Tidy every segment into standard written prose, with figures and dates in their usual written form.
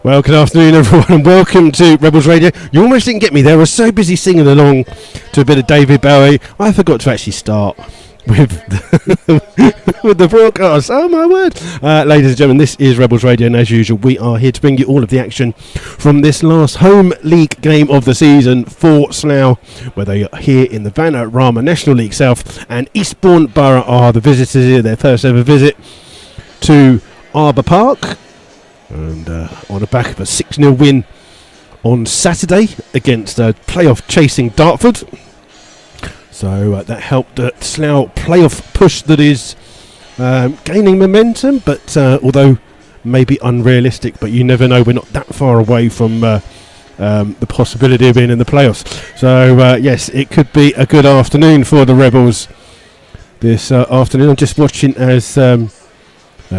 Well, good afternoon, everyone, and welcome to Rebels Radio. You almost didn't get me there. I was so busy singing along to a bit of David Bowie, I forgot to actually start with the broadcast. Oh, my word. Ladies and gentlemen, this is Rebels Radio, and as usual, we are here to bring you all of the action from this last home league game of the season for Slough, where they are here in the Vanarama National League South, and Eastbourne Borough are the visitors here, their first ever visit to Arbour Park. And on the back of a 6-0 win on Saturday against playoff chasing Dartford. So that helped Slough playoff push that is gaining momentum, but although maybe unrealistic, but you never know, we're not that far away from the possibility of being in the playoffs. So yes, it could be a good afternoon for the Rebels this afternoon. I'm just watching as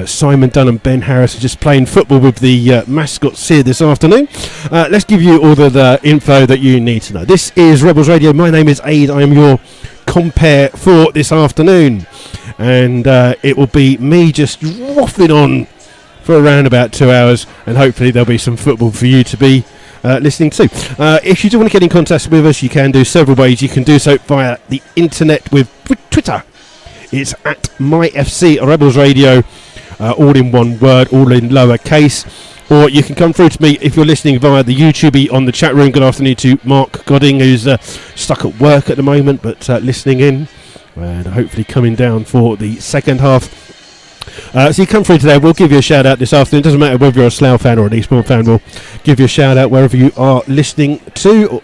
Simon Dunn and Ben Harris are just playing football with the mascots here this afternoon. Let's give you all the info that you need to know. This is Rebels Radio. My name is Aid. I am your compere for this afternoon. And it will be me just waffling on for around about 2 hours. And hopefully there'll be some football for you to be listening to. If you do want to get in contact with us, you can do several ways. You can do so via the internet with Twitter. It's at MyFC Rebels Radio. All in one word, all in lowercase. Or you can come through to me if you're listening via the YouTube on the chat room. Good afternoon to Mark Godding, who's stuck at work at the moment, but listening in and hopefully coming down for the second half. So you come through to there, we'll give you a shout out this afternoon. It doesn't matter whether you're a Slough fan or an Eastbourne fan, we'll give you a shout out wherever you are listening to.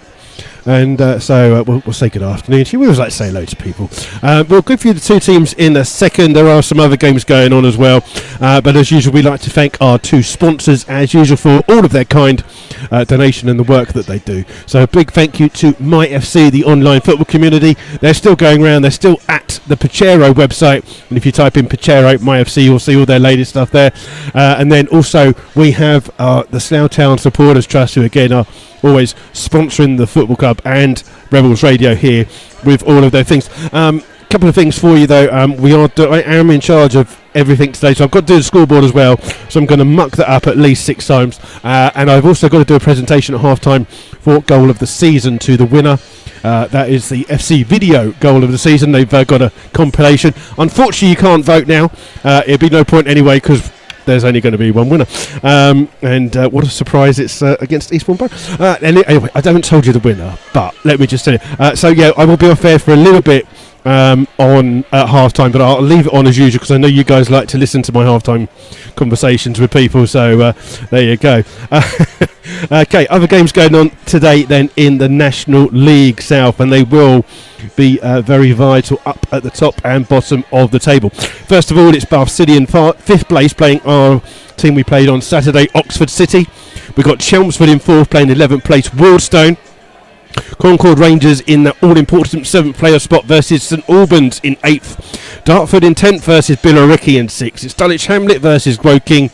And so we'll say good afternoon. We always like to say hello to people. We'll go through the two teams in a second. There are some other games going on as well. But as usual, we like to thank our two sponsors, as usual, for all of their kind donation and the work that they do. So a big thank you to MyFC, the online football community. They're still going around. They're still at the Pachero website. And if you type in Pachero MyFC, you'll see all their latest stuff there. And then also we have the Slough Town Supporters Trust, who again are always sponsoring the football club and Rebels Radio here with all of their things. Couple of things for you though. I am in charge of everything today, so I've got to do the scoreboard as well, so I'm going to muck that up at least 6 times, and I've also got to do a presentation at half time for goal of the season to the winner. That is the FC Video goal of the season. They've got a compilation. Unfortunately you can't vote now. It'd be no point anyway, because there's only going to be one winner. And what a surprise, it's against Eastbourne Borough. Anyway, I haven't told you the winner, but let me just tell you. So yeah, I will be off air for a little bit on half time, but I'll leave it on as usual because I know you guys like to listen to my half time conversations with people, so there you go. Okay, other games going on today then in the National League South, and they will be very vital up at the top and bottom of the table. First of all, it's Bath City in 5th place playing our team we played on Saturday, Oxford City. We've got Chelmsford in 4th playing 11th place Wildstone. Concord Rangers in the all-important 7th player spot versus St Albans in 8th. Dartford in 10th versus Billericay in 6th. It's Dulwich Hamlet versus Woking.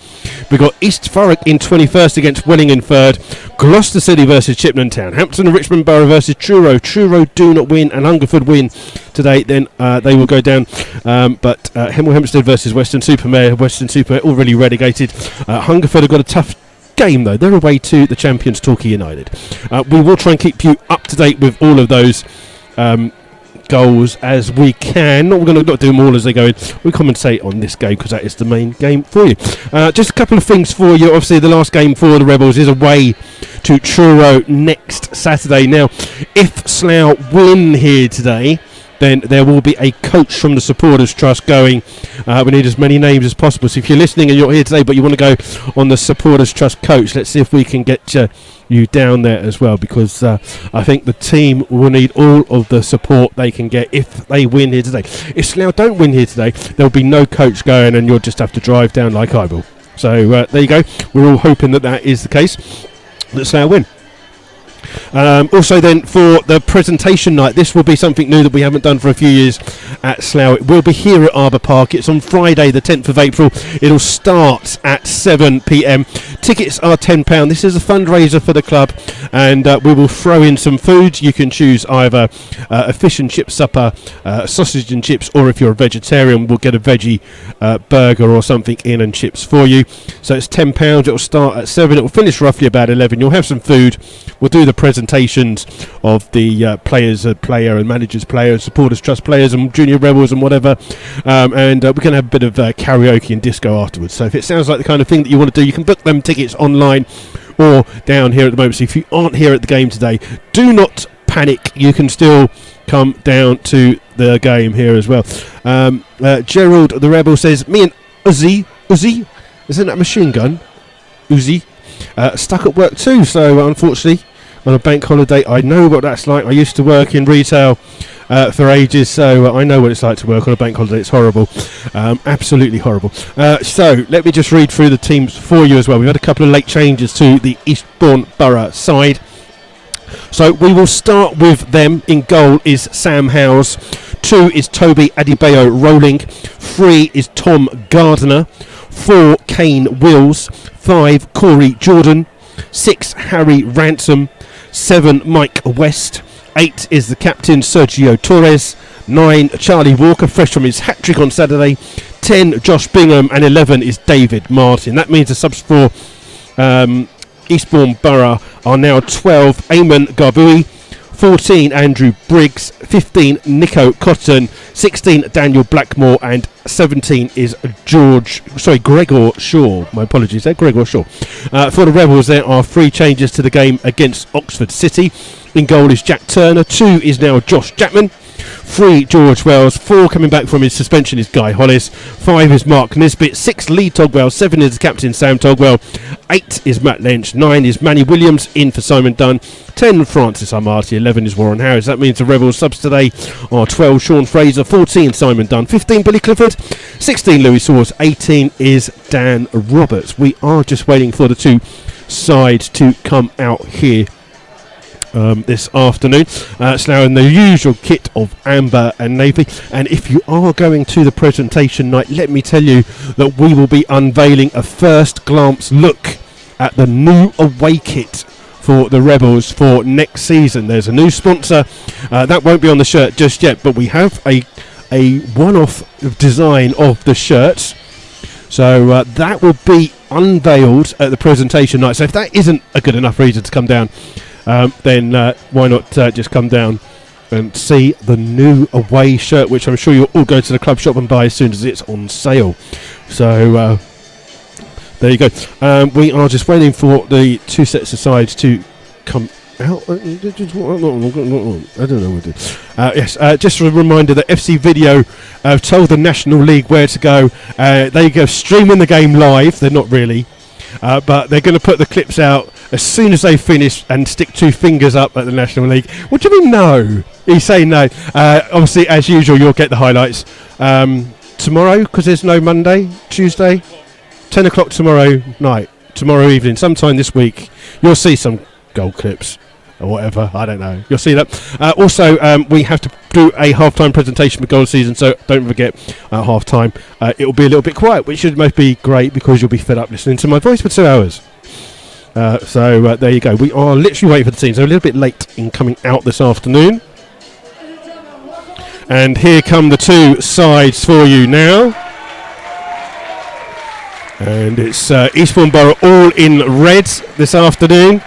We've got East Thurrock in 21st against Welling in 3rd. Gloucester City versus Chippenham Town. Hampton and Richmond Borough versus Truro. Truro do not win and Hungerford win today, then they will go down. But Hemel Hempstead versus Western-super-Mare. Western-super-Mare already relegated. Hungerford have got a tough game though. They're away to the champions Torquay United. We will try and keep you up to date with all of those goals as we can. We're going to not do them all as they go in. We commentate on this game because that is the main game for you. Just a couple of things for you. Obviously the last game for the Rebels is away to Truro next Saturday. Now if Slough win here today, then there will be a coach from the Supporters Trust going. We need as many names as possible. So if you're listening and you're here today but you want to go on the Supporters Trust coach, let's see if we can get you down there as well, because I think the team will need all of the support they can get if they win here today. If Slough don't win here today, there'll be no coach going and you'll just have to drive down like I will. So there you go. We're all hoping that that is the case, that Slough win. Also then for the presentation night, this will be something new that we haven't done for a few years at Slough. It will be here at Arbour Park. It's on Friday the 10th of April. It'll start at 7 p.m. Tickets are £10. This is a fundraiser for the club, and we will throw in some food. You can choose either a fish and chip supper, sausage and chips, or if you're a vegetarian, we'll get a veggie burger or something in and chips for you. So it's £10. It will start at 7. It will finish roughly about 11. You'll have some food. We'll do the presentations of the players, player and managers, players, supporters, trust players, and junior rebels and whatever. And we're going to have a bit of karaoke and disco afterwards. So if it sounds like the kind of thing that you want to do, you can book them tickets online or down here at the moment. So if you aren't here at the game today, do not panic. You can still come down to the game here as well. Gerald the Rebel says, me and Uzi, isn't that a machine gun? Uzi, stuck at work too. So unfortunately, on a bank holiday, I know what that's like. I used to work in retail for ages, so I know what it's like to work on a bank holiday. It's horrible, absolutely horrible. So let me just read through the teams for you as well. We've had a couple of late changes to the Eastbourne Borough side. So we will start with them. In goal is Sam Howes. 2 is Toby Adebayo Rolling. 3 is Tom Gardner. 4 Kane Wills. 5 Corey Jordan. 6 Harry Ransom. 7 Mike West. 8 is the captain Sergio Torres. 9 Charlie Walker, fresh from his hat-trick on Saturday. 10 Josh Bingham, and 11 is David Martin. That means the subs for Eastbourne Borough are now 12 Eamon Garbui, 14 Andrew Briggs, 15 Nico Cotton, 16 Daniel Blackmore, and 17 is Gregor Shaw. My apologies there, Gregor Shaw. For the Rebels, there are 3 changes to the game against Oxford City. In goal is Jack Turner. 2 is now Josh Chapman. 3 George Wells. 4 coming back from his suspension is Guy Hollis. 5 is Mark Nisbet. 6 Lee Togwell. 7 is the captain Sam Togwell. 8 is Matt Lynch. 9 is Manny Williams, in for Simon Dunn. 10 Francis Armati. 11 is Warren Harris. That means the Rebels subs today are 12 Sean Fraser. 14 Simon Dunn. 15 Billy Clifford. 16 Louis Swords. 18 is Dan Roberts. We are just waiting for the 2 sides to come out here this afternoon. It's now in the usual kit of amber and navy, and if you are going to the presentation night, let me tell you that we will be unveiling a first glance look at the new away kit for the Rebels for next season. There's a new sponsor that won't be on the shirt just yet, but we have a one-off design of the shirts, so that will be unveiled at the presentation night. So if that isn't a good enough reason to come down, then why not just come down and see the new away shirt, which I'm sure you'll all go to the club shop and buy as soon as it's on sale. So there you go. We are just waiting for the 2 sets of sides to come out. I don't know what to do. Yes, just a reminder that FC Video have told the National League where to go. They go streaming the game live. They're not really. But they're going to put the clips out as soon as they finish and stick 2 fingers up at the National League. What do you mean no? He's saying no. Obviously, as usual, you'll get the highlights tomorrow, because there's no Monday, Tuesday, 10 o'clock tomorrow night, tomorrow evening, sometime this week. You'll see some goal clips or whatever, I don't know. You'll see that. Also, we have to do a half-time presentation for goal season, so don't forget half-time. It will be a little bit quiet, which should most be great because you'll be fed up listening to my voice for 2 hours. So there you go. We are literally waiting for the team, so a little bit late in coming out this afternoon. And here come the 2 sides for you now. And it's Eastbourne Borough all in red this afternoon.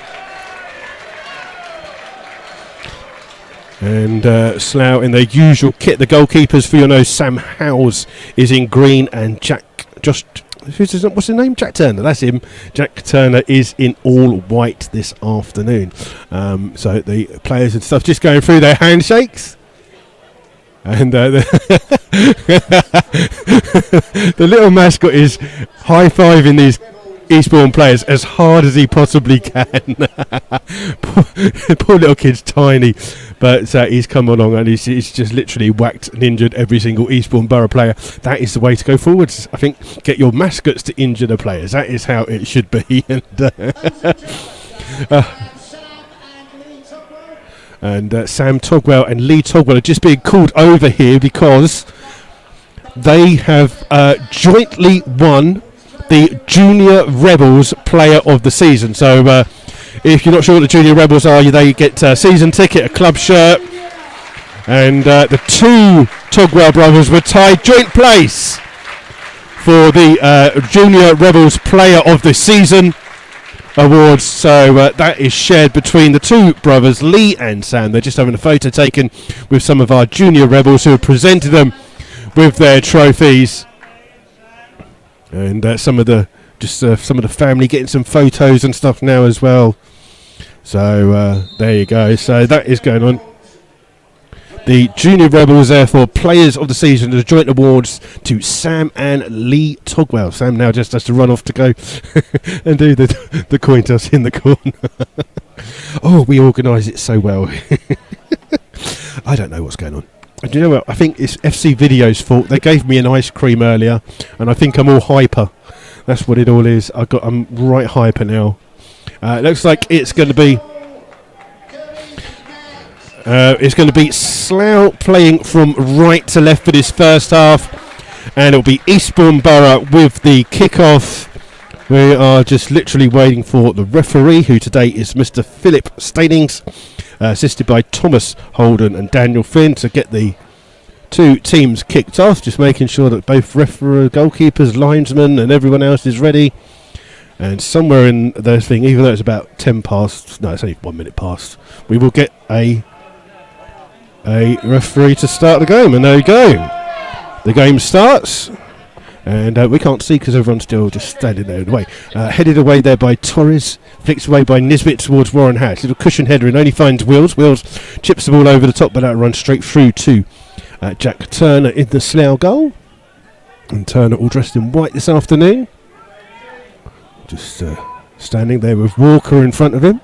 And Slough in their usual kit. The goalkeepers, for your nose, Sam Howes is in green, and what's his name? Jack Turner. That's him. Jack Turner is in all white this afternoon. So the players and stuff just going through their handshakes. And the little mascot is high-fiving these Eastbourne players as hard as he possibly can. poor little kid's tiny, but he's come along and he's just literally whacked and injured every single Eastbourne Borough player. That is the way to go forwards. I think get your mascots to injure the players. That is how it should be. And Sam Togwell and Lee Togwell are just being called over here because they have jointly won the Junior Rebels Player of the Season. So if you're not sure what the Junior Rebels are, they get a season ticket, a club shirt, and the two Togwell brothers were tied joint place for the Junior Rebels Player of the Season awards. So that is shared between the two brothers, Lee and Sam. They're just having a photo taken with some of our Junior Rebels who have presented them with their trophies, and some of the family getting some photos and stuff now as well. So there you go. So that is going on. The Junior Rebels, therefore, Players of the Season, the joint awards to Sam and Lee Togwell. Sam now just has to run off to go and do the coin toss in the corner. Oh, we organise it so well. I don't know what's going on. Do you know what? I think it's FC Video's fault. They gave me an ice cream earlier, and I think I'm all hyper. That's what it all is. I'm right hyper now. It looks like it's going to be. It's going to be Slough playing from right to left for this first half, and it'll be Eastbourne Borough with the kick-off. We are just literally waiting for the referee, who today is Mr. Philip Stadings, assisted by Thomas Holden and Daniel Finn, to get the two teams kicked off, just making sure that both goalkeepers, linesmen and everyone else is ready. And somewhere in the thing, even though it's about 10 past, no, it's only 1 minute past, we will get a referee to start the game. And there you go. The game starts. And we can't see because everyone's still just standing there in the way. Headed away there by Torres. Flicked away by Nisbet towards Warren Hatch. Little cushion header and only finds Wills. Wills chips the ball over the top, but that runs straight through to Jack Turner in the Slough goal. And Turner all dressed in white this afternoon. Just standing there with Walker in front of him.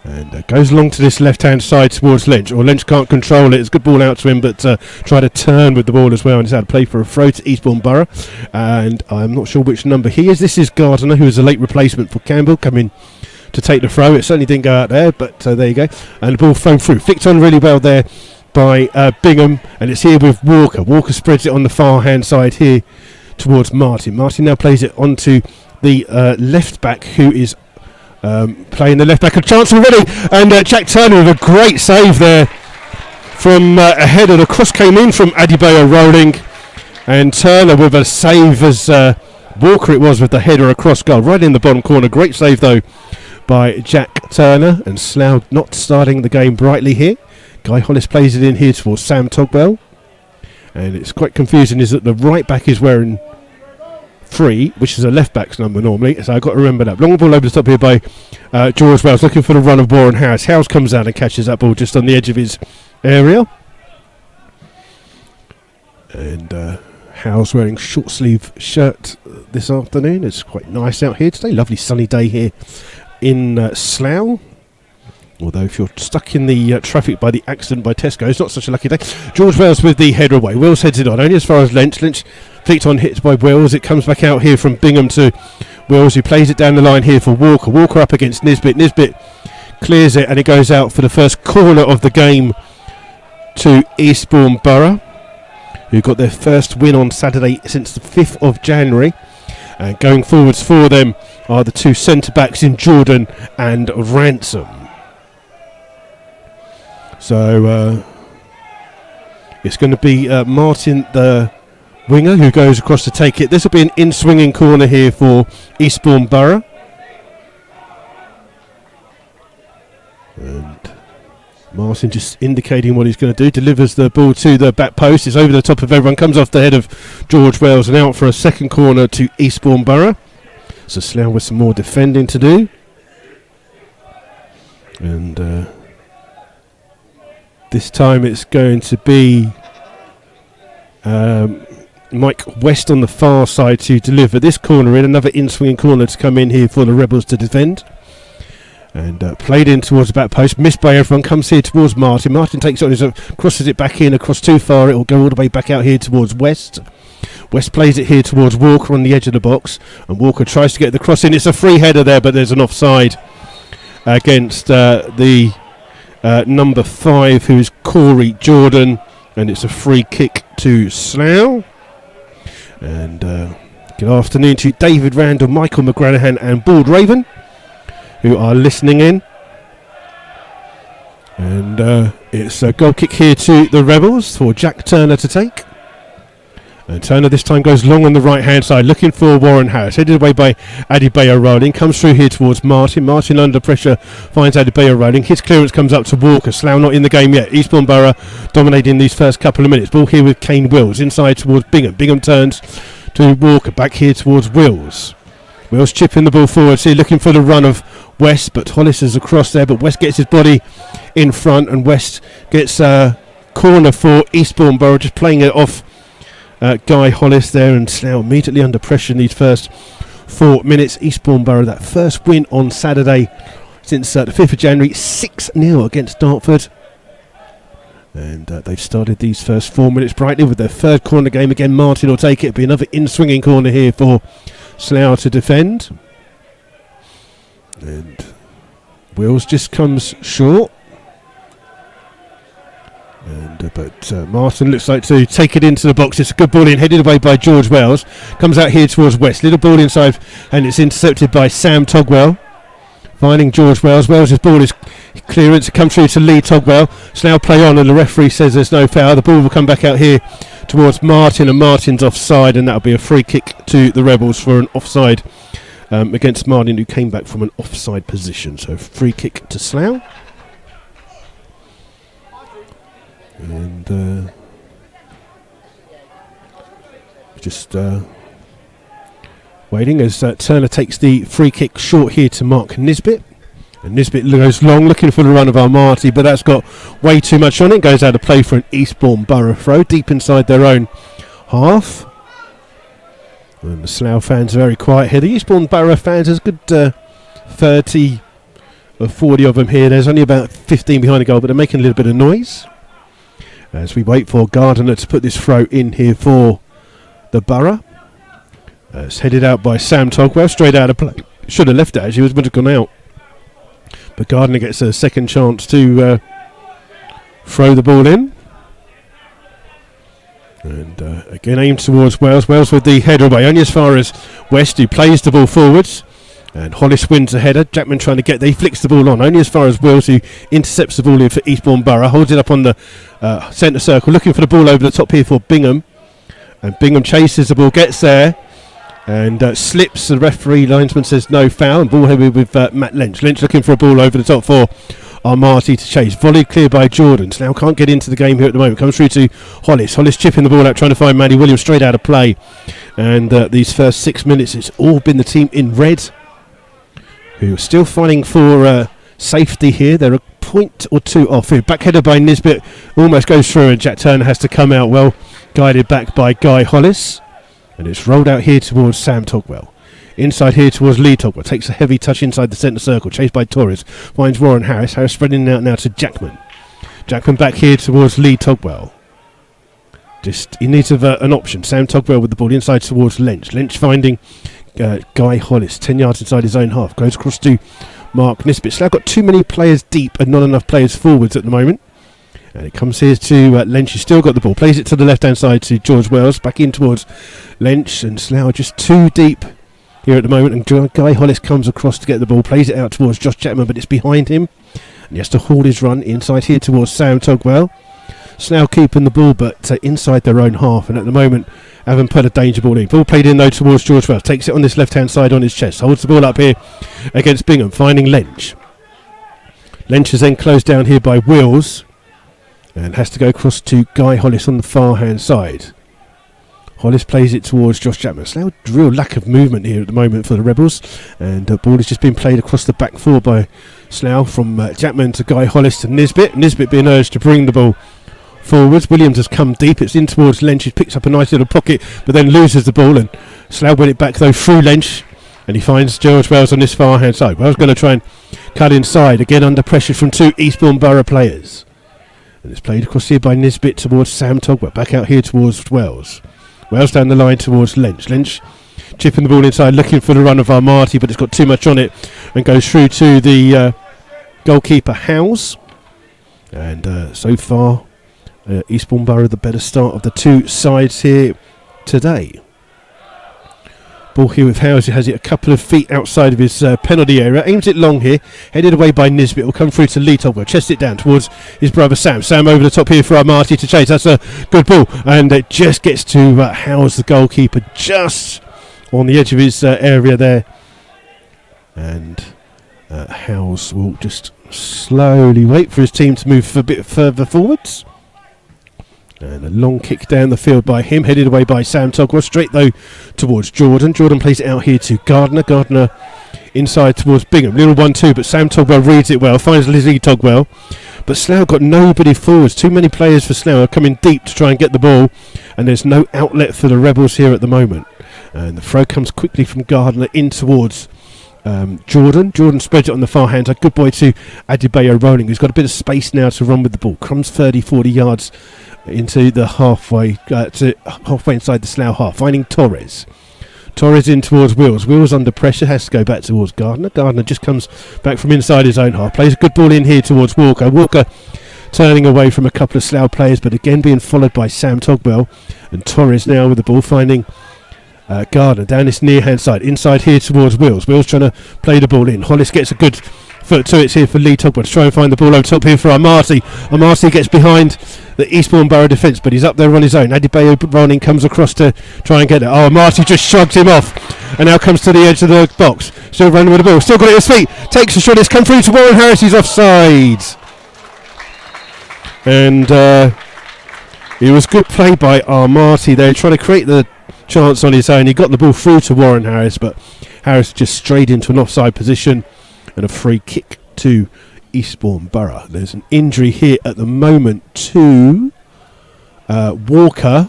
And goes along to this left-hand side towards Lynch. Or Lynch can't control it. It's a good ball out to him, but try to turn with the ball as well. And he's had to play for a throw to Eastbourne Borough. And I'm not sure which number he is. This is Gardiner, who is a late replacement for Campbell, coming to take the throw. It certainly didn't go out there, but there you go. And the ball thrown through. Flicked on really well there by Bingham. And it's here with Walker. Walker spreads it on the far-hand side here towards Martin. Martin now plays it onto the left-back, who is playing the left back. A chance already, and Jack Turner with a great save there from a header. The cross came in from Adebayo rolling, and Turner with a save as Walker it was with the header across goal right in the bottom corner. Great save though by Jack Turner, and Slough not starting the game brightly here. Guy Hollis plays it in here towards Sam Togwell, and it's quite confusing is that the right back is wearing 3, which is a left back's number normally, so I've got to remember that. Long ball over the top here by George Wells, looking for the run of Warren Howes. Howes comes out and catches that ball just on the edge of his area. And Howes wearing short sleeve shirt this afternoon. It's quite nice out here today. Lovely sunny day here in Slough. Although if you're stuck in the traffic by the accident by Tesco, it's not such a lucky day. George Wells with the header away. Wells heads it on, only as far as Lynch. Lynch flicked on, hit by Wells. It comes back out here from Bingham to Wells, who plays it down the line here for Walker. Walker up against Nisbet. Nisbet clears it, and it goes out for the first corner of the game to Eastbourne Borough, who got their first win on Saturday since the 5th of January. And going forwards for them are the two centre-backs in Jordan and Ransom. So it's going to be Martin, the winger, who goes across to take it. This will be an in-swinging corner here for Eastbourne Borough. And Martin just indicating what he's going to do. Delivers the ball to the back post. It's over the top of everyone. Comes off the head of George Wells and out for a second corner to Eastbourne Borough. So Slough with some more defending to do. And this time it's going to be Mike West on the far side to deliver this corner in. Another in-swinging corner to come in here for the Rebels to defend. And played in towards the back post. Missed by everyone. Comes here towards Martin. Martin takes it on, crosses it back in, across too far. It will go all the way back out here towards West. West plays it here towards Walker on the edge of the box. And Walker tries to get the cross in. It's a free header there, but there's an offside against the number 5, who is Corey Jordan, and it's a free kick to Slough. And Good afternoon to David Randall, Michael McGranahan and Bald Raven, who are listening in. And it's a goal kick here to the Rebels for Jack Turner to take. And Turner this time goes long on the right hand side, looking for Warren Harris. Headed away by Adebayo rolling. Comes through here towards Martin. Martin under pressure finds Adebayo rolling. His clearance comes up to Walker. Slough not in the game yet. Eastbourne Borough dominating these first couple of minutes. Ball here with Kane Wills. Inside towards Bingham. Bingham turns to Walker. Back here towards Wills. Wills chipping the ball forwards here, looking for the run of West. But Hollis is across there. But West gets his body in front. And West gets a corner for Eastbourne Borough. Just playing it off Guy Hollis there, and Slough immediately under pressure in these first 4 minutes. Eastbourne Borough, that first win on Saturday since the 5th of January, 6-0 against Dartford. And they've started these first 4 minutes brightly with their third corner game. Again, Martin will take it. It'll be another in-swinging corner here for Slough to defend. And Wills just comes short. But Martin looks like to take it into the box. It's a good ball in, headed away by George Wells. Comes out here towards West. Little ball inside, and it's intercepted by Sam Togwell. Finding George Wells. Wells' ball is clearance. It comes through to Lee Togwell. Slough play on, and the referee says there's no foul. The ball will come back out here towards Martin, and Martin's offside, and that'll be a free kick to the Rebels for an offside against Martin, who came back from an offside position. So free kick to Slough. And just waiting as Turner takes the free kick short here to Mark Nisbet. And Nisbet goes long, looking for the run of Armati, but that's got way too much on it. Goes out of play for an Eastbourne Borough throw, deep inside their own half. And the Slough fans are very quiet here. The Eastbourne Borough fans, there's a good 30 or 40 of them here. There's only about 15 behind the goal, but they're making a little bit of noise as we wait for Gardiner to put this throw in here for the Borough. It's headed out by Sam Togwell, straight out of play. Should have left it, actually, would have gone out. But Gardiner gets a second chance to throw the ball in. And again aimed towards Wells. Wells with the header away, only as far as West, who plays the ball forwards. And Hollis wins the header. Jackman trying to get there. He flicks the ball on, only as far as Wills, who intercepts the ball in for Eastbourne Borough. Holds it up on the centre circle, looking for the ball over the top here for Bingham. And Bingham chases the ball, gets there, and slips. The referee linesman says no foul. And ball here with Matt Lynch. Lynch looking for a ball over the top for Armati to chase. Volleyed clear by Jordan. Now can't get into the game here at the moment. Comes through to Hollis. Hollis chipping the ball out, trying to find Manny Williams straight out of play. And these first 6 minutes, it's all been the team in red who are still fighting for safety here. They're a point or two off here. Backheader by Nisbet almost goes through, and Jack Turner has to come out well, guided back by Guy Hollis. And it's rolled out here towards Sam Togwell. Inside here towards Lee Togwell. Takes a heavy touch inside the centre circle. Chased by Torres. Finds Warren Harris. Harris spreading out now to Jackman. Jackman back here towards Lee Togwell. Just in need of an option. Sam Togwell with the ball inside towards Lynch. Lynch finding Guy Hollis, 10 yards inside his own half. Goes across to Mark Nisbet. Slough got too many players deep and not enough players forwards at the moment. And it comes here to Lynch, who's still got the ball. Plays it to the left-hand side to George Wells. Back in towards Lynch, and Slough just too deep here at the moment. And Guy Hollis comes across to get the ball. Plays it out towards Josh Chapman, but it's behind him. And he has to hold his run inside here towards Sam Togwell. Slough keeping the ball, but inside their own half. And at the moment, haven't put a danger ball in. Ball played in though towards George Wells. Takes it on this left-hand side on his chest. Holds the ball up here against Bingham, finding Lynch. Lynch is then closed down here by Wills, and has to go across to Guy Hollis on the far-hand side. Hollis plays it towards Josh Chapman. Slough, real lack of movement here at the moment for the Rebels. And the ball has just been played across the back four by Slough from Chapman to Guy Hollis to Nisbet. Nisbet being urged to bring the ball forwards. Williams has come deep. It's in towards Lynch. He picks up a nice little pocket, but then loses the ball. And Slough win it back though through Lynch, and he finds George Wells on this far hand side. Wells going to try and cut inside, again under pressure from two Eastbourne Borough players. And it's played across here by Nisbet towards Sam Togwell. Back out here towards Wells. Wells down the line towards Lynch. Lynch chipping the ball inside, looking for the run of Armati, but it's got too much on it and goes through to the goalkeeper Howes. And so far, Eastbourne Borough the better start of the two sides here today. Ball here with Howes, who has it a couple of feet outside of his penalty area. Aims it long here, headed away by Nisbet. Will come through to Lee Togwell, chest it down towards his brother Sam. Sam over the top here for Marty to chase. That's a good ball, and it just gets to Howes, the goalkeeper, just on the edge of his area there. And Howes will just slowly wait for his team to move a bit further forwards. And a long kick down the field by him, headed away by Sam Togwell, straight though towards Jordan. Jordan plays it out here to Gardner. Gardner inside towards Bingham. Little 1-2, but Sam Togwell reads it well, finds Lizzie Togwell. But Slough got nobody forwards. Too many players for Slough are coming deep to try and get the ball, and there's no outlet for the Rebels here at the moment. And the throw comes quickly from Gardner in towards Jordan. Jordan spreads it on the far hand. A good boy to Adebayo rolling, who's got a bit of space now to run with the ball. Crumbs 30-40 yards into the halfway inside the Slough half, finding Torres. Torres in towards Wills. Wills under pressure, has to go back towards Gardner. Gardner just comes back from inside his own half, plays a good ball in here towards Walker. Walker turning away from a couple of Slough players, but again being followed by Sam Togwell. And Torres now with the ball, finding Gardner down this near hand side, inside here towards Wills. Wills trying to play the ball in. Hollis gets a good foot to it here for Lee Togwell to try and find the ball over top here for Amarty. Amarty gets behind the Eastbourne Borough defence, but he's up there on his own. Adebayo running comes across to try and get it. Oh, Amarty just shrugged him off and now comes to the edge of the box. Still running with the ball, still got it at his feet. Takes a shot, it's come through to Warren Harris, he's offside. And it was good play by Amarty there, trying to create the chance on his own. He got the ball through to Warren Harris, but Harris just strayed into an offside position. And a free kick to Eastbourne Borough. There's an injury here at the moment to Walker.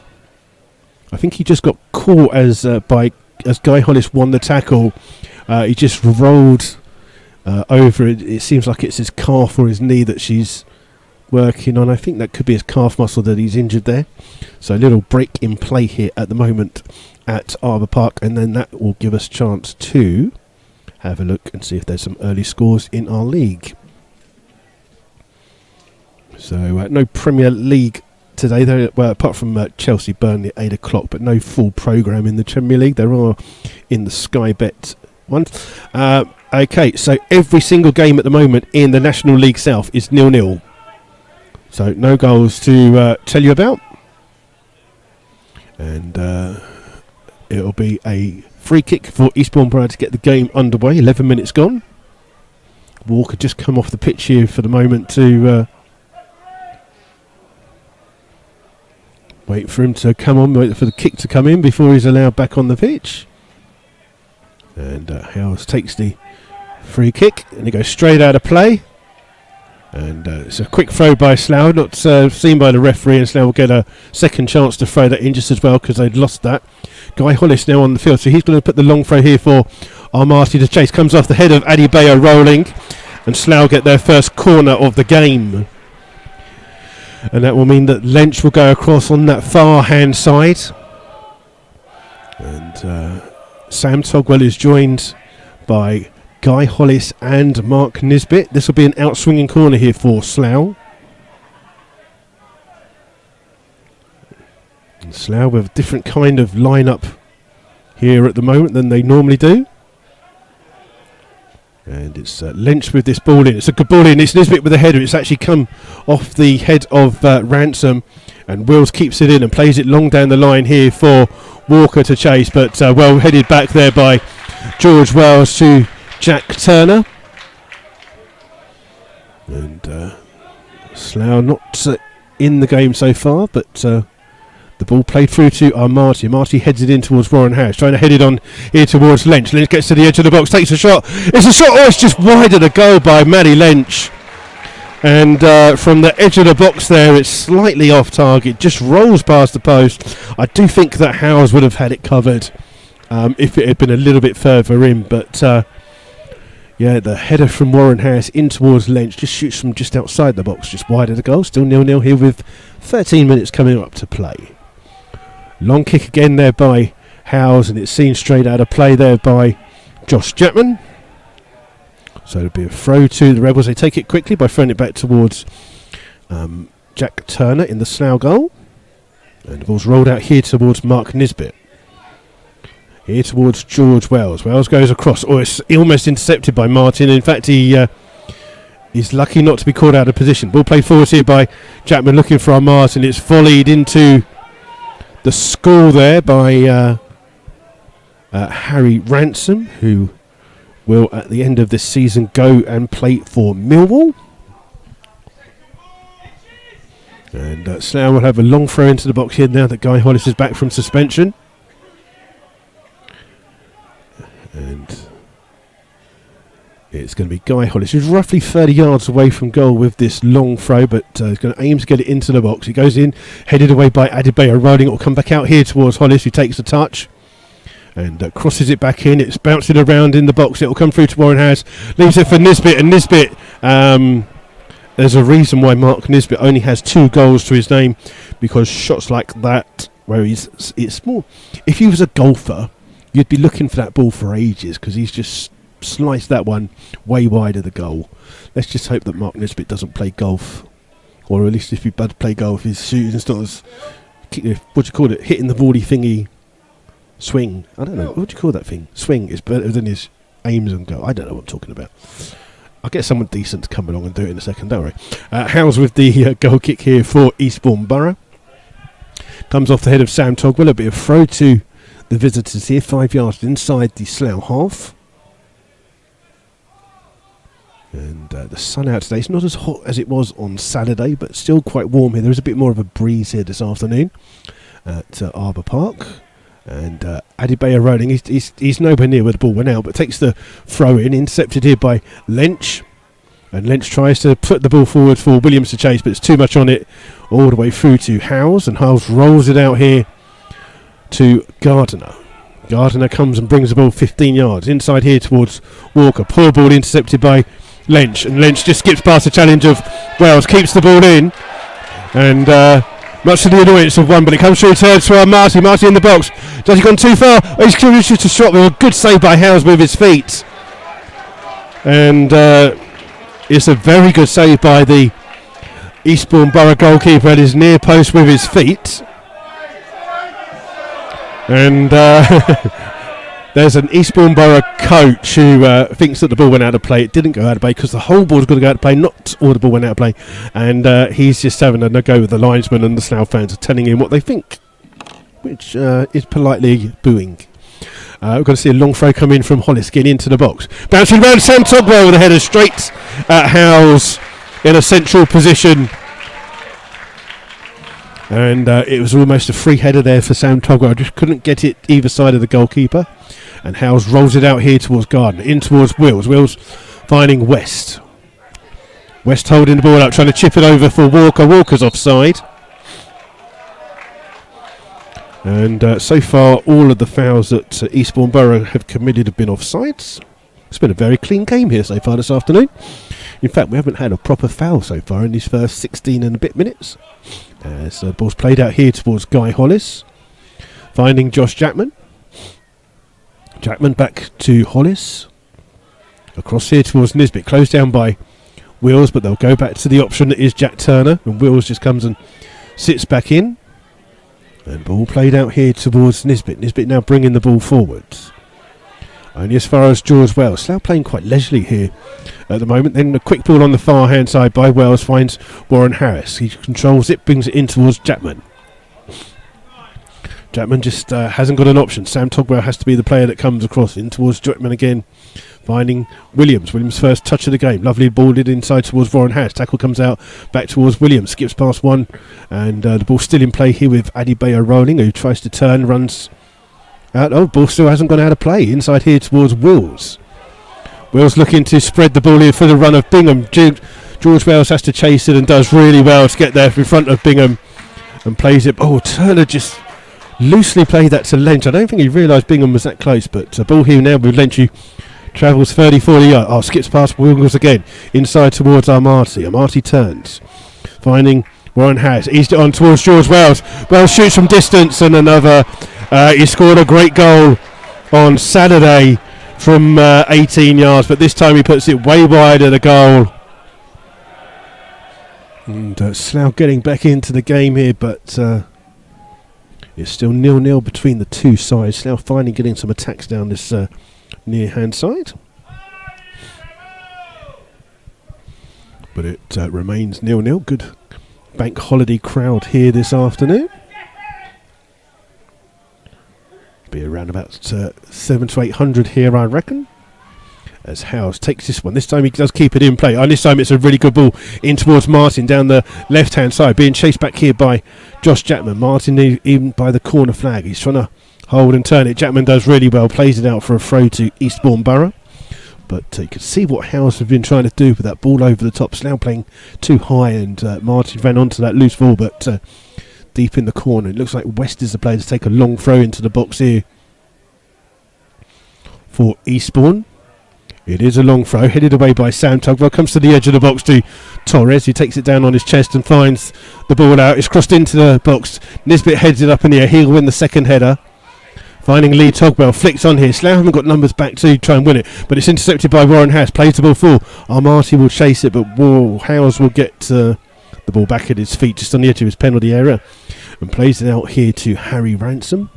I think he just got caught as Guy Hollis won the tackle. He just rolled over it. It seems like it's his calf or his knee that she's working on. I think that could be his calf muscle that he's injured there. So a little break in play here at the moment at Arbour Park, and then that will give us a chance to have a look and see if there's some early scores in our league. So no Premier League today, though, well, apart from Chelsea Burnley at 8 o'clock, but no full programme in the Premier League. There are in the Sky Bet ones. Okay, so every single game at the moment in the National League South is 0-0. So no goals to tell you about. And it'll be a free kick for Eastbourne Borough to get the game underway. 11 minutes gone. Walker just come off the pitch here for the moment to wait for him to come on, wait for the kick to come in before he's allowed back on the pitch. And Howes takes the free kick and he goes straight out of play. And it's a quick throw by Slough, not seen by the referee, and Slough will get a second chance to throw that in just as well because they'd lost that. Guy Hollis now on the field, so he's going to put the long throw here for Amarty to chase. Comes off the head of Adebayo rolling, and Slough get their first corner of the game. And that will mean that Lench will go across on that far hand side. And Sam Togwell is joined by Guy Hollis and Mark Nisbet. This will be an outswinging corner here for Slough. And Slough with a different kind of lineup here at the moment than they normally do. And it's Lench with this ball in. It's a good ball in. It's Nisbet with the header. It's actually come off the head of Ransom. And Wills keeps it in and plays it long down the line here for Walker to chase. But well headed back there by George Wells to Jack Turner. And Slough not in the game so far, but the ball played through to Amarty. Amarty heads it in towards Warren Harris, trying to head it on here towards Lench. Lench gets to the edge of the box, takes a shot. It's a shot, it's just wide of the goal by Matty Lench. And from the edge of the box there, it's slightly off target, just rolls past the post. I do think that Howes would have had it covered if it had been a little bit further in, but yeah, the header from Warren Harris in towards Lench just shoots from just outside the box, just wide of the goal. Still 0-0 here with 13 minutes coming up to play. Long kick again there by Howes, and it's seen straight out of play there by Josh Chapman. So it'll be a throw to the Rebels. They take it quickly by throwing it back towards Jack Turner in the Slough goal. And the ball's rolled out here towards Mark Nisbet. Here towards George Wells. Wells goes across. Oh, it's almost intercepted by Martin. In fact, he's lucky not to be caught out of position. Ball played forward here by Jackman looking for our Martin. It's volleyed into the score there by Harry Ransom, who will at the end of this season go and play for Millwall. And Slough will have a long throw into the box here now that Guy Hollis is back from suspension. And it's going to be Guy Hollis, who's roughly 30 yards away from goal with this long throw, but he's going to aim to get it into the box. It goes in, headed away by Adebayo Rolling. It will come back out here towards Hollis, who takes the touch and crosses it back in. It's bouncing around in the box. It will come through to Warren Harris, leaves it for Nisbet, and Nisbet, there's a reason why Mark Nisbet only has 2 goals to his name, because shots like that, where it's more, if he was a golfer, you'd be looking for that ball for ages, because he's just sliced that one way wide of the goal. Let's just hope that Mark Nisbet doesn't play golf, or at least if he does play golf, his shooting's not as, what do you call it, hitting the volley thingy, swing, I don't know, what do you call that thing? Swing is better than his aims and goal. I don't know what I'm talking about. I'll get someone decent to come along and do it in a second, don't worry. Howes with the goal kick here for Eastbourne Borough. Comes off the head of Sam Togwell, a bit of throw to the visitors here, 5 yards inside the Slough half. And the sun out today. It's not as hot as it was on Saturday, but still quite warm here. There is a bit more of a breeze here this afternoon at Arbour Park. And Adebayo rolling. He's nowhere near where the ball went out, but takes the throw in. Intercepted here by Lynch. And Lynch tries to put the ball forward for Williams to chase, but it's too much on it all the way through to Howes. And Howes rolls it out here to Gardiner. Gardiner comes and brings the ball 15 yards. Inside here towards Walker. Poor ball intercepted by Lynch. And Lynch just skips past the challenge of Wells. Keeps the ball in. And much to the annoyance of one, but it comes through to Marty. Marty in the box. Does he gone too far? Oh, he's curious to shot with a good save by Howes with his feet. And it's a very good save by the Eastbourne Borough goalkeeper at his near post with his feet. And there's an Eastbourne Borough coach who thinks that the ball went out of play. It didn't go out of play because the whole ball's got to go out of play, not all the ball went out of play. And he's just having a go with the linesman, and the Slough fans are telling him what they think, which is politely booing. We're going to see a long throw come in from Hollis, getting into the box. Bouncing around Sam Togwell with a header straight at Howes in a central position. And it was almost a free header there for Sam Togwell. Just couldn't get it either side of the goalkeeper. And Howes rolls it out here towards Gardner, in towards Wills. Wills finding West. West holding the ball up, trying to chip it over for Walker. Walker's offside. And so far, all of the fouls that Eastbourne Borough have committed have been offsides. It's been a very clean game here so far this afternoon. In fact, we haven't had a proper foul so far in these first 16 and a bit minutes. So the ball's played out here towards Guy Hollis, finding Josh Jackman. Jackman back to Hollis. Across here towards Nisbet, closed down by Wills, but they'll go back to the option that is Jack Turner, and Wills just comes and sits back in. And ball played out here towards Nisbet. Nisbet now bringing the ball forward. Only as far as George Wells. Slough playing quite leisurely here at the moment. Then a quick ball on the far hand side by Wells finds Warren Harris. He controls it, brings it in towards Jackman. Jackman just hasn't got an option. Sam Togwell has to be the player that comes across in towards Jackman again, finding Williams. Williams' first touch of the game. Lovely ball inside towards Warren Harris. Tackle comes out back towards Williams. Skips past one. And the ball still in play here with Adebayo rolling, who tries to turn, runs out. Oh, ball still hasn't gone out of play. Inside here towards Wills. Wills looking to spread the ball here for the run of Bingham. George Wells has to chase it and does really well to get there in front of Bingham and plays it. Oh, Turner just loosely played that to Lynch. I don't think he realised Bingham was that close, but ball here now with Lynch, who travels 30-40 yards. Oh, skips past Williams again. Inside towards Armati. Armati turns, finding Warren Harris. Eased it on towards George Wells. Wells shoots from distance, and another. He scored a great goal on Saturday from 18 yards, but this time he puts it way wide of the goal. And Slough getting back into the game here, but It's still 0-0 between the two sides. Slough finally getting some attacks down this near hand side. But it remains 0-0. Good bank holiday crowd here this afternoon. Be around about 700 to 800 here, I reckon. As Howes takes this one. This time he does keep it in play. And this time it's a really good ball in towards Martin down the left-hand side. Being chased back here by Josh Jackman. Martin even by the corner flag. He's trying to hold and turn it. Jackman does really well. Plays it out for a throw to Eastbourne Borough. But you can see what Howes have been trying to do with that ball over the top. Slough playing too high, and Martin ran onto that loose ball, but deep in the corner. It looks like West is the player to take a long throw into the box here for Eastbourne. It is a long throw, headed away by Sam Tugwell. Comes to the edge of the box to Torres, who takes it down on his chest and finds the ball out. It's crossed into the box. Nisbet heads it up in the air. He'll win the second header. Finding Lee Togwell, flicks on here. Slough haven't got numbers back to try and win it, but it's intercepted by Warren House. Plays the ball full. Armati will chase it, but Howes will get the ball back at his feet, just on the edge of his penalty area, and plays it out here to Harry Ransom.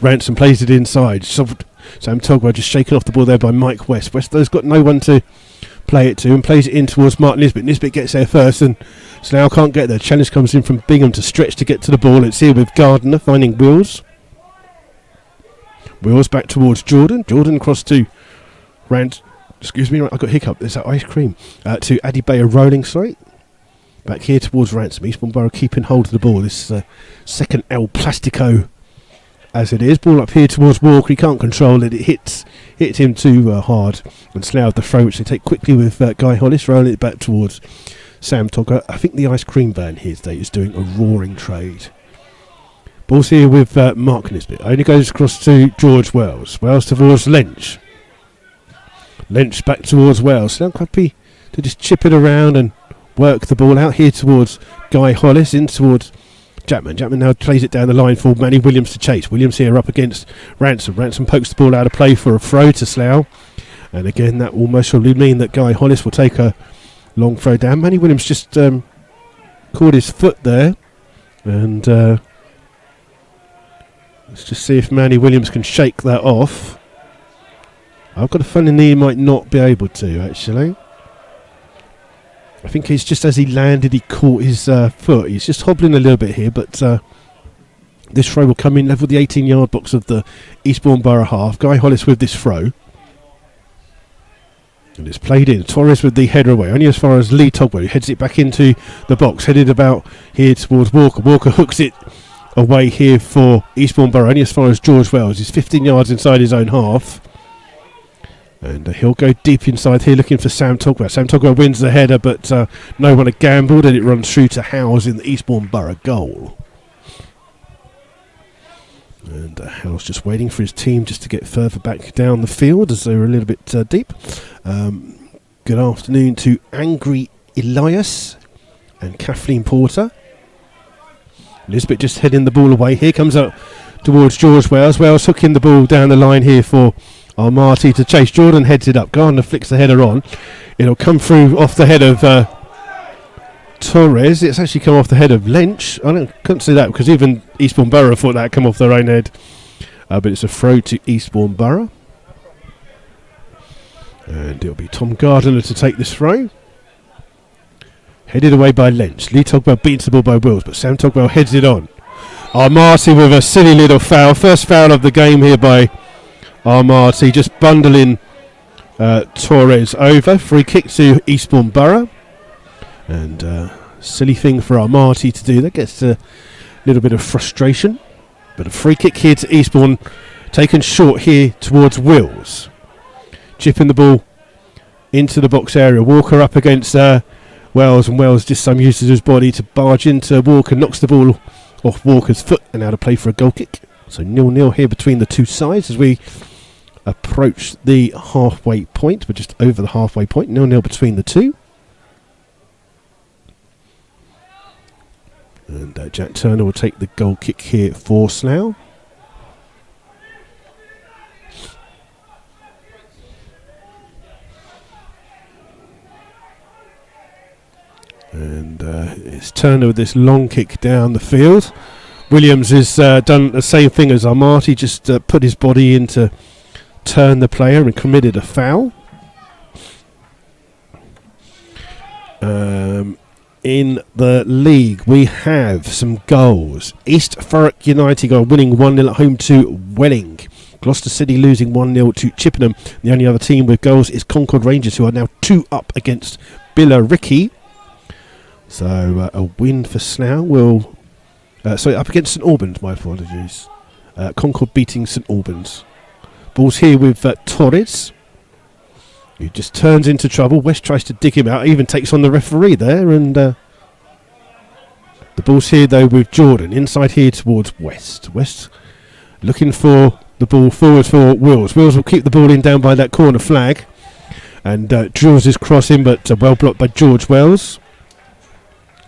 Ransom plays it inside. Sam Togwell just shaken off the ball there by Mike West. West has got no one to play it to, and plays it in towards Mark Nisbet. Nisbet gets there first, and Slough can't get there. Challenge comes in from Bingham to stretch to get to the ball. It's here with Gardner finding Wills. Wills back towards Jordan. Jordan across to excuse me, I got hiccup. There's that ice cream. To Addy Bayer rolling straight. Back here towards Ransom. Eastbourne Borough keeping hold of the ball. This second El Plastico as it is. Ball up here towards Walker. He can't control it. It hits him too hard. And Slough the throw, which they take quickly with Guy Hollis, rolling it back towards Sam Togger. I think the ice cream van here today is doing a roaring trade. Ball's here with Mark Nisbet. Only goes across to George Wells. Wells towards Lynch. Lynch back towards Wells. Slough happy to just chip it around and work the ball out here towards Guy Hollis, in towards Jackman. Jackman now plays it down the line for Manny Williams to chase. Williams here up against Ransom. Ransom pokes the ball out of play for a throw to Slough. And again, that will most probably mean that Guy Hollis will take a long throw down. Manny Williams just caught his foot there. And let's just see if Manny Williams can shake that off. I've got a feeling he might not be able to, actually. I think it's just as he landed, he caught his foot. He's just hobbling a little bit here, but this throw will come in level the 18-yard box of the Eastbourne Borough half. Guy Hollis with this throw. And it's played in. Torres with the header away, only as far as Lee Togwell, who heads it back into the box. Headed about here towards Walker. Walker hooks it away here for Eastbourne Borough, only as far as George Wells. He's 15 yards inside his own half. And he'll go deep inside here looking for Sam Togwell. Sam Togwell wins the header, but no one had gambled, and it runs through to Howes in the Eastbourne Borough goal. And Howes just waiting for his team just to get further back down the field as they were a little bit deep. Good afternoon to Angry Elias and Kathleen Porter. Nisbet just heading the ball away. Here comes up towards George Wells. Wells hooking the ball down the line here for Marty to chase. Jordan heads it up. Gardner flicks the header on. It'll come through off the head of Torres. It's actually come off the head of Lynch. Couldn't see that because even Eastbourne Borough thought that had come off their own head. But it's a throw to Eastbourne Borough. And it'll be Tom Gardner to take this throw. Headed away by Lynch. Lee Togwell beats the ball by Wills, but Sam Togwell heads it on. Marty with a silly little foul. First foul of the game here by Armati, just bundling Torres over. Free kick to Eastbourne Borough. And silly thing for Armati to do. That gets a little bit of frustration. But a free kick here to Eastbourne, taken short here towards Wills. Chipping the ball into the box area. Walker up against Wells, and Wells just some use of his body to barge into Walker. Knocks the ball off Walker's foot and out of play for a goal kick. So 0-0 here between the two sides as we approach the halfway point. We're just over the halfway point. 0-0 between the two. And Jack Turner will take the goal kick here for Slough. And it's Turner with this long kick down the field. Williams has done the same thing as Armati, just put his body in to turn the player and committed a foul. In the league, we have some goals. East Thurrock United are winning 1-0 at home to Welling. Gloucester City losing 1-0 to Chippenham. The only other team with goals is Concord Rangers, who are now 2 up against Billericay. So a win for Slough will... up against St Albans, my apologies. Concord beating St Albans. Ball's here with Torres. He just turns into trouble. West tries to dig him out. Even takes on the referee there. And the ball's here, though, with Jordan. Inside here towards West. West looking for the ball forward for Wills. Wills will keep the ball in down by that corner flag. And drills his cross in, but well blocked by George Wells.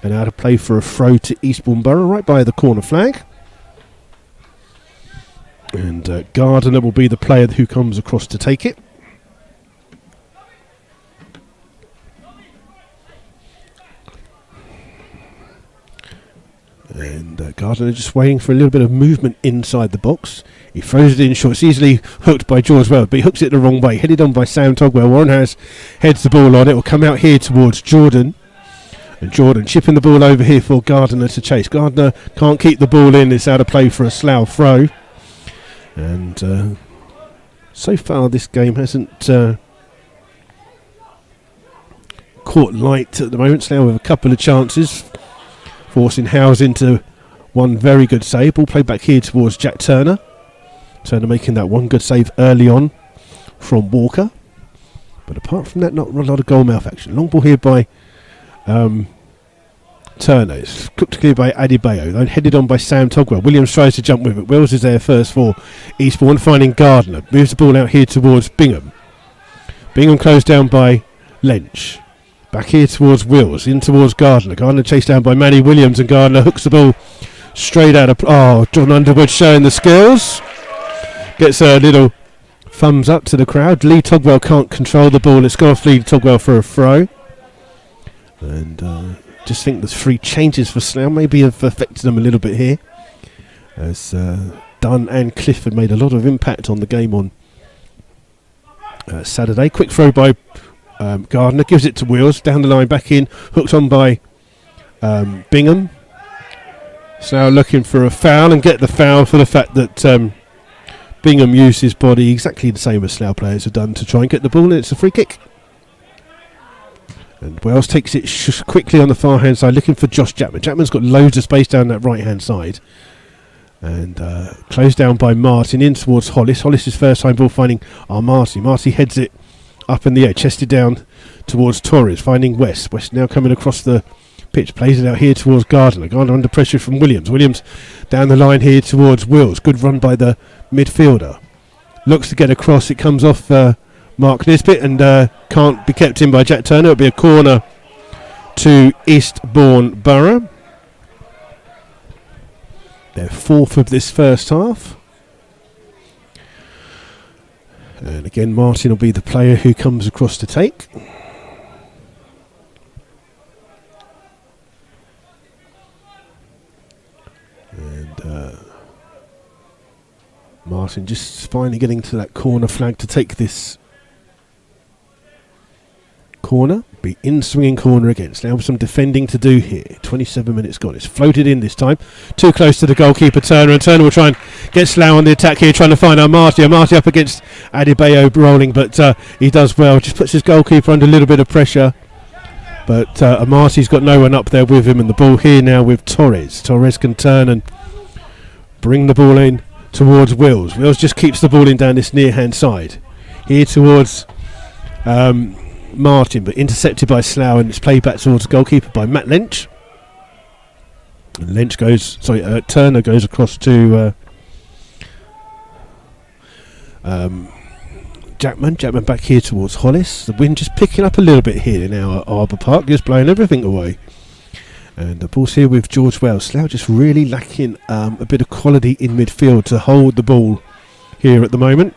And out of play for a throw to Eastbourne Borough, right by the corner flag. And Gardner will be the player who comes across to take it. And Gardner just waiting for a little bit of movement inside the box. He throws it in short. It's easily hooked by George Wells, but he hooks it the wrong way. Headed on by Sam Togwell. Warren Harris heads the ball on. It will come out here towards Jordan. And Jordan chipping the ball over here for Gardner to chase. Gardner can't keep the ball in. It's out of play for a Slough throw. And so far this game hasn't caught light at the moment. Slough with a couple of chances, forcing Howes into one very good save. Ball played back here towards Jack Turner. Turner making that one good save early on from Walker. But apart from that, not a lot of goal mouth action. Long ball here by Turner. It's cooked clear by Adebayo, then headed on by Sam Togwell. Williams tries to jump with it. Wells is there first for Eastbourne, finding Gardner. Moves the ball out here towards Bingham. Bingham closed down by Lench. Back here towards Wills, in towards Gardner. Gardner chased down by Manny Williams, and Gardner hooks the ball straight out of... John Underwood showing the skills. Gets a little thumbs up to the crowd. Lee Togwell can't control the ball. It's gone off Lee Togwell for a throw. And just think the 3 changes for Slough maybe have affected them a little bit here, as Dunn and Clifford made a lot of impact on the game on Saturday. Quick throw by Gardner, gives it to Wills, down the line, back in, hooked on by Bingham. Slough looking for a foul, and get the foul for the fact that Bingham used his body exactly the same as Slough players have done to try and get the ball, and it's a free kick. And Wells takes it quickly on the far hand side, looking for Josh Chapman. Chapman's got loads of space down that right hand side. And closed down by Martin in towards Hollis. Hollis' first time ball finding Armati. Marty heads it up in the air, chested down towards Torres, finding West. West now coming across the pitch, plays it out here towards Gardner. Gardner under pressure from Williams. Williams down the line here towards Wills. Good run by the midfielder. Looks to get across. It comes off Mark Nisbet and can't be kept in by Jack Turner. It'll be a corner to Eastbourne Borough. They're 4th of this first half. And again, Martin will be the player who comes across to take. And Martin just finally getting to that corner flag to take this corner. Be in swinging corner against. Now some defending to do here. 27 minutes gone. It's floated in this time. Too close to the goalkeeper Turner, and Turner will try and get Slough on the attack here, trying to find Armati. Armati up against Adebayo rolling, but he does well. Just puts his goalkeeper under a little bit of pressure. But Armati's got no one up there with him, and the ball here now with Torres. Torres can turn and bring the ball in towards Wills. Wills just keeps the ball in down this near hand side. Here towards Martin, but intercepted by Slough, and it's played back towards the goalkeeper by Matt Lynch. And Lynch goes, Turner goes across to Jackman. Jackman back here towards Hollis. The wind just picking up a little bit here now at Arbour Park, just blowing everything away. And the ball's here with George Wells. Slough just really lacking a bit of quality in midfield to hold the ball here at the moment.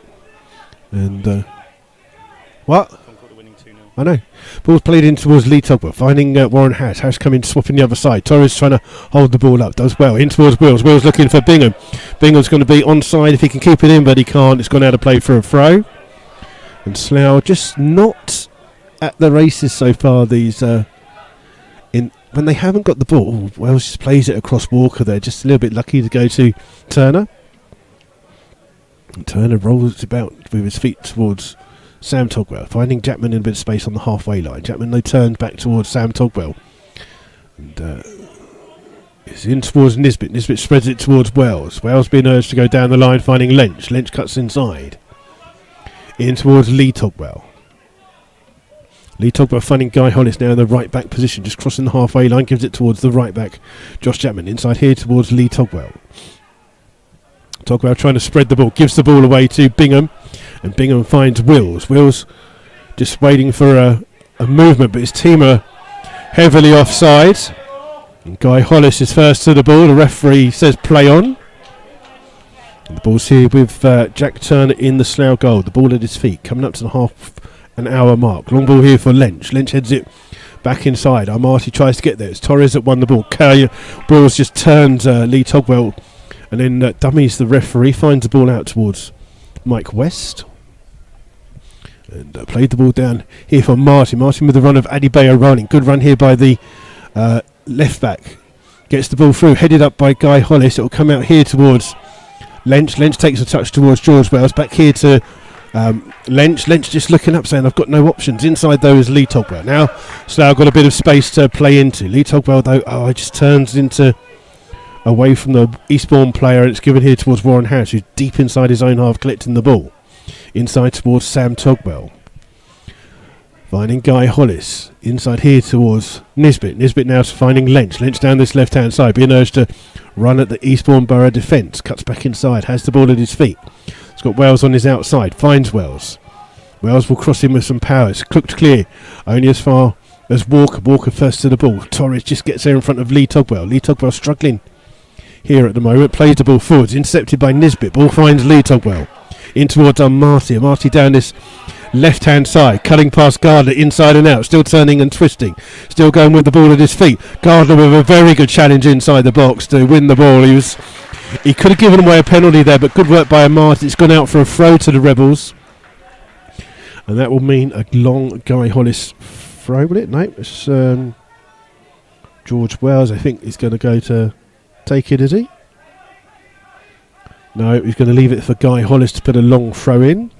And what? I know. Ball's played in towards Lee Togwell, finding Warren Harris. Harris coming, swapping the other side. Torres trying to hold the ball up. Does well. In towards Wills. Wills looking for Bingham. Bingham's going to be onside if he can keep it in, but he can't. It's gone out of play for a throw. And Slough just not at the races so far. These when they haven't got the ball, Wells just plays it across Walker there. Just a little bit lucky to go to Turner. And Turner rolls about with his feet towards Sam Togwell, finding Jackman in a bit of space on the halfway line. Jackman they turned back towards Sam Togwell. And it's in towards Nisbet. Nisbet spreads it towards Wells. Wells being urged to go down the line, finding Lynch. Lynch cuts inside. In towards Lee Togwell. Lee Togwell finding Guy Hollis now in the right back position, just crossing the halfway line, gives it towards the right back. Josh Jackman inside here towards Lee Togwell. Togwell trying to spread the ball, gives the ball away to Bingham, and Bingham finds Wills. Wills just waiting for a movement, but his team are heavily offside. And Guy Hollis is first to the ball. The referee says play on. And the ball's here with Jack Turner in the Slough goal. The ball at his feet, coming up to the half an hour mark. Long ball here for Lynch. Lynch heads it back inside. Marty tries to get there. It's Torres that won the ball. Wills just turns Lee Togwell, and then dummies the referee, finds the ball out towards Mike West. And played the ball down here for Martin. Martin with the run of Adebayo running. Good run here by the left back. Gets the ball through, headed up by Guy Hollis. It will come out here towards Lynch. Lynch takes a touch towards George Wells. Back here to Lynch. Lynch just looking up, saying I've got no options. Inside though is Lee Togwell. Now Slough got a bit of space to play into. Lee Togwell though, just turns into away from the Eastbourne player, and it's given here towards Warren Harris, who's deep inside his own half collecting the ball. Inside towards Sam Togwell. Finding Guy Hollis. Inside here towards Nisbet. Nisbet now finding Lynch. Lynch down this left hand side, being urged to run at the Eastbourne Borough defence. Cuts back inside, has the ball at his feet. He's got Wells on his outside, finds Wells. Wells will cross him with some power. It's cooked clear, only as far as Walker. Walker first to the ball. Torres just gets there in front of Lee Togwell. Lee Togwell struggling here at the moment. Plays the ball forwards, intercepted by Nisbet. Ball finds Lee Togwell. In towards Marty. Marty down this left hand side, cutting past Gardner inside and out, still turning and twisting, still going with the ball at his feet. Gardner with a very good challenge inside the box to win the ball. He could have given away a penalty there, but good work by Marty. It's gone out for a throw to the Rebels, and that will mean a long Guy Hollis throw, will it? No, it's George Wells, I think, is going to go to take it, is he? No, he's going to leave it for Guy Hollis to put a long throw in.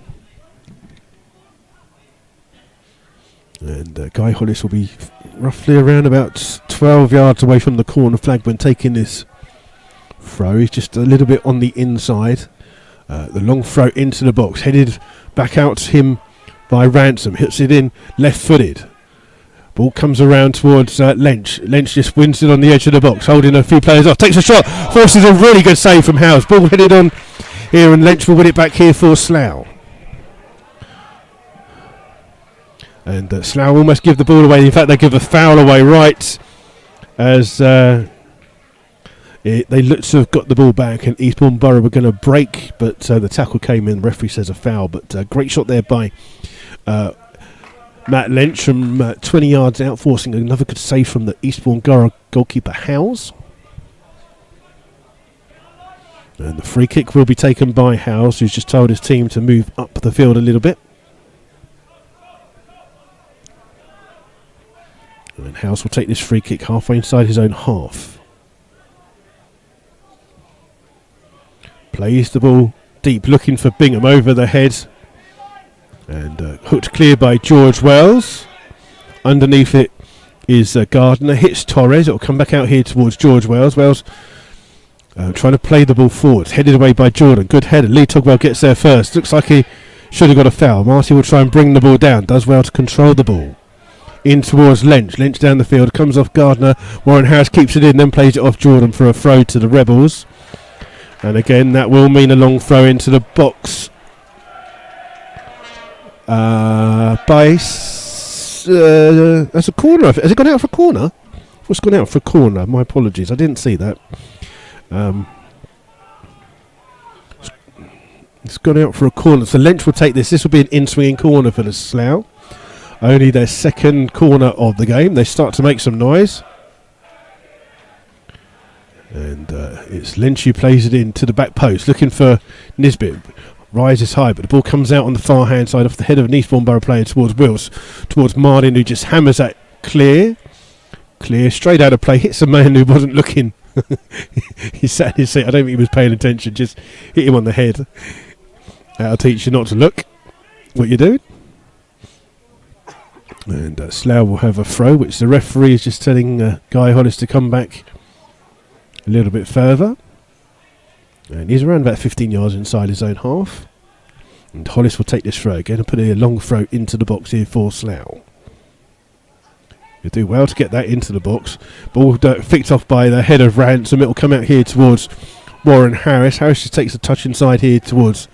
And Guy Hollis will be roughly around about 12 yards away from the corner flag when taking this throw. He's just a little bit on the inside. The long throw into the box, headed back out to him by Ransom. Hits it in left-footed. Ball comes around towards Lynch. Lynch just wins it on the edge of the box, holding a few players off. Takes a shot. Forces a really good save from Howes. Ball headed on here, and Lynch will win it back here for Slough. And Slough almost give the ball away. In fact, they give a foul away right as they looked to have got the ball back, and Eastbourne Borough were going to break, but the tackle came in. The referee says a foul, but great shot there by Matt Lynch from 20 yards out, forcing another good save from the Eastbourne Borough goalkeeper Howes. And the free kick will be taken by Howes, who's just told his team to move up the field a little bit. And Howes will take this free kick halfway inside his own half. Plays the ball deep, looking for Bingham over the head. And hooked clear by George Wells. Underneath it is Gardner. Hits Torres. It will come back out here towards George Wells. Wells trying to play the ball forwards. Headed away by Jordan. Good header. Lee Togwell gets there first. Looks like he should have got a foul. Marty will try and bring the ball down. Does well to control the ball. In towards Lynch. Lynch down the field. Comes off Gardner. Warren Harris keeps it in. Then plays it off Jordan for a throw to the Rebels. And again, that will mean a long throw into the box. That's a corner. Has it gone out for a corner? What's gone out for a corner? My apologies, I didn't see that. It's gone out for a corner. So Lynch will take this. This will be an in-swinging corner for the Slough. Only their second corner of the game. They start to make some noise. And it's Lynch who plays it in to the back post, looking for Nisbet. Rises high, but the ball comes out on the far hand side off the head of an Eastbourne Borough player towards Wills, towards Martin, who just hammers that clear. Clear, straight out of play, hits a man who wasn't looking. He sat in his seat, I don't think he was paying attention, just hit him on the head. That'll teach you not to look what you're doing. And Slough will have a throw, which the referee is just telling Guy Hollis to come back a little bit further. And he's around about 15 yards inside his own half. And Hollis will take this throw again and put a long throw into the box here for Slough. He'll do well to get that into the box. Ball flicked off by the head of Ransom. It will come out here towards Warren Harris. Harris just takes a touch inside here towards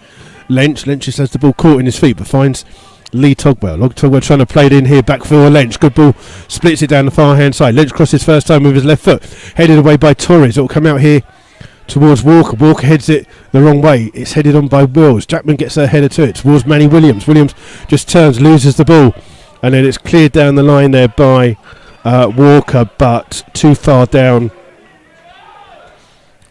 Lynch. Lynch just has the ball caught in his feet but finds Lee Togwell. Togwell trying to play it in here, back for Lynch. Good ball, splits it down the far hand side. Lynch crosses first time with his left foot, headed away by Torres. It will come out here towards Walker. Walker heads it the wrong way. It's headed on by Wills. Jackman gets a header to it towards Manny Williams. Williams just turns, loses the ball, and then it's cleared down the line there by Walker, but too far down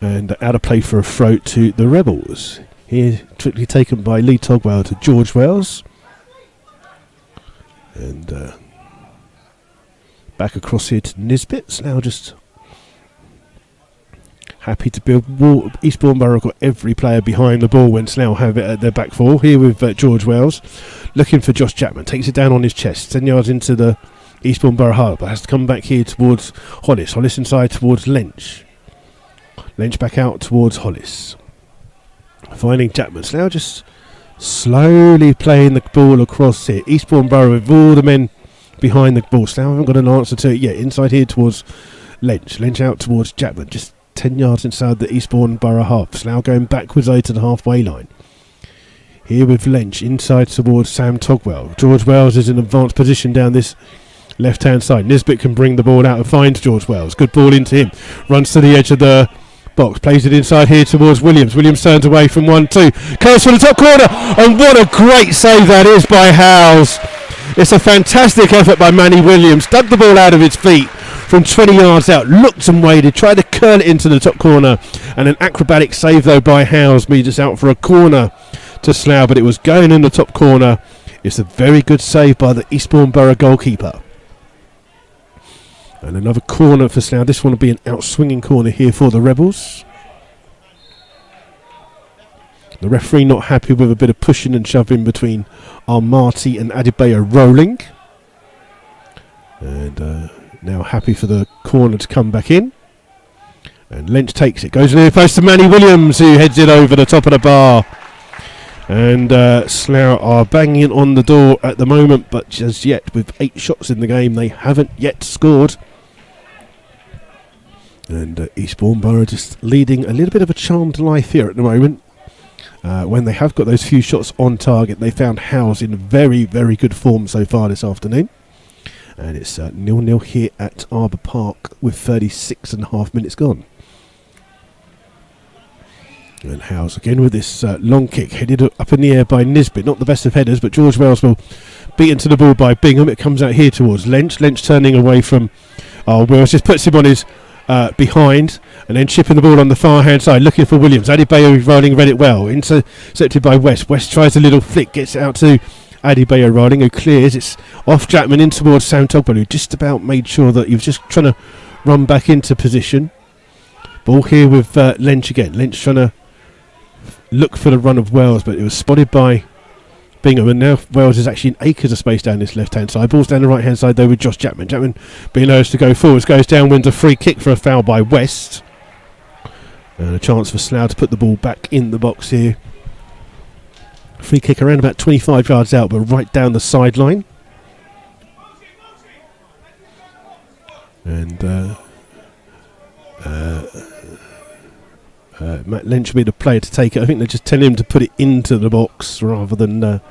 and out of play for a throw to the Rebels. Here, quickly taken by Lee Togwell to George Wells. And back across here to Nisbet. Now just happy to build. Eastbourne Borough got every player behind the ball when Slough have it at their back four. Here with George Wells, looking for Josh Chapman. Takes it down on his chest, 10 yards into the Eastbourne Borough half, but has to come back here towards Hollis. Hollis inside towards Lynch. Lynch back out towards Hollis. Finding Chapman. Slough just slowly playing the ball across here. Eastbourne Borough with all the men behind the ball. Slough haven't got an answer to it yet. Inside here towards Lynch. Lynch out towards Chapman. Just 10 yards inside the Eastbourne Borough half. Slough going backwards over to the halfway line. Here with Lynch inside towards Sam Togwell. George Wells is in advanced position down this left hand side. Nisbet can bring the ball out and finds George Wells. Good ball into him. Runs to the edge of the box. Plays it inside here towards Williams. Williams turns away from 1-2. Comes for the top corner. And what a great save that is by Howes. It's a fantastic effort by Manny Williams. Dug the ball out of his feet from 20 yards out. Looked and waited. Tried to curl it into the top corner. And an acrobatic save though by Howes. Made us out for a corner to Slough. But it was going in the top corner. It's a very good save by the Eastbourne Borough goalkeeper. And another corner for Slough. This one will be an out-swinging corner here for the Rebels. The referee not happy with a bit of pushing and shoving between Armati and Adebayo rolling. And now happy for the corner to come back in. And Lynch takes it. Goes near post to Manny Williams, who heads it over the top of the bar. And Slough are banging on the door at the moment, but just yet, with 8 shots in the game, they haven't yet scored. And Eastbourne Borough just leading a little bit of a charmed life here at the moment. When they have got those few shots on target, they found Howes in very, very good form so far this afternoon. And it's 0-0 here at Arbour Park with 36.5 minutes gone. And Howes again with this long kick, headed up in the air by Nisbet. Not the best of headers, but George Wells will beat into the ball by Bingham. It comes out here towards Lynch. Lynch turning away from Wells, just puts him on his behind, and then chipping the ball on the far hand side, looking for Williams. Adebayo rolling, read it well. Intercepted by West. West tries a little flick, gets it out to Adebayo rolling, who clears. It's off Jackman in towards Sam Togwell, who just about made sure that he was just trying to run back into position. Ball here with Lynch again. Lynch trying to look for the run of Wells, but it was spotted by Bingham, and now Wells is actually in acres of space down this left hand side. Ball's down the right hand side though with Josh Chapman. Chapman being urged to go forwards, goes down, wins a free kick for a foul by West. And a chance for Slough to put the ball back in the box here. Free kick around about 25 yards out, but right down the sideline. And Matt Lynch will be the player to take it. I think they're just telling him to put it into the box rather than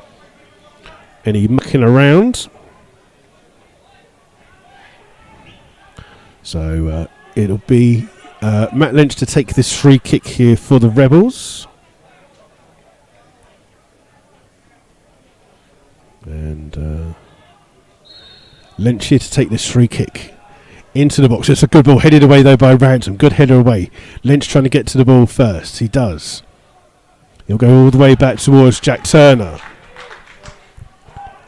any mucking around. So it'll be Matt Lynch to take this free kick here for the Rebels. And Lynch here to take this free kick into the box. It's a good ball, headed away though by Ransom. Good header away. Lynch trying to get to the ball first. He does. He'll go all the way back towards Jack Turner.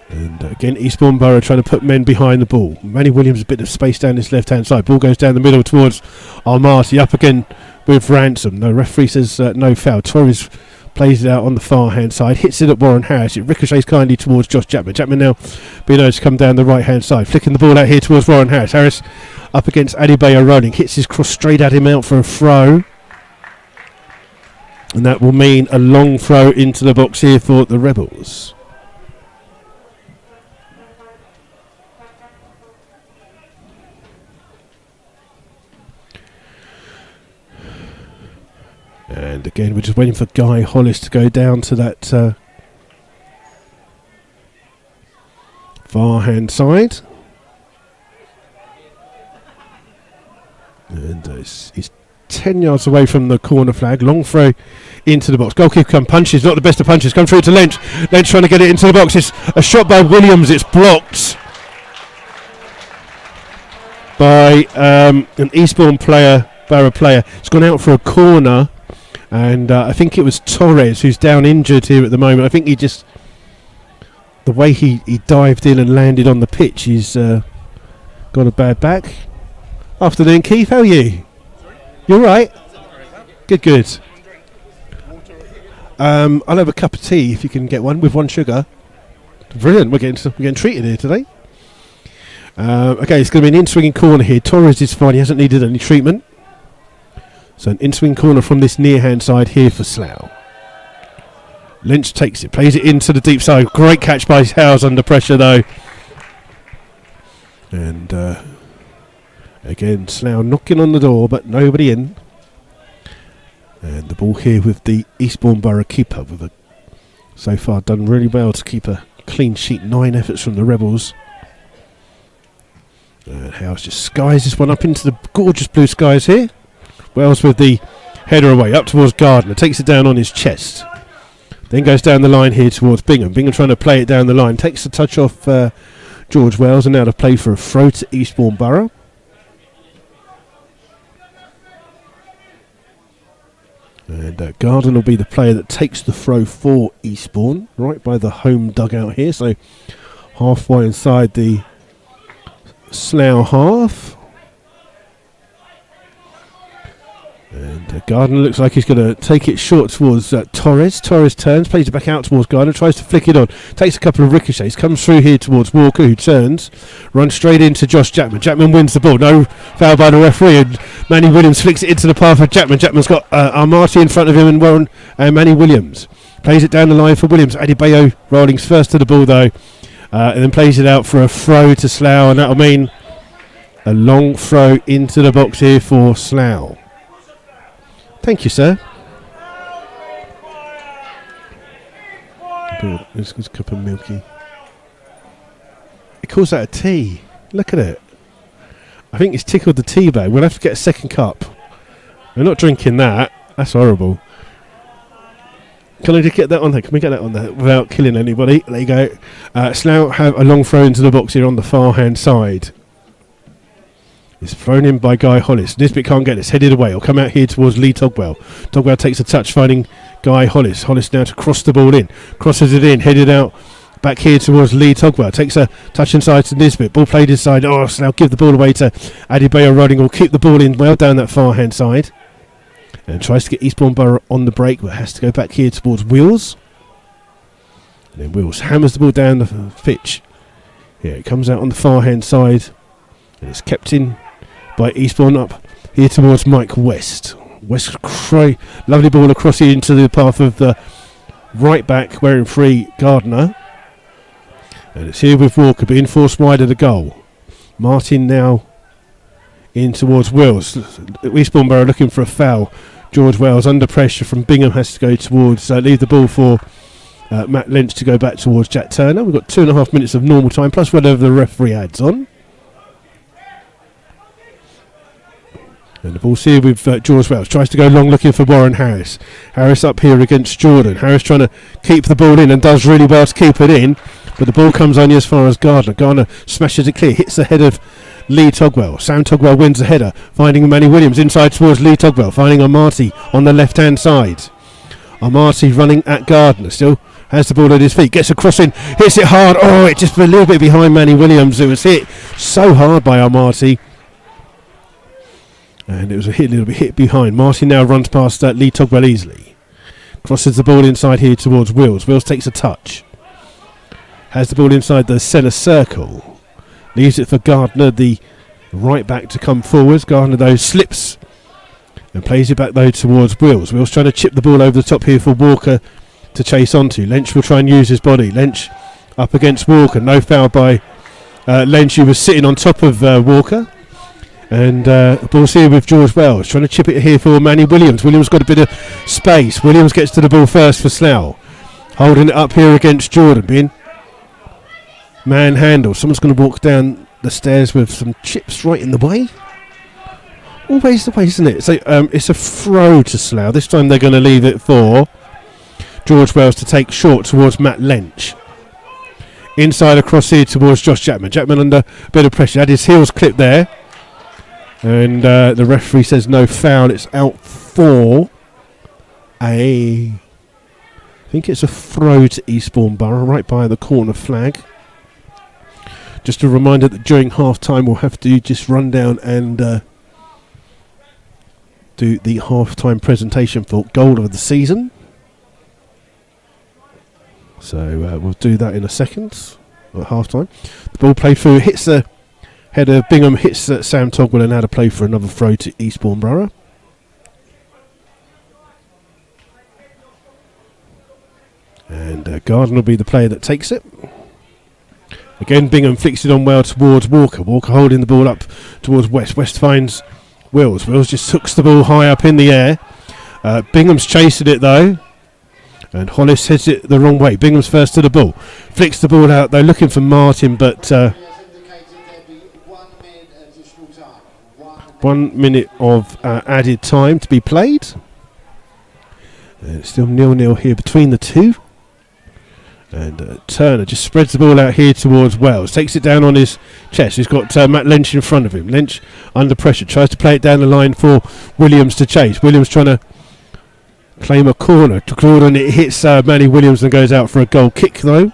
And again, Eastbourne Borough trying to put men behind the ball. Manny Williams a bit of space down his left-hand side. Ball goes down the middle towards Almaty. Up again with Ransom. No, referee says no foul. Torres plays it out on the far-hand side. Hits it at Warren Harris. It ricochets kindly towards Josh Chapman. Chapman now being able to come down the right-hand side. Flicking the ball out here towards Warren Harris. Harris up against Adebayo rolling. Hits his cross straight at him out for a throw. And that will mean a long throw into the box here for the Rebels. And again, we're just waiting for Guy Hollis to go down to that far hand side. And he's 10 yards away from the corner flag. Long throw into the box. Goalkeeper come punches, not the best of punches. Come through to Lynch. Lynch trying to get it into the box. It's a shot by Williams. It's blocked by an Eastbourne player, Borough player. It's gone out for a corner. And I think it was Torres who's down injured here at the moment. I think he just, the way he dived in and landed on the pitch, he's got a bad back. Afternoon, Keith. How are you? You all right? Good. I'll have a cup of tea if you can get one with one sugar. Brilliant. We're getting treated here today. Okay, it's going to be an in-swinging corner here. Torres is fine. He hasn't needed any treatment. So an in-swing corner from this near-hand side here for Slough. Lynch takes it, plays it into the deep side. Great catch by Howes under pressure though. And again, Slough knocking on the door, but nobody in. And the ball here with the Eastbourne Borough keeper. So far done really well to keep a clean sheet. 9 efforts from the Rebels. And Howes just skies this one up into the gorgeous blue skies here. Wells with the header away, up towards Gardner, takes it down on his chest. Then goes down the line here towards Bingham. Bingham trying to play it down the line, takes the touch off George Wells, and now to play for a throw to Eastbourne Borough. And Gardner will be the player that takes the throw for Eastbourne, right by the home dugout here, so halfway inside the Slough half. And Gardner looks like he's going to take it short towards Torres. Torres turns, plays it back out towards Gardner, tries to flick it on, takes a couple of ricochets, comes through here towards Walker, who turns, runs straight into Josh Chapman. Chapman wins the ball, no foul by the referee, and Manny Williams flicks it into the path of Chapman. Chapman's got Almaty in front of him and Warren and Manny Williams. Plays it down the line for Williams. Adebayo Rolling's first to the ball though, and then plays it out for a throw to Slough, and that'll mean a long throw into the box here for Slough. Thank you, sir. This is a cup of milky. It calls that a tea. Look at it. I think it's tickled the tea bag. We'll have to get a second cup. We're not drinking that. That's horrible. Can I just get that on there? Can we get that on there without killing anybody? There you go. Slough have a long throw into the box here on the far hand side. It's thrown in by Guy Hollis. Nisbet can't get it. It's headed away. It'll come out here towards Lee Togwell. Togwell takes a touch, finding Guy Hollis. Hollis now to cross the ball in. Crosses it in. Headed out back here towards Lee Togwell. Takes a touch inside to Nisbet. Ball played inside. Oh, so now give the ball away to Adebayo Roding. Will keep the ball in well down that far hand side. And tries to get Eastbourne Borough on the break, but has to go back here towards Wills. And then Wills hammers the ball down the pitch. Here it comes out on the far hand side. And it's kept in by Eastbourne up here towards Mike West. West lovely ball across here into the path of the right back wearing free Gardner. And it's here with Walker being forced wide of the goal. Martin now in towards Wills. Eastbourne Borough looking for a foul. George Wells under pressure from Bingham has to go towards leave the ball for Matt Lynch to go back towards Jack Turner. We've got 2.5 minutes of normal time plus whatever the referee adds on. And the ball's here with George Wells. Tries to go long looking for Warren Harris. Harris up here against Jordan. Harris trying to keep the ball in and does really well to keep it in. But the ball comes only as far as Gardner. Gardner smashes it clear. Hits the head of Lee Togwell. Sam Togwell wins the header. Finding Manny Williams inside towards Lee Togwell. Finding Amati on the left-hand side. Amati running at Gardner. Still has the ball at his feet. Gets a cross in. Hits it hard. Oh, it just a little bit behind Manny Williams. It was hit so hard by Amati. And it was a little bit hit behind. Martin now runs past Lee Togwell easily. Crosses the ball inside here towards Wills. Wills takes a touch. Has the ball inside the centre circle. Leaves it for Gardner, the right back, to come forwards. Gardner, though, slips and plays it back, though, towards Wills. Wills trying to chip the ball over the top here for Walker to chase onto. Lench will try and use his body. Lench up against Walker. No foul by Lench, who was sitting on top of Walker. And the ball's here with George Wells, trying to chip it here for Manny Williams. Williams got a bit of space. Williams gets to the ball first for Slough. Holding it up here against Jordan. Being manhandled. Someone's going to walk down the stairs with some chips right in the way. Always the way, isn't it? So it's a throw to Slough. This time they're going to leave it for George Wells to take short towards Matt Lench. Inside across here towards Josh Jackman. Jackman under a bit of pressure. Had his heels clipped there. And the referee says no foul. It's out for I think it's a throw to Eastbourne Borough, right by the corner flag. Just a reminder that during half time we'll have to just run down and do the half time presentation for goal of the season. So we'll do that in a second at half time. The ball played through, hits the header. Bingham hits Sam Togwell and now to play for another throw to Eastbourne Borough. And Gardner will be the player that takes it. Again, Bingham flicks it on well towards Walker. Walker holding the ball up towards West. West finds Wills. Wills just hooks the ball high up in the air. Bingham's chasing it though. And Hollis heads it the wrong way. Bingham's first to the ball. Flicks the ball out though, looking for Martin, but 1 minute of added time to be played. It's still 0-0 here between the two. And Turner just spreads the ball out here towards Wells. Takes it down on his chest. He's got Matt Lench in front of him. Lench under pressure. Tries to play it down the line for Williams to chase. Williams trying to claim a corner. To Gordon, it hits Manny Williams and goes out for a goal kick though.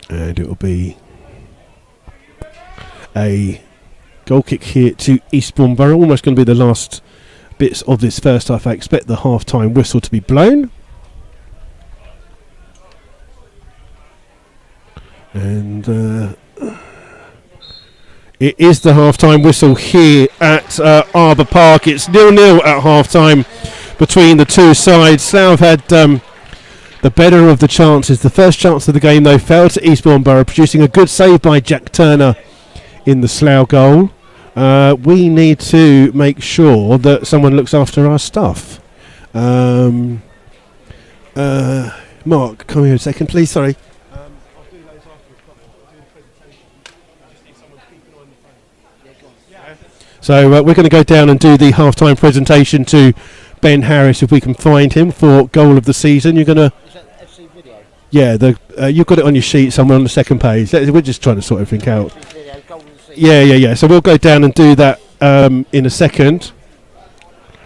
And it will be a goal kick here to Eastbourne Borough. Almost going to be the last bits of this first half. I expect the half-time whistle to be blown. And it is the half-time whistle here at Arbour Park. It's 0-0 at half-time between the two sides. Slough had the better of the chances. The first chance of the game, though, fell to Eastbourne Borough, producing a good save by Jack Turner in the Slough goal. We need to make sure that someone looks after our stuff. Mark, come here a second, please. Sorry. I'll do those afterwards. I'll do the presentation. I just need someone keeping on the phone. So we're going to go down and do the half-time presentation to Ben Harris, if we can find him, for goal of the season. You're going to... Is that FC video? Yeah, you've got it on your sheet somewhere on the second page. We're just trying to sort everything out. Yeah. So we'll go down and do that in a second.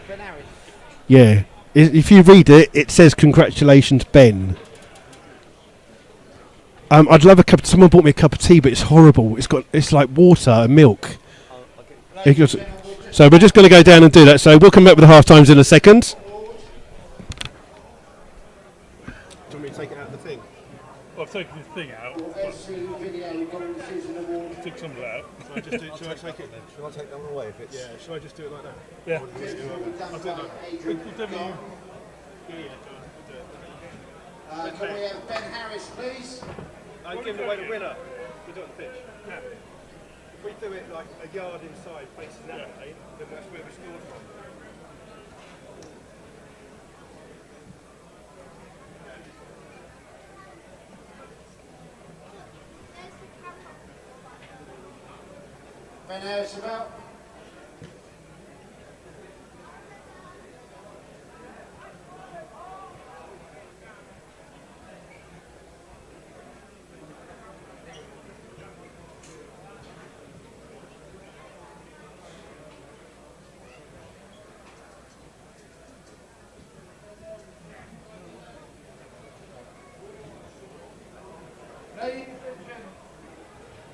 Ben Harris. Yeah. If you read it, it says congratulations, Ben. I'd love a cup. Someone bought me a cup of tea, but it's horrible. It's like water and milk. So we're just going to go down and do that. So we'll come back with the half times in a second. Do you want me to take it out of the thing? Well, I've taken the thing out. Took some of that out. Should I take it then? Should I take that one away if it's... Yeah, should I just do it like that? Yeah. I'll do it like that. Can we have Ben Harris, please? Giving away the winner. We do it on the pitch. Yeah. If we do it like a yard inside, facing that way, then that's where we scored from. Ben Harris about?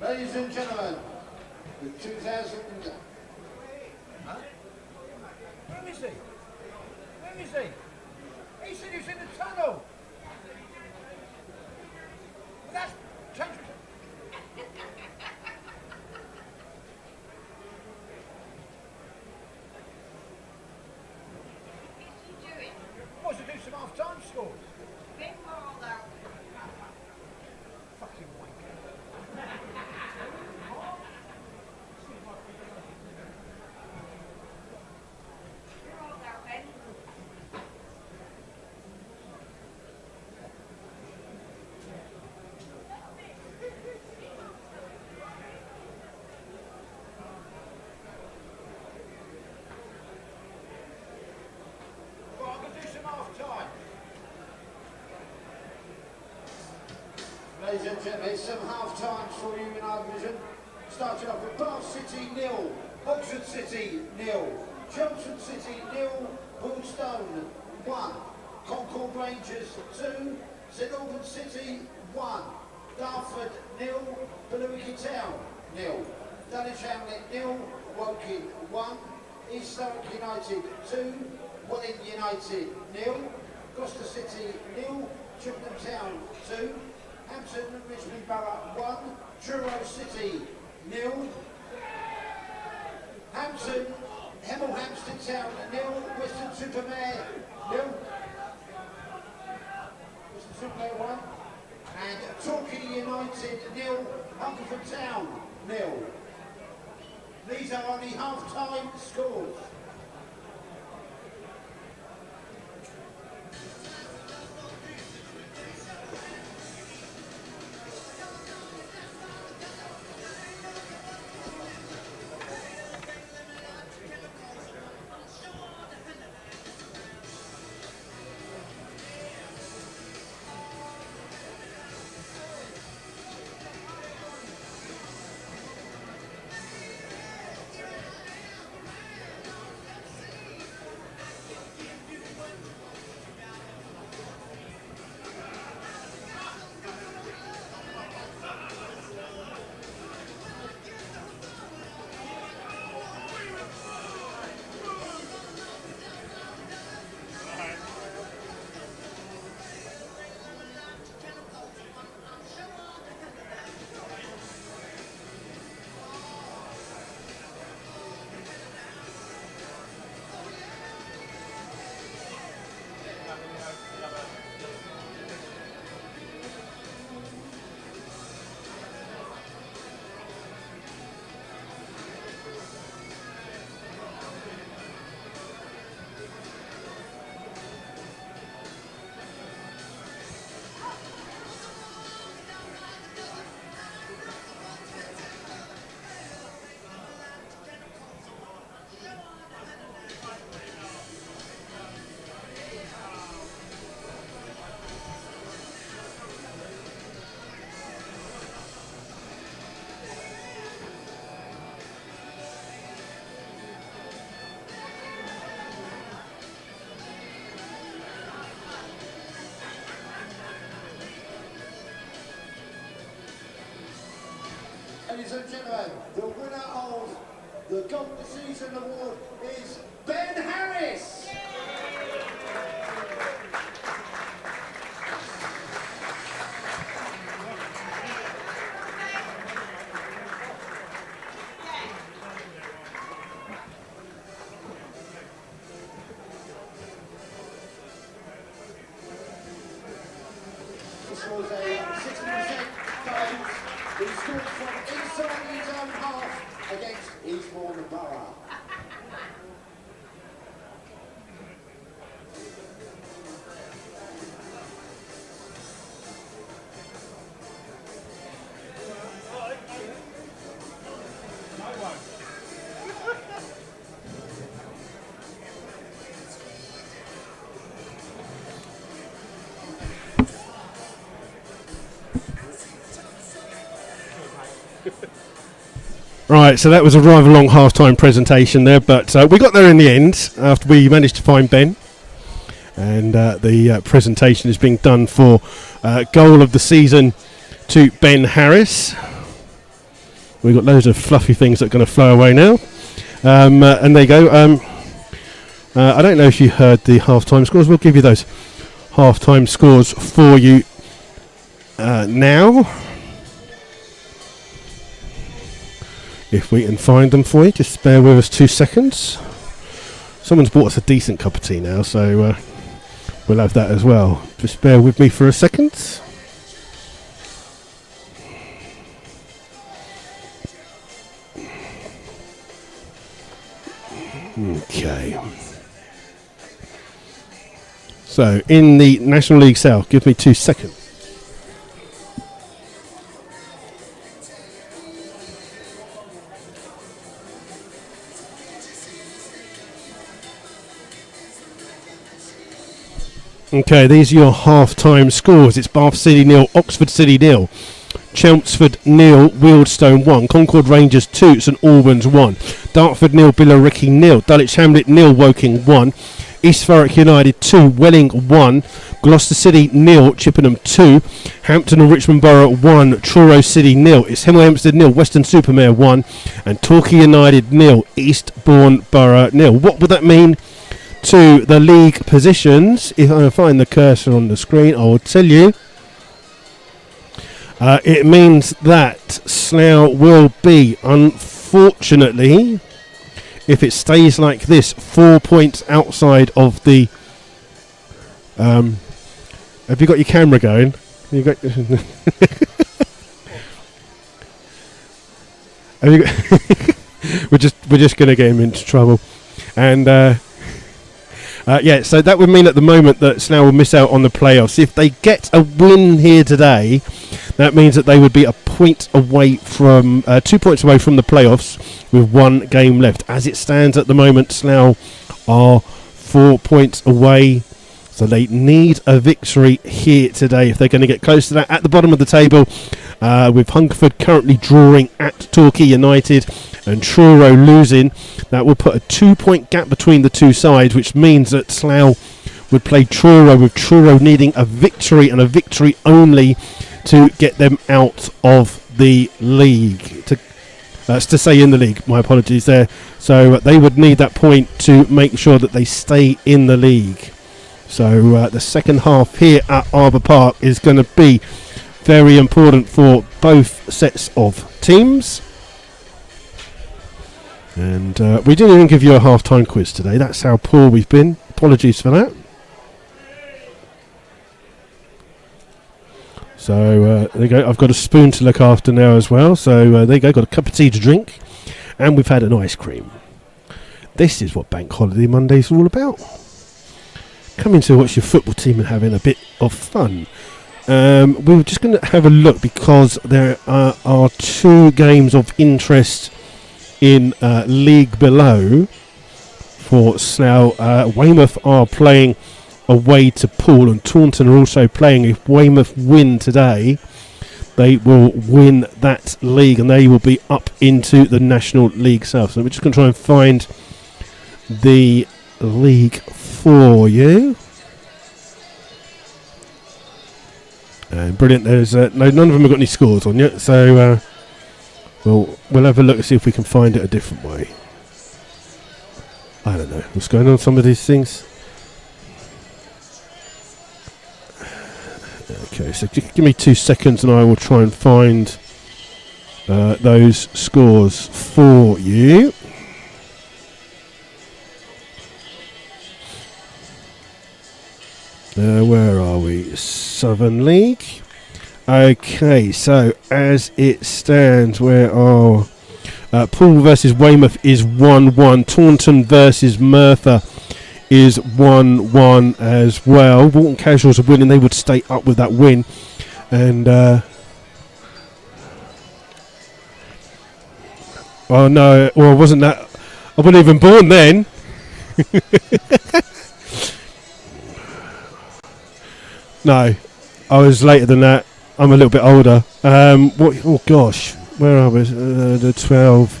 Ladies and gentlemen, the 2000... Huh? Where is he? Where is he? He said he was in the tunnel. But that's changed. What's to do some half-time scores? Fucking wanker. Well, I'm going to do some half-time. Ladies and gentlemen, some half times for you in our division. Starting off with Bath City 0, Oxford City 0, Chelmsford City 0, Bullstone 1, Concord Rangers 2, St Albans City 1, Dartford 0, Billericay Town 0, Dulwich Hamlet 0, Woking 1, East Slough United 2, Welling United 0, Gloucester City 0, Chippenham Town 2, Hampton and Richmond Borough 1, Truro City 0, Hampton, Hemel Hampstead Town 0, Western Supermare 0, Western Supermare 1, and Torquay United 0, Hungerford Town 0. These are only half-time scores. Ladies and gentlemen, the winner of the Golden Season Award is Ben Harris. This was a 60% vote. He scored from inside his own half against Eastbourne Borough. I won't. Right, so that was a rather long half-time presentation there, but we got there in the end after we managed to find Ben. And the presentation is being done for goal of the season to Ben Harris. We've got loads of fluffy things that are going to flow away now. And there you go. I don't know if you heard the half-time scores. We'll give you those half-time scores for you now. If we can find them for you, just bear with us 2 seconds. Someone's bought us a decent cup of tea now, so we'll have that as well. Just bear with me for a second. Okay. So, in the National League South, give me 2 seconds. Okay, these are your half-time scores. It's Bath City 0, Oxford City 0, Chelmsford 0, Wealdstone 1, Concord Rangers 2, St Albans 1, Dartford 0, Billericay 0, Dulwich Hamlet 0, Woking 1, East Thurrock United 2, Welling 1, Gloucester City 0, Chippenham 2, Hampton and Richmond Borough 1, Truro City 0, it's Hemel Hempstead 0, Western Supermare 1, and Torquay United 0, Eastbourne Borough 0. What would that mean to the league positions? If I find the cursor on the screen, I will tell you. It means that Slough will be, unfortunately, if it stays like this, 4 points outside of the. Have you got your camera going? You got. Have you got we're just going to get him into trouble, and. Yeah, so that would mean at the moment that Slough will miss out on the playoffs. If they get a win here today, that means that they would be a point away from 2 points away from the playoffs with 1 game left. As it stands at the moment, Slough are 4 points away, so they need a victory here today if they're going to get close to that. At the bottom of the table, with Hungerford currently drawing at Torquay United and Truro losing, that will put a 2 point gap between the two sides, which means that Slough would play Truro, with Truro needing a victory and a victory only to get them out of the league. To stay in the league, my apologies there. So they would need that point to make sure that they stay in the league. So the second half here at Arbour Park is going to be very important for both sets of teams. And we didn't even give you a half-time quiz today. That's how poor we've been. Apologies for that. So there you go. I've got a spoon to look after now as well. So there you go. Got a cup of tea to drink. And we've had an ice cream. This is what Bank Holiday Mondays are all about. Coming to watch your football team and having a bit of fun. We were just going to have a look because there are 2 games of interest in League Below for Slough. Weymouth are playing away to Poole, and Taunton are also playing. If Weymouth win today, they will win that league and they will be up into the National League South. So we're just going to try and find the league for you. And brilliant. There's none of them have got any scores on yet, so we'll have a look and see if we can find it a different way. I don't know what's going on with some of these things. Okay, so give me 2 seconds and I will try and find those scores for you. Where are we? Southern League. Okay, so as it stands, where are Poole versus Weymouth is 1-1. Taunton versus Merthyr is 1-1 as well. Walton Casuals are winning. They would stay up with that win. And oh no, well, wasn't that? I wasn't even born then. No, I was later than that. I'm a little bit older. What? Oh gosh, Where are we? The 12.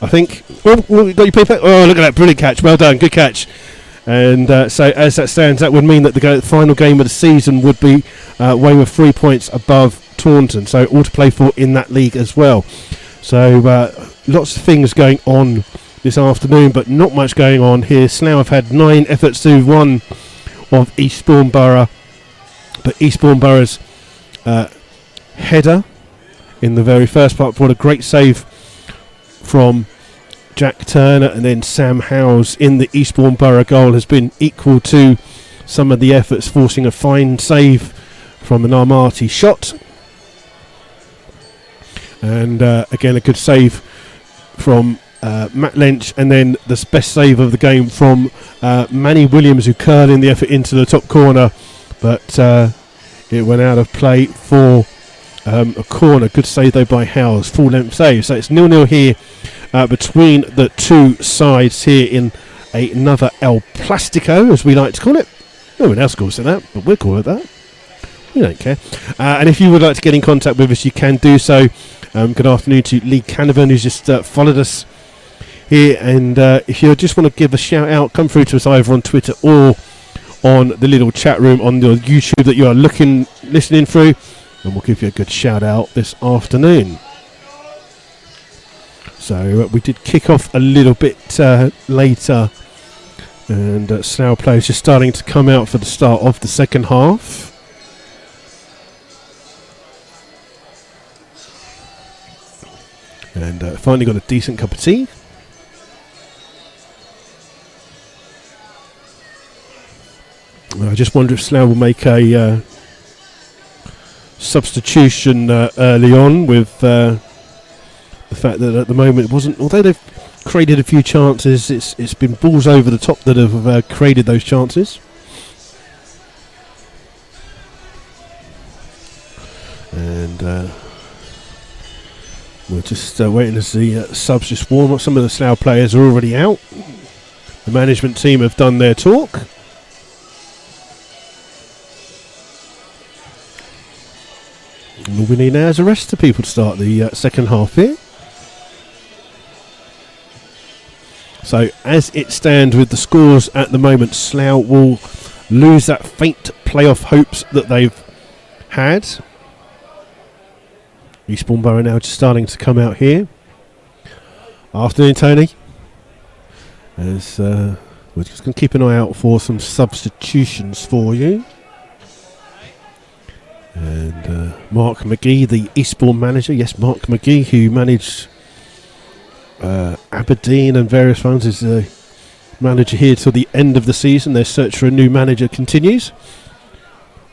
I think. Oh, you got your paper? Oh, look at that! Brilliant catch. Well done. Good catch. And so, as that stands, that would mean that the final game of the season would be Weymouth 3 points above Taunton. So, all to play for in that league as well. So, lots of things going on this afternoon, but not much going on here. Slough have had 9 efforts to 1 of Eastbourne Borough, but Eastbourne Borough's header in the very first part brought a great save from Jack Turner, and then Sam Howes in the Eastbourne Borough goal has been equal to some of the efforts, forcing a fine save from an Armati shot. And again, a good save from Matt Lynch, and then the best save of the game from Manny Williams, who curled in the effort into the top corner, but it went out of play for a corner. Good save though by Howes, full length save. So it's 0-0 here between the two sides here in another El Plastico, as we like to call it. No one else calls it that, but we'll call it that. We don't care. And if you would like to get in contact with us, you can do so. Good afternoon to Lee Canavan, who's just followed us here. And if you just want to give a shout out, come through to us either on Twitter or on the little chat room on the YouTube that you are listening through, and we'll give you a good shout out this afternoon. So we did kick off a little bit later, and Slough players just starting to come out for the start of the second half. And finally got a decent cup of tea. I just wonder if Slough will make a substitution early on, with the fact that at the moment it wasn't, although they've created a few chances, it's been balls over the top that have created those chances. And we're just waiting as the subs just warm up. Some of the Slough players are already out. The management team have done their talk. And all we need now is the rest of the people to start the second half here. So as it stands with the scores at the moment, Slough will lose that faint playoff hopes that they've had. Eastbourne Borough now just starting to come out here. Afternoon, Tony. As we're just going to keep an eye out for some substitutions for you. And Mark McGee, the Eastbourne manager, yes, Mark McGee, who managed Aberdeen and various ones, is the manager here till the end of the season. Their search for a new manager continues.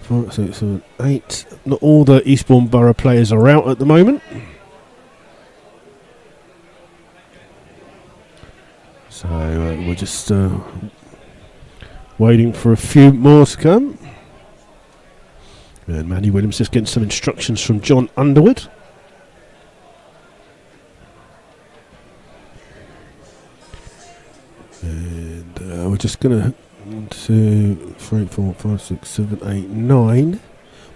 4, 6, 7, 8. Not all the Eastbourne Borough players are out at the moment. So we're just waiting for a few more to come. And Manny Williams just getting some instructions from John Underwood. And we're just going to 1, 2, 3, 4, 5, 6, 7, 8, 9. We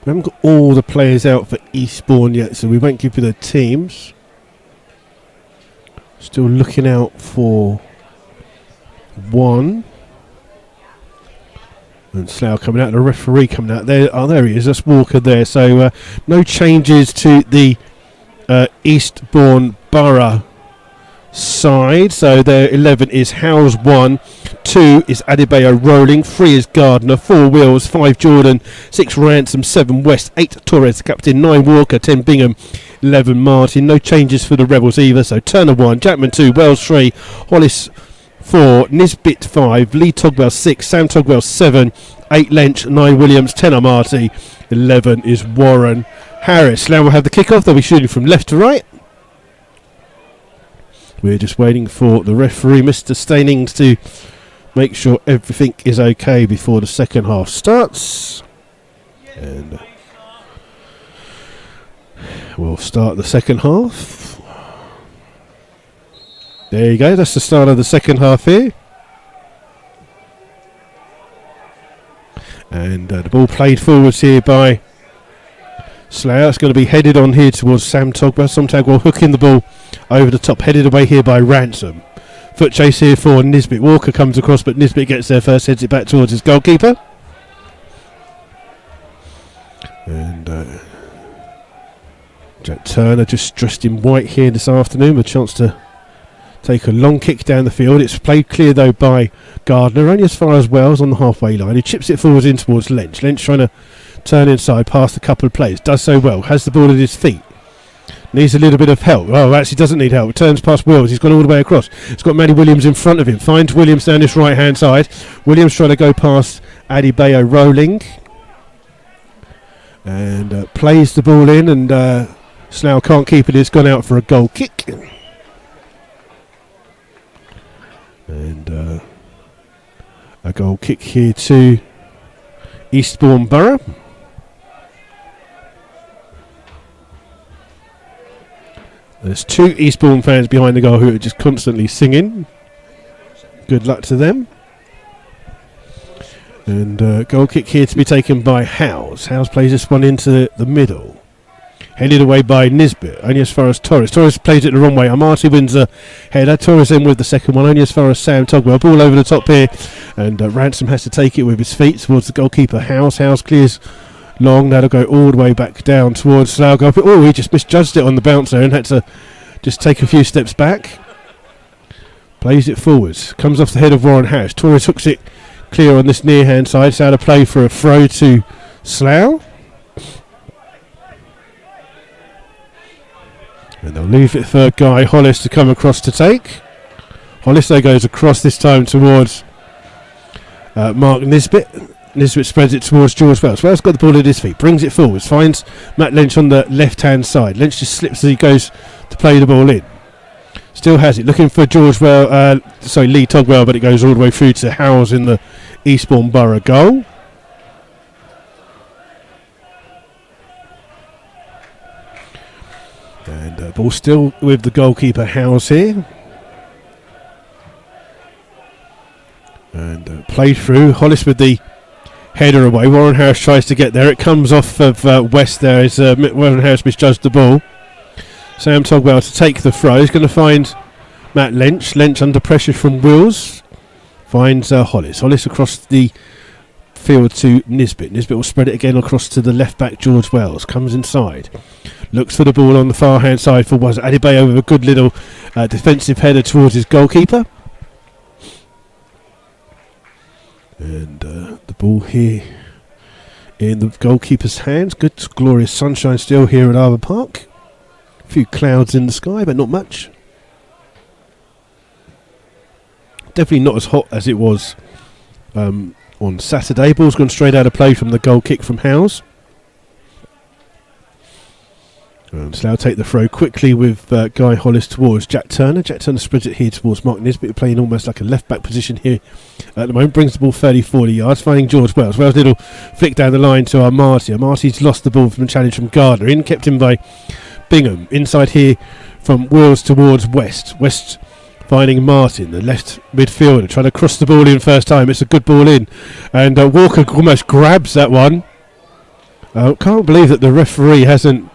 haven't got all the players out for Eastbourne yet, so we won't give you the teams. Still looking out for one. And Slough coming out, the referee coming out there. Oh, there he is. That's Walker there. So no changes to the Eastbourne Borough side. So their 11 is Howes 1, 2 is Adebayo Rolling, 3 is Gardner, 4 Wills, 5 Jordan, 6 Ransom, 7 West, 8 Torres, captain, 9 Walker, 10 Bingham, 11 Martin. No changes for the Rebels either. So Turner 1, Jackman 2, Wells 3, Hollis 4, Nisbet 5, Lee Togwell 6, Sam Togwell 7, 8 Lench, 9 Williams, 10 Armati, 11 is Warren Harris. Now we'll have the kick-off. They'll be shooting from left to right. We're just waiting for the referee, Mr. Stainings, to make sure everything is okay before the second half starts. And we'll start the second half. There you go, that's the start of the second half here. And the ball played forwards here by Slough. It's going to be headed on here towards Sam Togwell. Sam Togwell hooking the ball over the top, headed away here by Ransom. Foot chase here for Nisbet. Walker comes across, but Nisbet gets there first, heads it back towards his goalkeeper. And Jack Turner just dressed in white here this afternoon with a chance to take a long kick down the field. It's played clear though by Gardner, only as far as Wells on the halfway line. He chips it forwards in towards Lynch. Lynch trying to turn inside past a couple of players. Does so well. Has the ball at his feet. Needs a little bit of help. Oh, actually doesn't need help. Turns past Wills. He's gone all the way across. It's got Matty Williams in front of him. Finds Williams down this right hand side. Williams trying to go past Adebayo rolling. And plays the ball in, and Slough can't keep it. It's gone out for a goal kick. And a goal kick here to Eastbourne Borough. There's 2 Eastbourne fans behind the goal who are just constantly singing. Good luck to them. And goal kick here to be taken by Howes. Howes plays this one into the middle. Headed away by Nisbet, only as far as Torres. Torres plays it the wrong way. Amati wins a header. Torres in with the second one, only as far as Sam Togwell. Ball over the top here. And Ransom has to take it with his feet towards the goalkeeper, Howes. Howes clears long. That'll go all the way back down towards Slough. Oh, he just misjudged it on the bounce there and had to just take a few steps back. Plays it forwards. Comes off the head of Warren House. Torres hooks it clear on this near hand side. It's out of play for a throw to Slough. And they'll leave it for Guy Hollis to come across to take. Hollis though goes across this time towards Mark Nisbet. Nisbet spreads it towards George Wells. Wells got the ball at his feet, brings it forwards, finds Matt Lynch on the left hand side. Lynch just slips as he goes to play the ball in. Still has it, looking for Lee Togwell, but it goes all the way through to Howes in the Eastbourne Borough goal. And ball still with the goalkeeper Howes here. And played through. Hollis with the header away. Warren Harris tries to get there. It comes off of West there as Warren Harris misjudged the ball. Sam Togwell to take the throw. He's going to find Matt Lynch. Lynch under pressure from Wills. Finds Hollis. Hollis across the field to Nisbet. Nisbet will spread it again across to the left back George Wells. Comes inside. Looks for the ball on the far hand side for was Adebayo with a good little defensive header towards his goalkeeper. And the ball here in the goalkeeper's hands. Good glorious sunshine still here at Arbor Park. A few clouds in the sky, but not much. Definitely not as hot as it was on Saturday. Ball's gone straight out of play from the goal kick from Howes. Slough take the throw quickly with Guy Hollis towards Jack Turner. Jack Turner spreads it here towards Mark Nisbet, playing almost like a left back position here at the moment. Brings the ball 30-40 yards, finding George Wells. Wells' little flick down the line to Amati. Amati's lost the ball from a challenge from Gardner. In, kept in by Bingham. Inside here from Wills towards West. West finding Martin, the left midfielder, trying to cross the ball in first time. It's a good ball in. And Walker almost grabs that one. Can't believe that the referee hasn't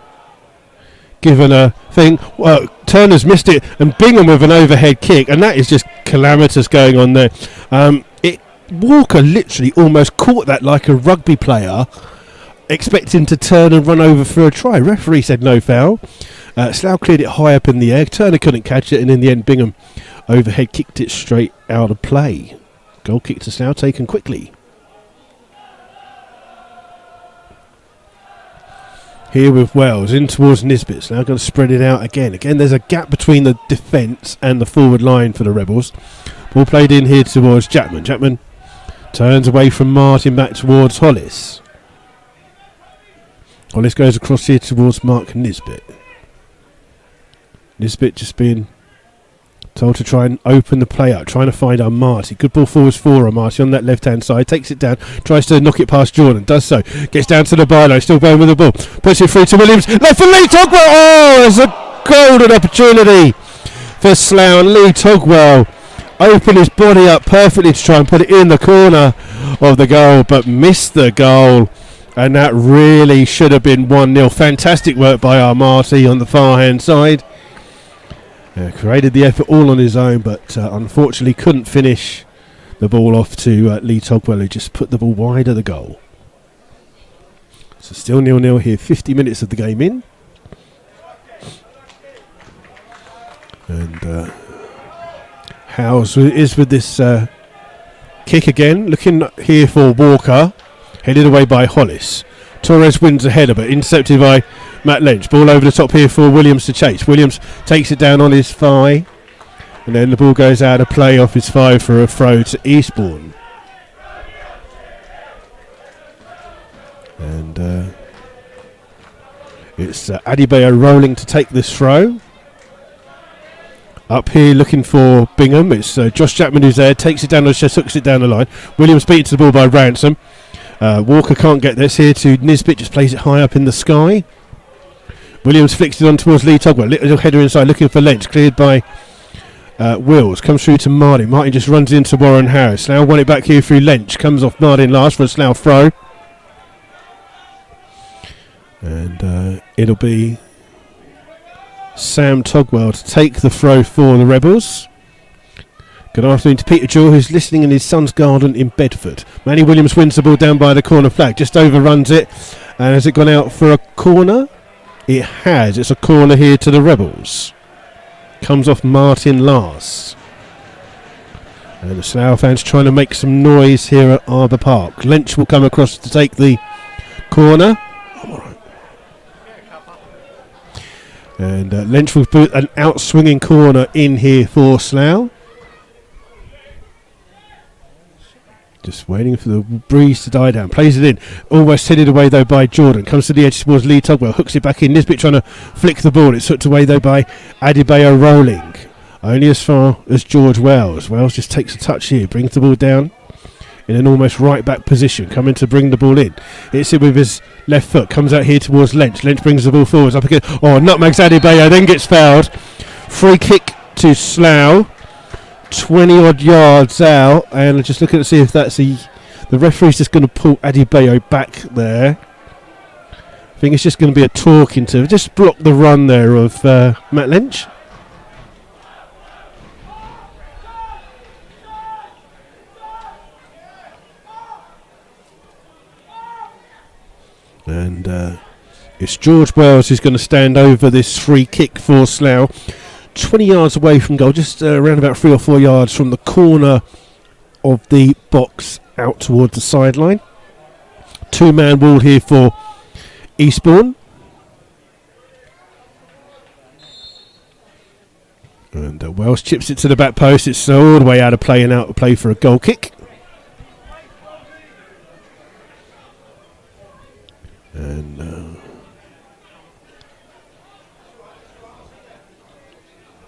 given a thing. Well, Turner's missed it, and Bingham with an overhead kick, and that is just calamitous going on there. Walker literally almost caught that like a rugby player, expecting to turn and run over for a try. Referee said no foul. Slough cleared it high up in the air. Turner couldn't catch it, and in the end Bingham overhead kicked it straight out of play. Goal kick to Slough taken quickly. Here with Wells in towards Nisbet. Now going to spread it out again. Again, there's a gap between the defence and the forward line for the Rebels. Ball played in here towards Jackman. Jackman turns away from Martin back towards Hollis. Hollis goes across here towards Mark Nisbet. Nisbet just being told to try and open the play out, trying to find Amati. Good ball forwards for Amati on that left hand side. Takes it down, tries to knock it past Jordan, does so. Gets down to the byline, still going with the ball. Puts it through to Williams. Left for Lee Togwell. Oh, there's a golden opportunity for Slough. And Lee Togwell opened his body up perfectly to try and put it in the corner of the goal, but missed the goal. And that really should have been 1-0. Fantastic work by our Marty on the far hand side. Created the effort all on his own, but unfortunately couldn't finish the ball off to Lee Togwell, who just put the ball wide of the goal. So still 0-0 here, 50 minutes of the game in. And Howes is with this kick again, looking here for Walker, headed away by Hollis. Torres wins a header, but intercepted by Matt Lynch. Ball over the top here for Williams to chase. Williams takes it down on his thigh, and then the ball goes out of play off his thigh for a throw to Eastbourne. And it's Adebayo rolling to take this throw. Up here looking for Bingham. It's Josh Chapman who's there, takes it down the chest, hooks it down the line. Williams beats the ball by Ransom. Walker can't get this here to Nisbet, just plays it high up in the sky. Williams flicks it on towards Lee Togwell. Little header inside looking for Lynch, cleared by Wills. Comes through to Martin. Martin just runs into Warren Harris. Slough won it back here through Lynch. Comes off Martin last for a Slough throw. And it'll be Sam Togwell to take the throw for the Rebels. Good afternoon to Peter Jewell, who's listening in his son's garden in Bedford. Manny Williams wins the ball down by the corner flag, just overruns it. And has it gone out for a corner? It has. It's a corner here to the Rebels. Comes off Martin last. And the Slough fans trying to make some noise here at Arbour Park. Lynch will come across to take the corner. And Lynch will put an out-swinging corner in here for Slough. Just waiting for the breeze to die down. Plays it in. Almost headed away though by Jordan. Comes to the edge towards Lee Togwell. Hooks it back in. Nisbet trying to flick the ball. It's hooked away though by Adebayo rolling. Only as far as George Wells. Wells just takes a touch here. Brings the ball down in an almost right back position. Coming to bring the ball in. Hits it with his left foot. Comes out here towards Lynch. Lynch brings the ball forwards. Up again. Oh, nutmegs Adebayo. Then gets fouled. Free kick to Slough. 20 odd yards out, and just looking to see if that's the referee's just going to pull Adebayo back there. I think it's just going to be a talking to just block the run there of Matt Lynch. And it's George Wells who's going to stand over this free kick for Slough. 20 yards away from goal, just around about 3 or 4 yards from the corner of the box out towards the sideline. 2-man wall here for Eastbourne. And Wells chips it to the back post. It's all the way out of play and out of play for a goal kick. And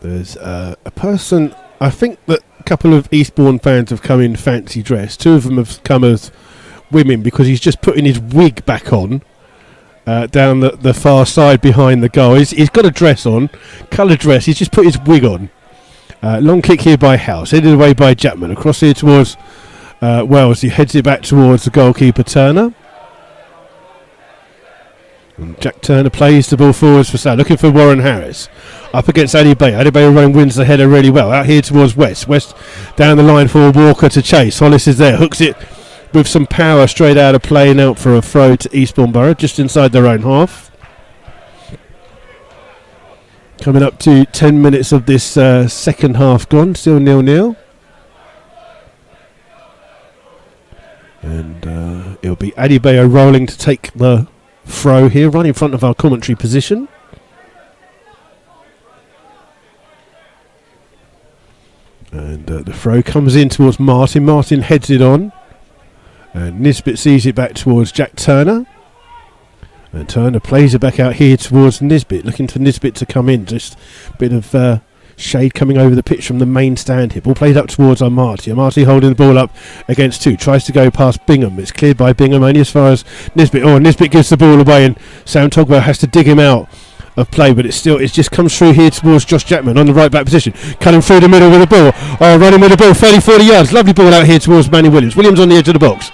there's a person, I think that a couple of Eastbourne fans have come in fancy dress. 2 of them have come as women because he's just putting his wig back on down the far side behind the goal. He's got a dress on, coloured dress. He's just put his wig on. Long kick here by House, headed away by Chapman. Across here towards Wells. He heads it back towards the goalkeeper Turner. And Jack Turner plays the ball forwards for Slough, looking for Warren Harris. Up against Adebayo. Adebayo running wins the header really well. Out here towards West. West down the line for Walker to chase. Hollis is there. Hooks it with some power straight out of play and out for a throw to Eastbourne Borough, just inside their own half. Coming up to 10 minutes of this second half gone. Still 0-0. And it'll be Adebayo rolling to take the throw here, right in front of our commentary position. And the throw comes in towards Martin. Martin heads it on. And Nisbet sees it back towards Jack Turner. And Turner plays it back out here towards Nisbet. Looking for Nisbet to come in. Just a bit of shade coming over the pitch from the main stand here. Ball played up towards Marty. Marty holding the ball up against 2. Tries to go past Bingham. It's cleared by Bingham only as far as Nisbet. Oh, Nisbet gives the ball away and Sam Togwell has to dig him out of play, but it's just comes through here towards Josh Jackman on the right back position, cutting through the middle with the ball. Oh, running with the ball, 30-40 yards. Lovely ball out here towards Manny Williams. Williams on the edge of the box,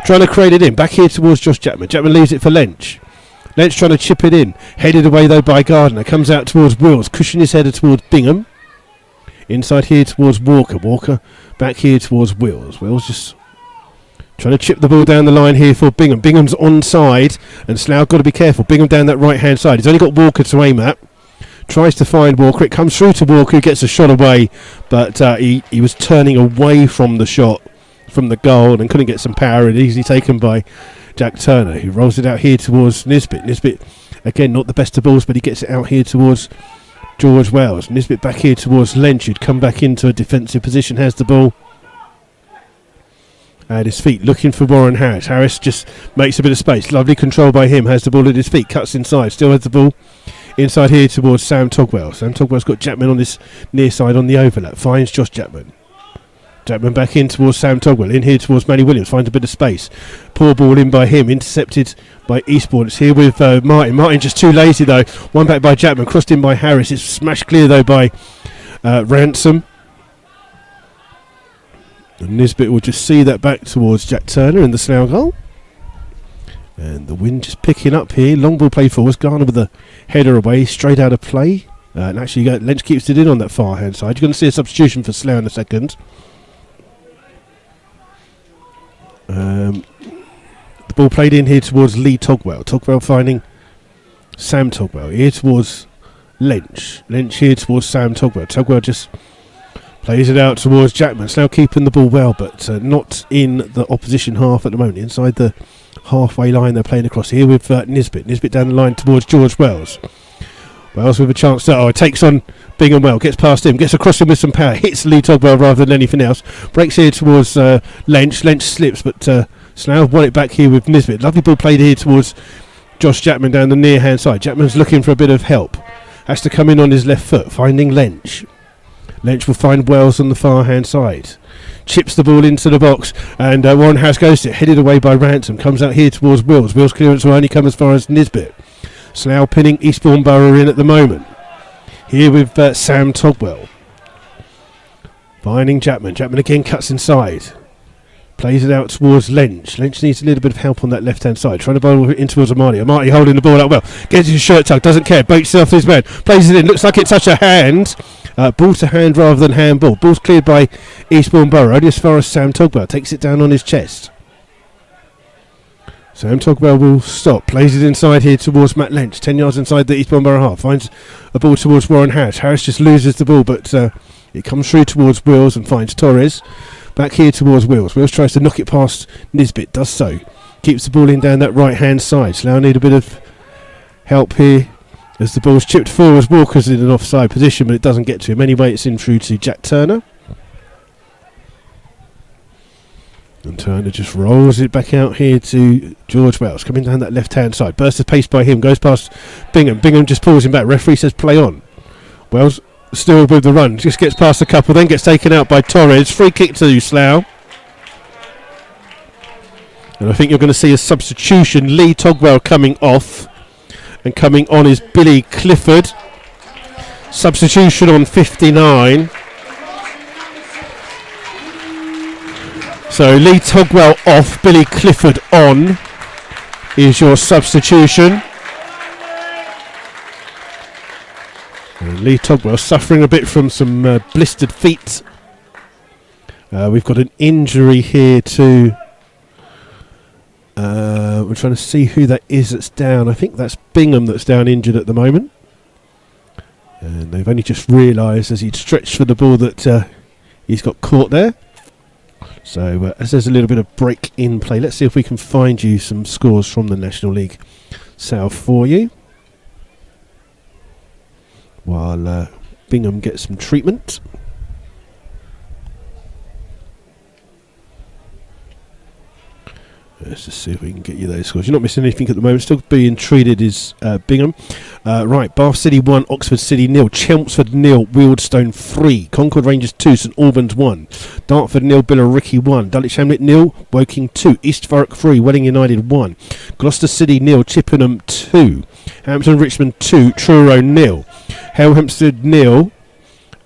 trying to create it in. Back here towards Josh Jackman. Jackman leaves it for Lynch. Lynch trying to chip it in. Headed away though by Gardner. Comes out towards Wills, cushioning his header towards Bingham. Inside here towards Walker. Walker back here towards Wills. Wills just trying to chip the ball down the line here for Bingham. Bingham's onside, and Slough got to be careful. Bingham down that right hand side. He's only got Walker to aim at. Tries to find Walker. It comes through to Walker, who gets a shot away, but he was turning away from the shot, from the goal, and couldn't get some power. And easily taken by Jack Turner, who rolls it out here towards Nisbet. Nisbet, again, not the best of balls, but he gets it out here towards George Wells. Nisbet back here towards Lynch, who'd come back into a defensive position, has the ball at his feet, looking for Warren Harris. Harris just makes a bit of space. Lovely control by him. Has the ball at his feet. Cuts inside. Still has the ball inside here towards Sam Togwell. Sam Togwell's got Jackman on this near side on the overlap. Finds Josh Jackman. Jackman back in towards Sam Togwell. In here towards Manny Williams. Finds a bit of space. Poor ball in by him. Intercepted by Eastbourne. It's here with Martin. Martin just too lazy though. One back by Jackman. Crossed in by Harris. It's smashed clear though by Ransom. And Nisbet will just see that back towards Jack Turner in the Slough goal. And the wind just picking up here. Long ball played forwards. Garner with the header away, straight out of play. And actually, Lynch keeps it in on that far hand side. You're going to see a substitution for Slough in a second. The ball played in here towards Lee Togwell. Togwell finding Sam Togwell. Here towards Lynch. Lynch here towards Sam Togwell. Togwell just plays it out towards Jackman. Slough keeping the ball well, but not in the opposition half at the moment. Inside the halfway line, they're playing across here with Nisbet. Nisbet down the line towards George Wells. Wells with a chance to... Oh, it takes on Bingham well. Gets past him. Gets across him with some power. Hits Lee Togwell rather than anything else. Breaks here towards Lynch. Lynch slips, but Slough won it back here with Nisbet. Lovely ball played here towards Josh Jackman down the near hand side. Jackman's looking for a bit of help. Has to come in on his left foot. Finding Lynch. Lynch will find Wells on the far hand side. Chips the ball into the box, and Warren House goes to it. Headed away by Ransom. Comes out here towards Wills. Wills' clearance will only come as far as Nisbet. Slough pinning Eastbourne Borough in at the moment. Here with Sam Togwell. Finding Jackman. Jackman again cuts inside. Plays it out towards Lynch. Lynch needs a little bit of help on that left hand side. Trying to bowl it in towards Amati. Amati holding the ball up well. Gets his shirt tucked. Doesn't care. Baits it off his man. Plays it in. Looks like it touched a hand. Ball to hand rather than handball. Ball's cleared by Eastbourne Borough. Only as far as Sam Togwell. Takes it down on his chest. Sam Togwell will stop. Plays it inside here towards Matt Lynch. 10 yards inside the Eastbourne Borough half. Finds a ball towards Warren Harris. Harris just loses the ball, but it comes through towards Wills and finds Torres. Back here towards Wills. Wills tries to knock it past Nisbet. Does so. Keeps the ball in down that right hand side. Slough need a bit of help here as the ball's chipped forward. Walker's in an offside position, but it doesn't get to him. Anyway, it's in through to Jack Turner. And Turner just rolls it back out here to George Wells. Coming down that left hand side. Burst of pace by him. Goes past Bingham. Bingham just pulls him back. Referee says play on. Wells still with the run. Just gets past a couple. Then gets taken out by Torres. Free kick to Slough. And I think you're going to see a substitution. Lee Togwell coming off. And coming on is Billy Clifford. Substitution on 59. So Lee Togwell off, Billy Clifford on is your substitution. And Lee Togwell suffering a bit from some blistered feet. We've got an injury here to... we're trying to see who that is that's down. I think that's Bingham that's down injured at the moment. And they've only just realised as he'd stretched for the ball that he's got caught there. So as there's a little bit of break in play, let's see if we can find you some scores from the National League South for you. While Bingham gets some treatment. Let's just see if we can get you those scores. You're not missing anything at the moment. Still being treated is Bingham. Right, Bath City 1, Oxford City 0, Chelmsford 0, Wealdstone 3, Concord Rangers 2, St Albans 1, Dartford 0, Billericay 1, Dulwich Hamlet 0, Woking 2, East Thurrock 3, Welling United 1, Gloucester City 0, Chippenham 2, Hampton Richmond 2, Truro 0, Hale Hempstead 0,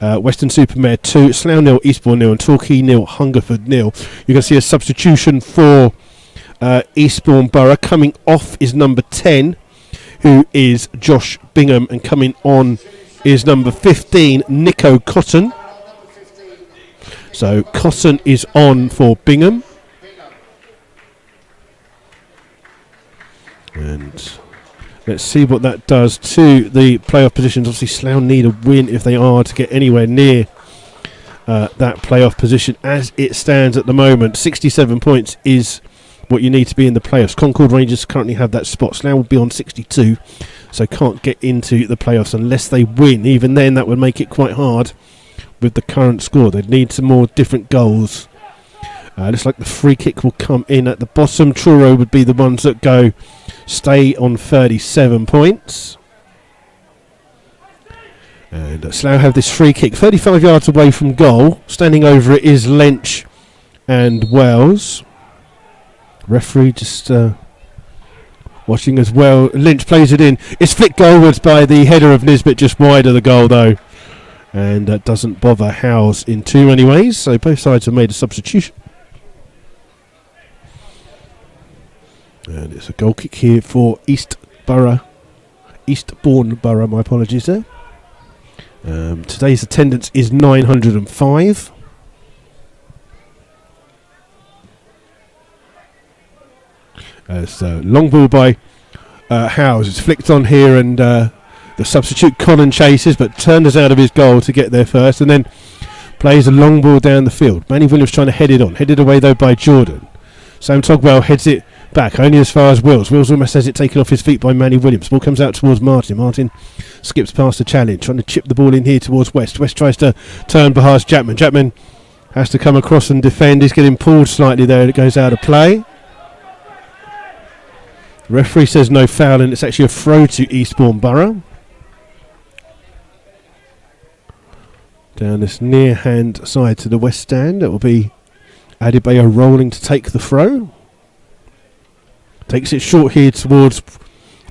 Weston-super-Mare 2, Slough 0, Eastbourne 0, and Torquay 0, Hungerford 0. You can see a substitution for Eastbourne Borough. Coming off is number 10, who is Josh Bingham, and coming on is number 15, Nico Cotton. So Cotton is on for Bingham. And let's see what that does to the playoff positions. Obviously Slough need a win if they are to get anywhere near that playoff position. As it stands at the moment, 67 points is what you need to be in the playoffs. Concord Rangers currently have that spot. Slough will be on 62, so can't get into the playoffs unless they win. Even then, that would make it quite hard with the current score. They'd need some more different goals. Looks like the free kick will come in at the bottom. Truro would be the ones that stay on 37 points. And Slough have this free kick 35 yards away from goal. Standing over it is Lench and Wells. Referee just watching as well. Lynch plays it in. It's flicked goalwards by the header of Nisbet, just wide of the goal though. And that doesn't bother Howes in too many ways. So both sides have made a substitution. And it's a goal kick here for Eastbourne Borough, my apologies there. Today's attendance is 905. As long ball by Howes. It's flicked on here, and the substitute Conan chases, but turned out of his goal to get there first, and then plays a long ball down the field. Manny Williams trying to head it on. Headed away though by Jordan. Sam Togwell heads it back, only as far as Wills. Wills almost has it taken off his feet by Manny Williams. Ball comes out towards Martin. Martin skips past the challenge, trying to chip the ball in here towards West. West tries to turn past Chapman. Chapman has to come across and defend. He's getting pulled slightly there. It goes out of play. The referee says no foul, and it's actually a throw to Eastbourne Borough. Down this near hand side to the west stand, it will be Adebayo rolling to take the throw. Takes it short here towards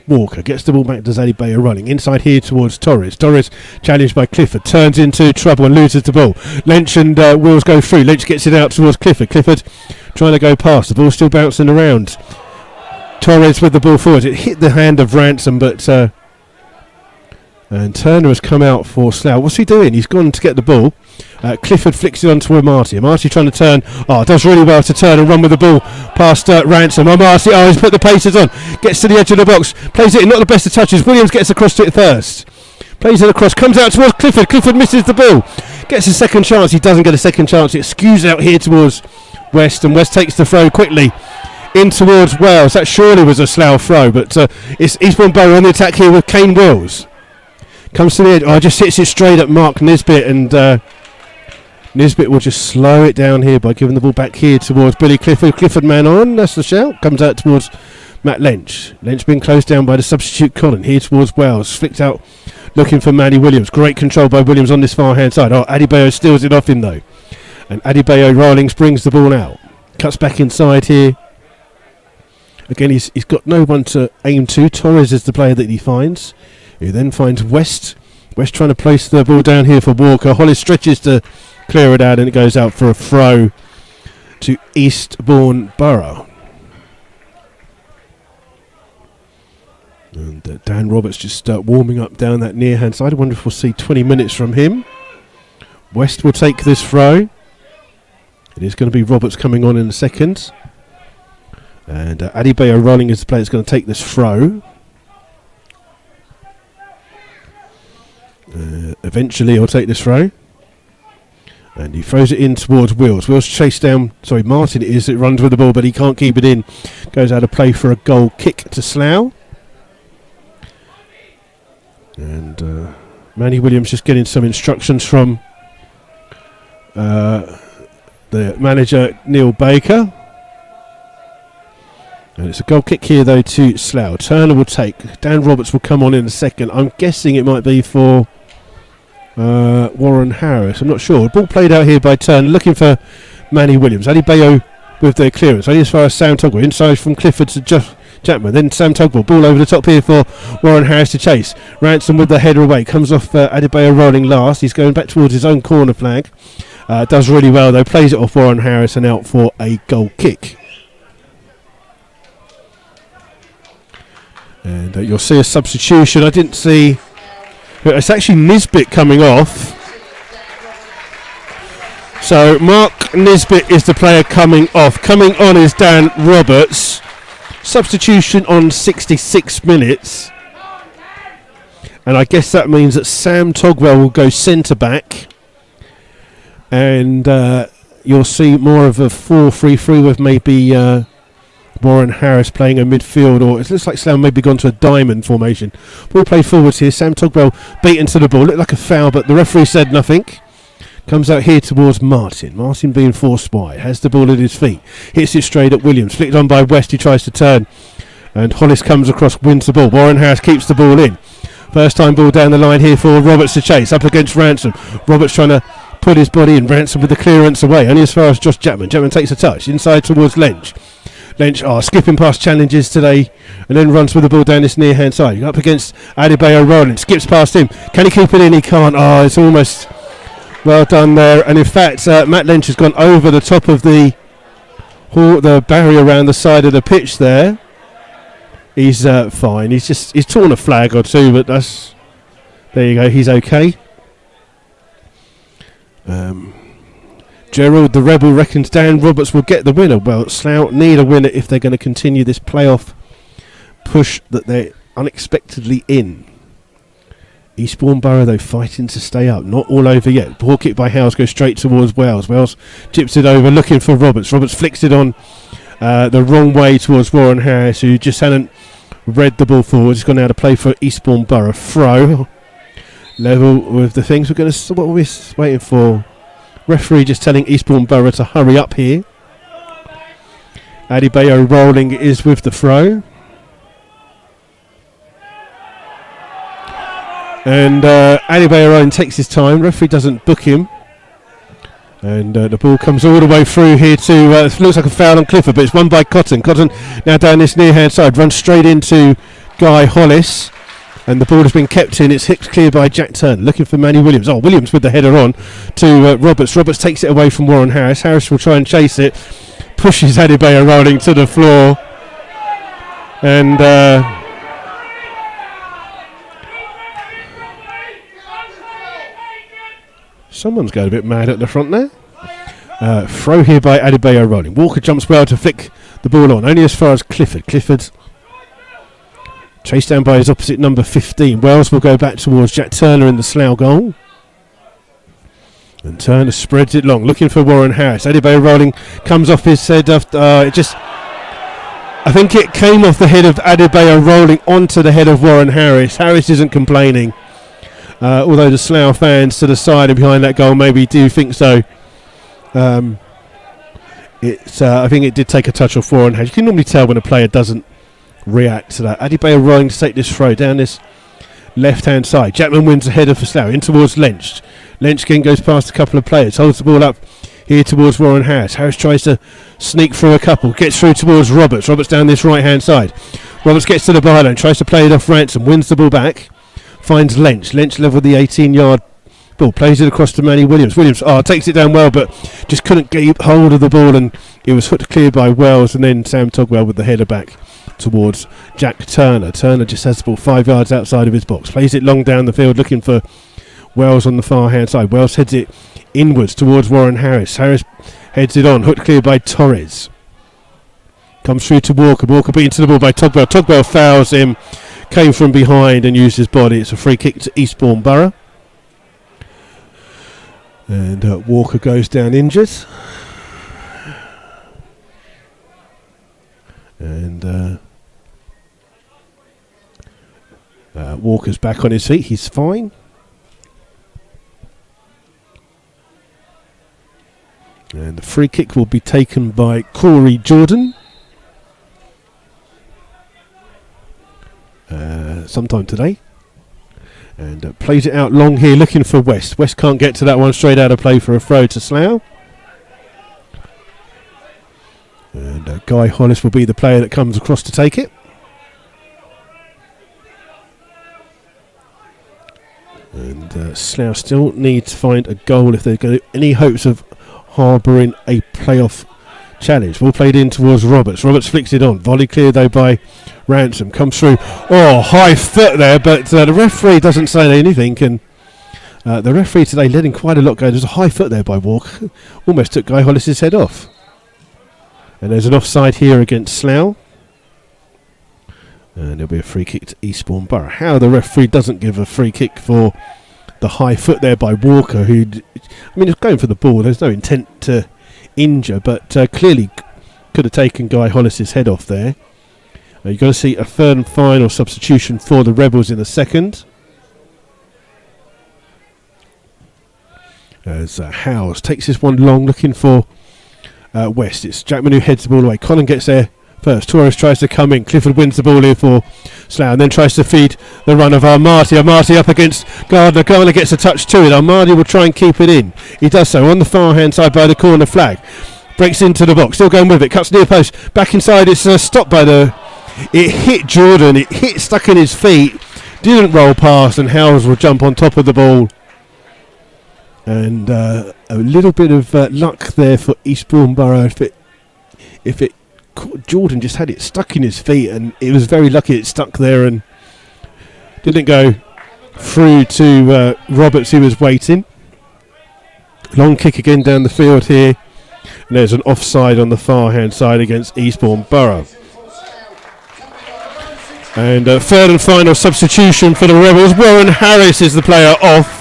Walker. Gets the ball back to Adebayo running. Inside here towards Torres. Torres challenged by Clifford. Turns into trouble and loses the ball. Lynch and Wills go through. Lynch gets it out towards Clifford. Clifford trying to go past. The ball still bouncing around. Torres with the ball forward. It hit the hand of Ransom, but and Turner has come out for Slough. What's he doing? He's gone to get the ball. Clifford flicks it on to Amati. Amati trying to turn. Does really well to turn and run with the ball past Ransom. Amati, he's put the paces on. Gets to the edge of the box. Plays it in. Not the best of touches. Williams gets across to it first. Plays it across. Comes out towards Clifford. Clifford misses the ball. Gets a second chance. He doesn't get a second chance. It skews out here towards West, and West takes the throw quickly in towards Wales. That surely was a Slough throw, but it's Eastbourne Borough on the attack here with Kane Wills. Comes to the edge. Just hits it straight at Mark Nisbet, and Nisbet will just slow it down here by giving the ball back here towards Billy Clifford. Clifford man on. That's the shout. Comes out towards Matt Lynch. Lynch being closed down by the substitute Colin. Here towards Wales. Flicked out looking for Manny Williams. Great control by Williams on this far hand side. Adebayo steals it off him though. And Adebayo Rawlings brings the ball out. Cuts back inside here. Again, he's got no one to aim to. Torres is the player that he finds. He then finds West. West trying to place the ball down here for Walker. Hollis stretches to clear it out, and it goes out for a throw to Eastbourne Borough. And Dan Roberts just warming up down that near hand side. I wonder if we'll see 20 minutes from him. West will take this throw. It is going to be Roberts coming on in a second. And Adebayo Rolling is the player that's going to take this throw. Eventually he'll take this throw. And he throws it in towards Wills. Wills chased down, Martin it is. It runs with the ball, but he can't keep it in. Goes out of play for a goal kick to Slough. And Manny Williams just getting some instructions from the manager, Neil Baker. And it's a goal kick here, though, to Slough. Turner will take. Dan Roberts will come on in a second. I'm guessing it might be for Warren Harris. I'm not sure. Ball played out here by Turner, looking for Manny Williams. Adebayo with the clearance. Only as far as Sam Tugwell. Inside from Clifford to Chapman. Then Sam Tugwell. Ball over the top here for Warren Harris to chase. Ransom with the header away. Comes off Adebayo rolling last. He's going back towards his own corner flag. Does really well, though. Plays it off Warren Harris and out for a goal kick. And you'll see a substitution. I didn't see. It's actually Nisbet coming off. So Mark Nisbet is the player coming off. Coming on is Dan Roberts. Substitution on 66 minutes. And I guess that means that Sam Togwell will go centre back. And you'll see more of a 4-3-3 with maybe Warren Harris playing a midfield, or it looks like Slough maybe gone to a diamond formation. Ball played forwards here. Sam Togwell beaten to the ball. Looked like a foul, but the referee said nothing. Comes out here towards Martin. Martin being forced wide. Has the ball at his feet. Hits it straight at Williams. Flicked on by West. He tries to turn. And Hollis comes across, wins the ball. Warren Harris keeps the ball in. First time ball down the line here for Roberts to chase. Up against Ransom. Roberts trying to put his body in. Ransom with the clearance away. Only as far as Josh Chapman. Chapman takes a touch. Inside towards Lynch. Lynch skipping past challenges today and then runs with the ball down this near hand side. Up against Adebayo rolling. Skips past him. Can he keep it in? He can't. It's almost well done there. And in fact, Matt Lynch has gone over the top of the barrier around the side of the pitch there. He's fine. He's torn a flag or two, but there you go. He's okay. Gerald the Rebel reckons Dan Roberts will get the winner. Well, Slough need a winner if they're going to continue this playoff push that they're unexpectedly in. Eastbourne Borough, though, fighting to stay up. Not all over yet. Ball kick by Howes goes straight towards Wells. Wells chips it over, looking for Roberts. Roberts flicks it on the wrong way towards Warren Harris, who just hadn't read the ball forward. He's gone now to play for Eastbourne Borough. Throw. Level with the things. What are we waiting for? Referee just telling Eastbourne Borough to hurry up here. Adebayo rolling is with the throw. And Adebayo rolling takes his time. Referee doesn't book him. And the ball comes all the way through here to, it looks like a foul on Clifford, but it's won by Cotton. Cotton now down this near hand side, runs straight into Guy Hollis. And the ball has been kept in. It's hit clear by Jack Turner. Looking for Manny Williams. Williams with the header on to Roberts. Roberts takes it away from Warren Harris. Harris will try and chase it. Pushes Adebayo rolling to the floor. And someone's going a bit mad at the front there. Throw here by Adebayo rolling. Walker jumps well to flick the ball on. Only as far as Clifford. Clifford chased down by his opposite number 15. Wells will go back towards Jack Turner in the Slough goal. And Turner spreads it long, looking for Warren Harris. Adebayo rolling, comes off his head. I think it came off the head of Adebayo rolling onto the head of Warren Harris. Harris isn't complaining. Although the Slough fans to the side and behind that goal maybe do think so. I think it did take a touch off Warren Harris. You can normally tell when a player doesn't react to that. Adebayo rolling to take this throw down this left hand side. Chapman wins the header for Slough in towards Lynch. Lynch again goes past a couple of players, holds the ball up here towards Warren Harris. Harris tries to sneak through a couple, gets through towards Roberts. Roberts down this right hand side. Roberts gets to the byline, tries to play it off Ransom, wins the ball back, finds Lynch. Lynch level the 18-yard ball, plays it across to Manny Williams. Williams takes it down well, but just couldn't get hold of the ball, and it was hooked clear by Wells, and then Sam Togwell with the header back towards Jack Turner. Turner just has the ball 5 yards outside of his box. Plays it long down the field looking for Wells on the far hand side. Wells heads it inwards towards Warren Harris. Harris heads it on. Hooked clear by Torres. Comes through to Walker. Walker beaten to the ball by Togwell. Togwell fouls him. Came from behind and used his body. It's a free kick to Eastbourne Borough. And Walker goes down injured. And Walker's back on his feet. He's fine. And the free kick will be taken by Corey Jordan. sometime today. And plays it out long here, looking for West. West can't get to that one, straight out of play for a throw to Slough. And Guy Hollis will be the player that comes across to take it. And Slough still need to find a goal if they're going to any hopes of harbouring a playoff challenge. Ball played in towards Roberts. Roberts flicks it on. Volley cleared though by Ransom. Comes through. Oh, high foot there, but the referee doesn't say anything. And the referee today letting quite a lot go. There's a high foot there by Walker. Almost took Guy Hollis's head off. And there's an offside here against Slough. And there'll be a free kick to Eastbourne Borough. How the referee doesn't give a free kick for the high foot there by Walker, who, I mean, he's going for the ball. There's no intent to injure, but clearly could have taken Guy Hollis's head off there. You're going to see a third and final substitution for the Rebels in a second. As Howes takes this one long, looking for West. It's Jackman who heads the ball away. Colin gets there first. Torres tries to come in. Clifford wins the ball here for Slough and then tries to feed the run of Armati. Armati up against Gardner. Gardner gets a touch to it. Armati will try and keep it in. He does so on the far hand side by the corner flag. Breaks into the box. Still going with it. Cuts near post. Back inside. It's stopped by the... It hit Jordan. It hit stuck in his feet. Didn't roll past, and Howes will jump on top of the ball. And a little bit of luck there for Eastbourne Borough. If it Jordan just had it stuck in his feet, and it was very lucky it stuck there and didn't go through to Roberts, who was waiting. Long kick again down the field here, and there's an offside on the far hand side against Eastbourne Borough. And third and final substitution for the Rebels. Warren Harris is the player off.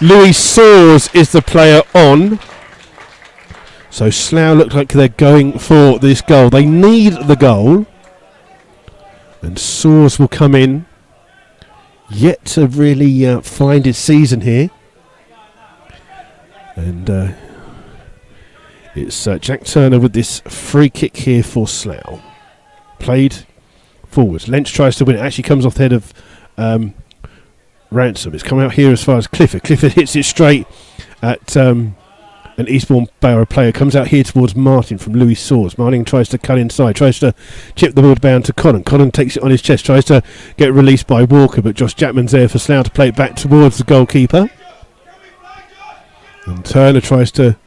Louis Soars is the player on. So Slough look like they're going for this goal. They need the goal. And Soars will come in. Yet to really find his season here. And it's Jack Turner with this free kick here for Slough. Played forwards. Lynch tries to win it. Actually comes off the head of Ransom. It's come out here as far as Clifford. Clifford hits it straight at an Eastbourne Borough player. Comes out here towards Martin from Louis Soars. Martin tries to cut inside. Tries to chip the ball down to Connon. Connon takes it on his chest. Tries to get released by Walker, but Josh Chapman's there for Slough to play it back towards the goalkeeper. And Turner tries to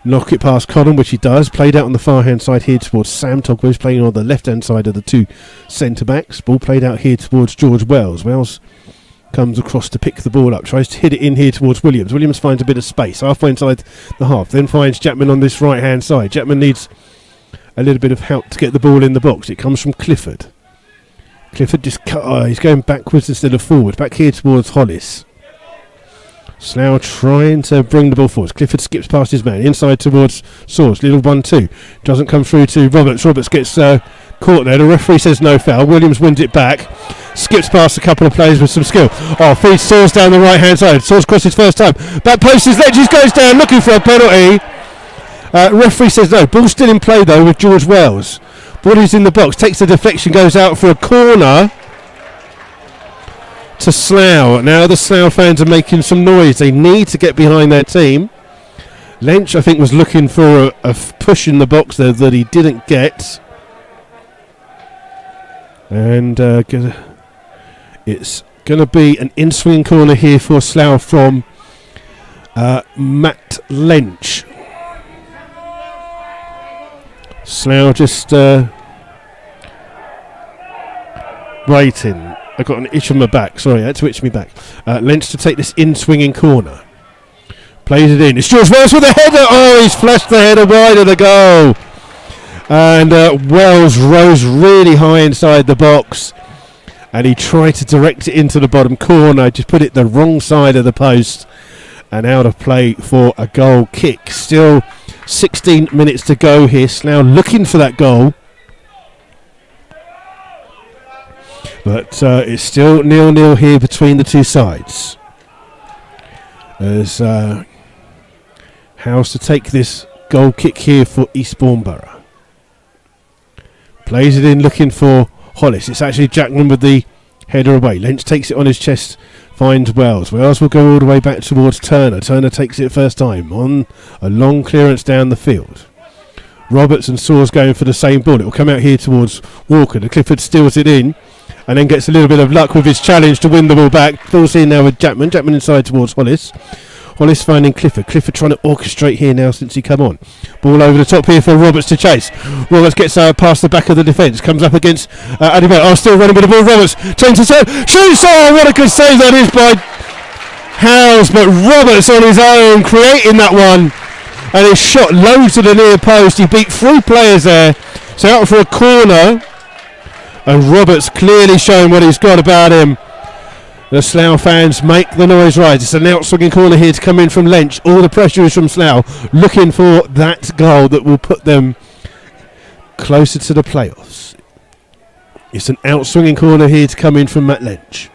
knock it past Connon, which he does. Played out on the far hand side here towards Sam Togwell, who's playing on the left hand side of the two centre backs. Ball played out here towards George Wells. Wells comes across to pick the ball up, tries to hit it in here towards Williams. Williams finds a bit of space halfway inside the half, then finds Chapman on this right hand side. Chapman needs a little bit of help to get the ball in the box. It comes from Clifford. Clifford just he's going backwards instead of forward. Back here towards Hollis. Slough trying to bring the ball forward. Clifford skips past his man inside towards Soars. Little 1-2 doesn't come through to Roberts. Roberts gets caught there. The referee says no foul. Williams wins it back. Skips past a couple of players with some skill. Oh, feeds Soars down the right hand side. Soars crosses first time. Back post is Ledges, goes down looking for a penalty. Referee says no. Ball still in play though with George Wells. Ball is in the box. Takes the deflection. Goes out for a corner to Slough. Now the Slough fans are making some noise. They need to get behind their team. Lynch I think was looking for a push in the box there that he didn't get. And it's going to be an in-swing corner here for Slough from Matt Lynch. Slough just waiting. I got an itch on my back. Sorry, I had to itch me back. Lynch to take this in-swinging corner. Plays it in. It's George Wells with a header. Oh, he's flashed the header wide of the goal. And Wells rose really high inside the box. And he tried to direct it into the bottom corner. Just put it the wrong side of the post. And out of play for a goal kick. Still 16 minutes to go here. Slough looking for that goal. But it's still 0-0 here between the two sides. As Howes to take this goal kick here for Eastbourne Borough. Plays it in looking for Hollis. It's actually Jackman with the header away. Lynch takes it on his chest, finds Wells. Wells will go all the way back towards Turner. Turner takes it first time on a long clearance down the field. Roberts and Saws going for the same ball. It will come out here towards Walker. The Clifford steals it in and then gets a little bit of luck with his challenge to win the ball back. Falls in now with Jackman. Jackman inside towards Hollis. Hollis finding Clifford. Clifford trying to orchestrate here now since he come on. Ball over the top here for Roberts to chase. Roberts gets past the back of the defence. Comes up against Adebayo. Oh, still running with the ball. Roberts changes it. Shoots! Oh, what a good save that is by Howes. But Roberts on his own creating that one. And his shot low to the near post. He beat 3 players there. So out for a corner. And Roberts clearly showing what he's got about him. The Slough fans make the noise rise. It's an outswinging corner here to come in from Lynch. All the pressure is from Slough, looking for that goal that will put them closer to the playoffs. It's an outswinging corner here to come in from Matt Lynch.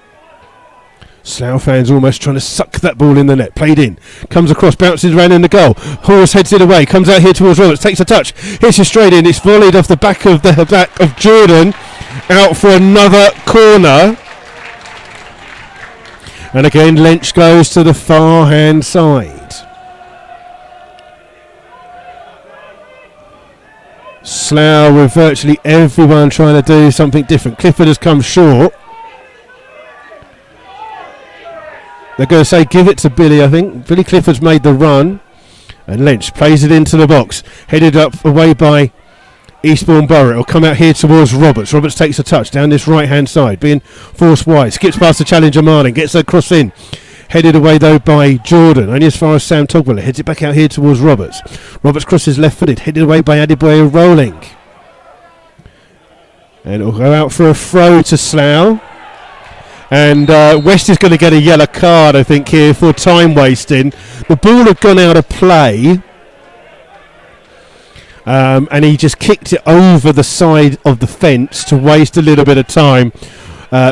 Slough fans almost trying to suck that ball in the net. Played in. Comes across, bounces around in the goal. Horse heads it away. Comes out here towards Roberts. Takes a touch. Hits it straight in. It's volleyed off the back of Jordan. Out for another corner. And again, Lynch goes to the far hand side. Slough with virtually everyone trying to do something different. Clifford has come short. They're going to say give it to Billy, I think. Billy Clifford's made the run. And Lynch plays it into the box. Headed up away by Eastbourne Borough. It'll come out here towards Roberts. Roberts takes a touch down this right hand side, being forced wide. Skips past the challenger Martin, gets a cross in. Headed away though by Jordan, only as far as Sam Togwell. Heads it back out here towards Roberts. Roberts crosses left footed, headed away by Adebayo rolling. And it'll go out for a throw to Slough. And West is going to get a yellow card, I think, here for time wasting. The ball had gone out of play. And he just kicked it over the side of the fence to waste a little bit of time.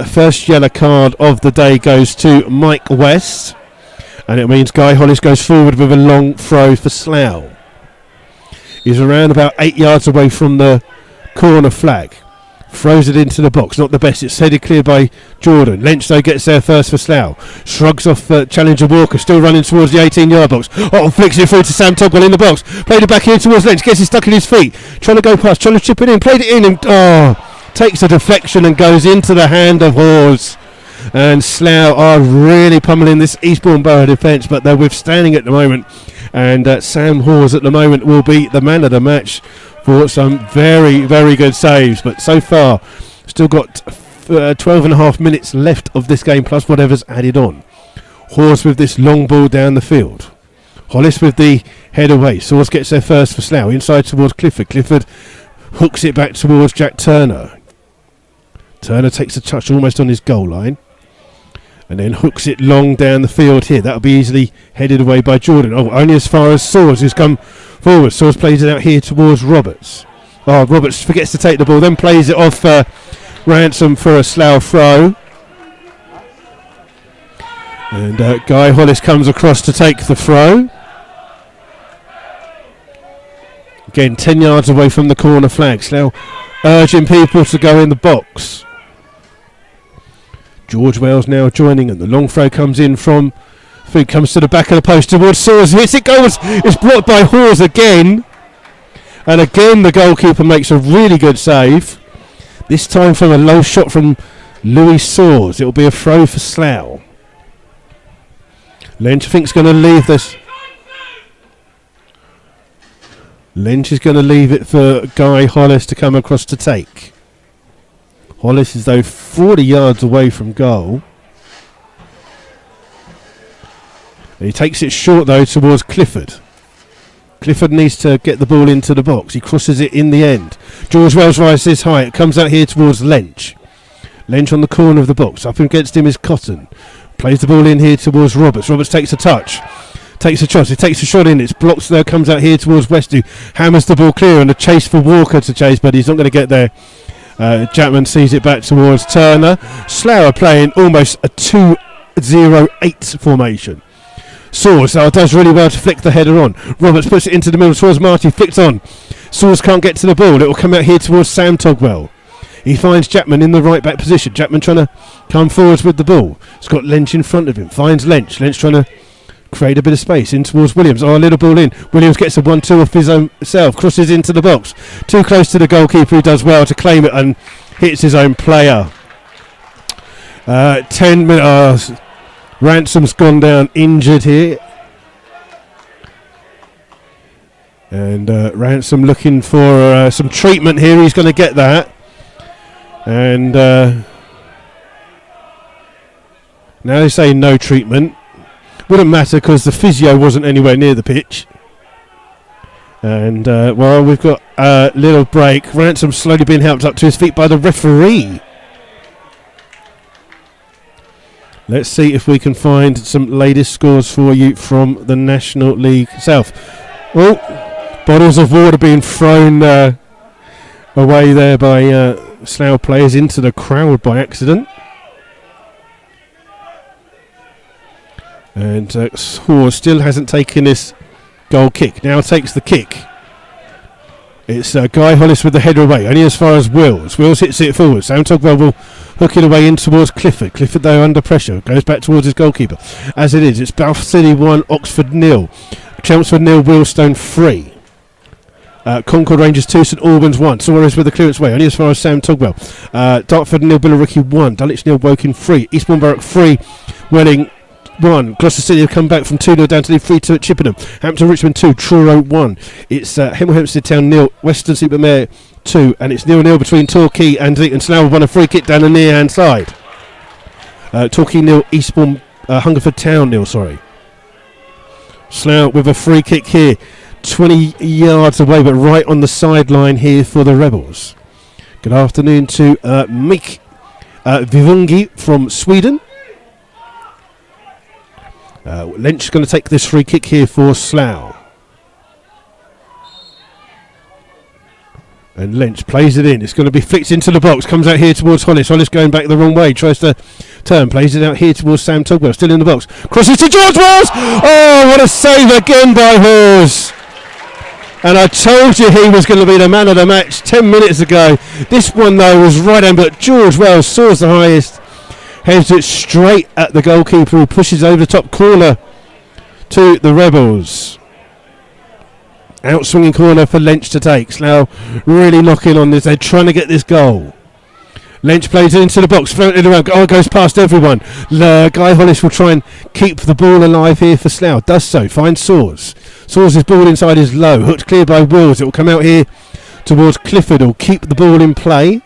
First yellow card of the day goes to Mike West. And it means Guy Hollis goes forward with a long throw for Slough. He's around about 8 yards away from the corner flag. Throws it into the box. Not the best. It's headed clear by Jordan. Lynch though gets there first for Slough. Shrugs off challenger Walker. Still running towards the 18-yard box. Oh, flicks it through to Sam Togwell in the box. Played it back here towards Lynch. Gets it stuck in his feet. Trying to go past. Trying to chip it in. Played it in and takes a deflection and goes into the hand of Hawes. And Slough are really pummeling this Eastbourne Borough defence, but they're withstanding at the moment. And Sam Hawes at the moment will be the man of the match for some very, very good saves. But so far, still got 12 and a half minutes left of this game, plus whatever's added on. Hawes with this long ball down the field. Hollis with the head away. Saws gets there first for Slough. Inside towards Clifford. Clifford hooks it back towards Jack Turner. Turner takes a touch almost on his goal line. And then hooks it long down the field here. That'll be easily headed away by Jordan. Oh, only as far as Saws, who's come forward. Saws plays it out here towards Roberts. Oh, Roberts forgets to take the ball, then plays it off Ransom for a Slough throw. And Guy Hollis comes across to take the throw. Again, 10 yards away from the corner flag. Slough urging people to go in the box. George Wells now joining, and the long throw comes in from Food, comes to the back of the post towards Saws, hits it, goes, it's blocked by Hawes again, and again the goalkeeper makes a really good save, this time from a low shot from Louis Saws. It will be a throw for Slough. Lynch I think is going to leave this. Lynch is going to leave it for Guy Hollis to come across to take. Hollis is though 40 yards away from goal. And he takes it short though towards Clifford. Clifford needs to get the ball into the box. He crosses it in the end. George Wells rises high. It comes out here towards Lynch. Lynch on the corner of the box. Up against him is Cotton. Plays the ball in here towards Roberts. Roberts takes a touch. Takes a shot. He takes a shot in. It's blocked there. Comes out here towards West, who hammers the ball clear, and a chase for Walker to chase, but he's not going to get there. Chapman sees it back towards Turner. Slough playing almost a 2-0-8 formation. Saws does really well to flick the header on. Roberts puts it into the middle towards Marty. Flicked on. Saws can't get to the ball. It will come out here towards Sam Togwell. He finds Jackman in the right back position. Jackman trying to come forwards with the ball. He's got Lynch in front of him. Finds Lynch. Lynch trying to create a bit of space in towards Williams. Oh, a little ball in. Williams gets a 1-2 off his own self. Crosses into the box. Too close to the goalkeeper, who does well to claim it and hits his own player. 10 minutes. Ransom's gone down injured here. And Ransom looking for some treatment here. He's going to get that. And now they say no treatment. Wouldn't matter because the physio wasn't anywhere near the pitch. And well, we've got a little break. Ransom slowly being helped up to his feet by the referee. Let's see if we can find some latest scores for you from the National League South. Oh, bottles of water being thrown away there by Slough players into the crowd by accident. And Hawes still hasn't taken this goal kick. Now takes the kick. It's Guy Hollis with the header away, only as far as Wills. Wills hits it forward. Sam Togwell will hook it away in towards Clifford. Clifford, though, under pressure. Goes back towards his goalkeeper. As it is, it's Bath City 1, Oxford 0. Chelmsford 0, Willstone 3. Concord Rangers 2, St Albans 1. Suarez with the clearance away, only as far as Sam Togwell. Dartford 0, Billericay 1. Dulwich 0, Woking 3. Eastbourne Borough 3, Welling 1. Gloucester City have come back from 2-0 down to lead 3-2 at Chippenham. Hampton Richmond 2, Truro 1. It's Hemel Hempstead Town 0, Western Supermare 2, and it's 0-0 between Torquay and Slough. Won a free kick down the near hand side. Torquay 0, Eastbourne Hungerford Town 0. Slough with a free kick here, 20 yards away, but right on the sideline here for the Rebels. Good afternoon to Mik Vivungi from Sweden. Lynch is going to take this free kick here for Slough. And Lynch plays it in. It's going to be flicked into the box. Comes out here towards Hollis. Hollis going back the wrong way. Tries to turn. Plays it out here towards Sam Togwell. Still in the box. Crosses to George Wells. Oh, what a save again by Hawes. And I told you he was going to be the man of the match 10 minutes ago. This one, though, was right hand. But George Wells soars the highest. Heads it straight at the goalkeeper, who pushes over the top corner to the Rebels. Out swinging corner for Lynch to take. Slough really knocking on this. They're trying to get this goal. Lynch plays it into the box, floating around. Oh, it goes past everyone. Guy Hollis will try and keep the ball alive here for Slough. Does so. Finds Soars. Soars' ball inside is low. Hooked clear by Wills. It will come out here towards Clifford. Who will keep the ball in play.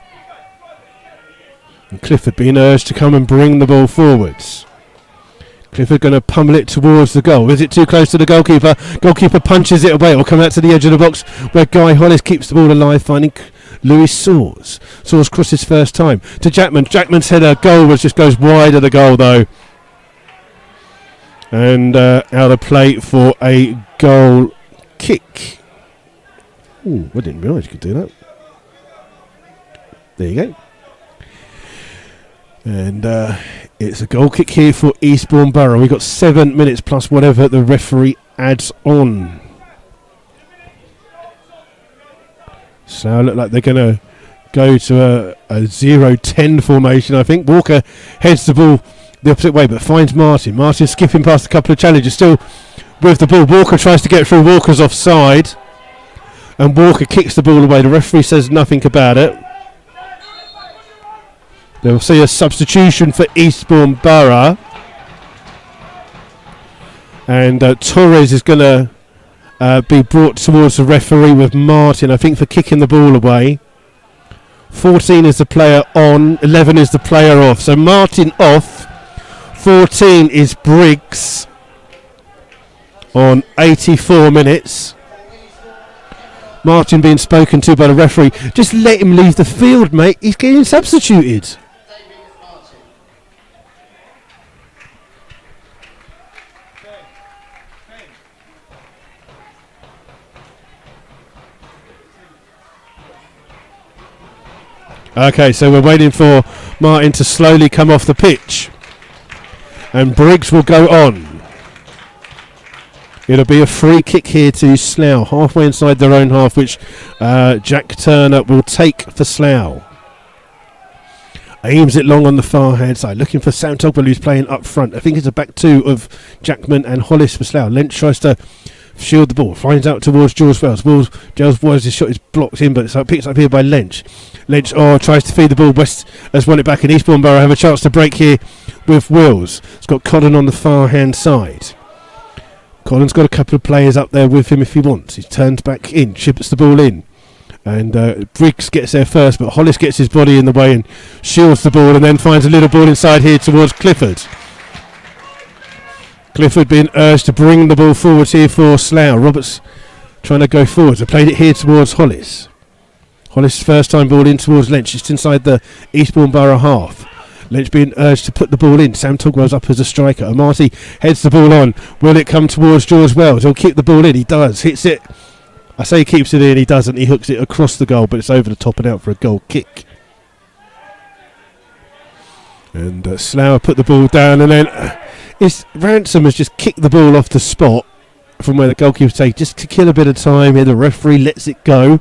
And Clifford being urged to come and bring the ball forwards. Clifford going to pummel it towards the goal. Is it too close to the goalkeeper? Goalkeeper punches it away. It will come out to the edge of the box where Guy Hollis keeps the ball alive, finding Lewis Soars. Soars crosses first time to Jackman. Jackman's header goal just goes wide of the goal though. And out of play for a goal kick. Ooh, I didn't realise you could do that. There you go. And it's a goal kick here for Eastbourne Borough. We've got 7 minutes plus whatever the referee adds on. So look like they're going to go to a 0-10 formation, I think. Walker heads the ball the opposite way, but finds Martin. Martin skipping past a couple of challenges, still with the ball. Walker tries to get through. Walker's offside. And Walker kicks the ball away. The referee says nothing about it. They'll see a substitution for Eastbourne Borough. And Torres is going to be brought towards the referee with Martin, I think, for kicking the ball away. 14 is the player on, 11 is the player off. So Martin off, 14 is Briggs on 84 minutes. Martin being spoken to by the referee. Just let him leave the field, mate. He's getting substituted. Okay, so we're waiting for Martin to slowly come off the pitch. And Briggs will go on. It'll be a free kick here to Slough, halfway inside their own half, which Jack Turner will take for Slough. aims it long on the far hand side, looking for Sam Togwell, who's playing up front. I think it's a back two of Jackman and Hollis for Slough. Lynch tries to shield the ball, finds out towards Jules Wells. Jules Wells' his shot is blocked in, but it's picked up here by Lynch. Lynch tries to feed the ball. West has won it back, and Eastbourne Borough have a chance to break here with Wills. It's got Colin on the far hand side. Colin's got a couple of players up there with him if he wants. He turns back in, chips the ball in. And Briggs gets there first, but Hollis gets his body in the way and shields the ball, and then finds a little ball inside here towards Clifford. Clifford being urged to bring the ball forwards here for Slough. Roberts trying to go forwards. They played it here towards Hollis. Hollis' first time ball in towards Lynch, just inside the Eastbourne Borough half. Lynch being urged to put the ball in. Sam Togwell's up as a striker. Amati heads the ball on. Will it come towards George Wells? He'll keep the ball in. He does. Hits it. I say he keeps it in, he doesn't. He hooks it across the goal, but it's over the top and out for a goal kick. And Slough put the ball down, and then Ransom has just kicked the ball off the spot from where the goalkeeper takes, just to kill a bit of time here. The referee lets it go.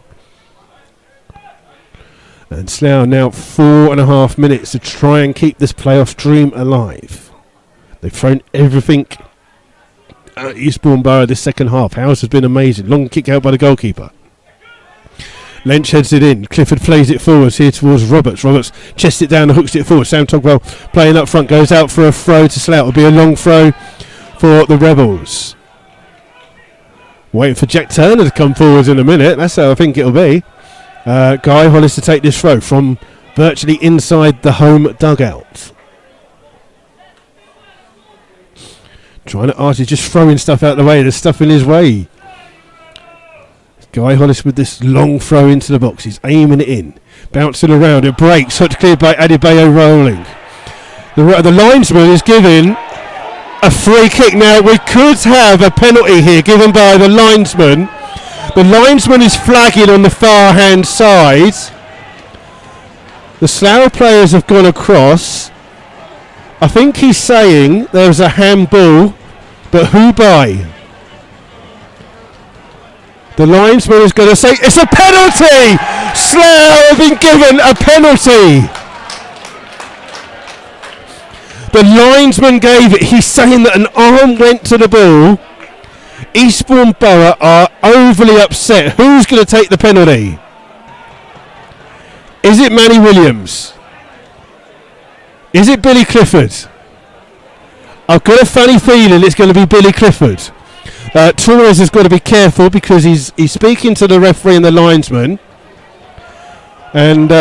And Slough now 4.5 minutes to try and keep this playoff dream alive. They've thrown everything at Eastbourne Borough this second half. Howes has been amazing. Long kick out by the goalkeeper. Lynch heads it in. Clifford plays it forwards here towards Roberts. Roberts chests it down and hooks it forward. Sam Togwell playing up front, goes out for a throw to Slough. It'll be a long throw for the Rebels. Waiting for Jack Turner to come forwards in a minute. That's how I think it'll be. Guy Hollis to take this throw from virtually inside the home dugout. Trying to he's just throwing stuff out the way. There's stuff in his way. Guy Hollis with this long throw into the box. He's aiming it in. Bouncing around. It breaks. Shot cleared by Adebayo rolling. The linesman is giving a free kick. Now we could have a penalty here given by the linesman. The linesman is flagging on the far hand side. The Slough players have gone across. I think he's saying there's a handball, but who by? The linesman is going to say it's a penalty! Slough have been given a penalty! The linesman gave it. He's saying that an arm went to the ball. Eastbourne Borough are overly upset. Who's going to take the penalty? Is it Manny Williams? Is it Billy Clifford? I've got a funny feeling it's going to be Billy Clifford. Torres has got to be careful because he's speaking to the referee and the linesman. And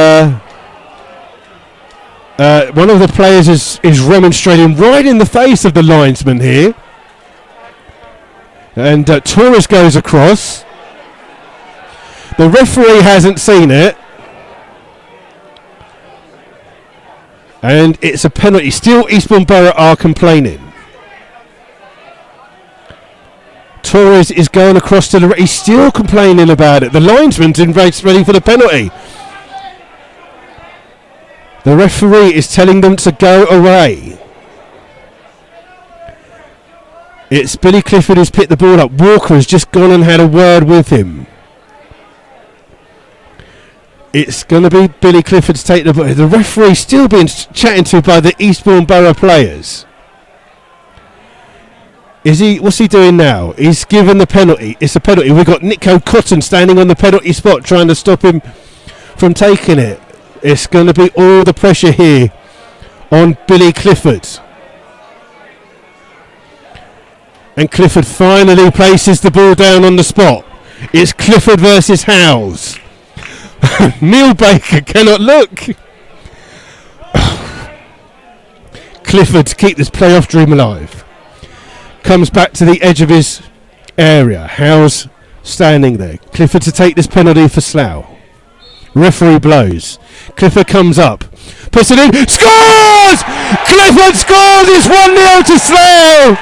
one of the players is remonstrating right in the face of the linesman here. And Torres goes across. The referee hasn't seen it. And it's a penalty. Still Eastbourne Borough are complaining. Torres is going across to the... He's still complaining about it. The linesman's in race ready for the penalty. The referee is telling them to go away. It's Billy Clifford who's picked the ball up. Walker has just gone and had a word with him. It's going to be Billy Clifford to take the ball. The referee still being chatting to by the Eastbourne Borough players. What's he doing now? He's given the penalty. It's a penalty. We've got Nico Cotton standing on the penalty spot trying to stop him from taking it. It's going to be all the pressure here on Billy Clifford. And Clifford finally places the ball down on the spot. It's Clifford versus Howes. Neil Baker cannot look. Clifford to keep this playoff dream alive. Comes back to the edge of his area. Howes standing there. Clifford to take this penalty for Slough. Referee blows. Clifford comes up. Puts it in. Scores! Clifford scores! It's 1-0 to Slough!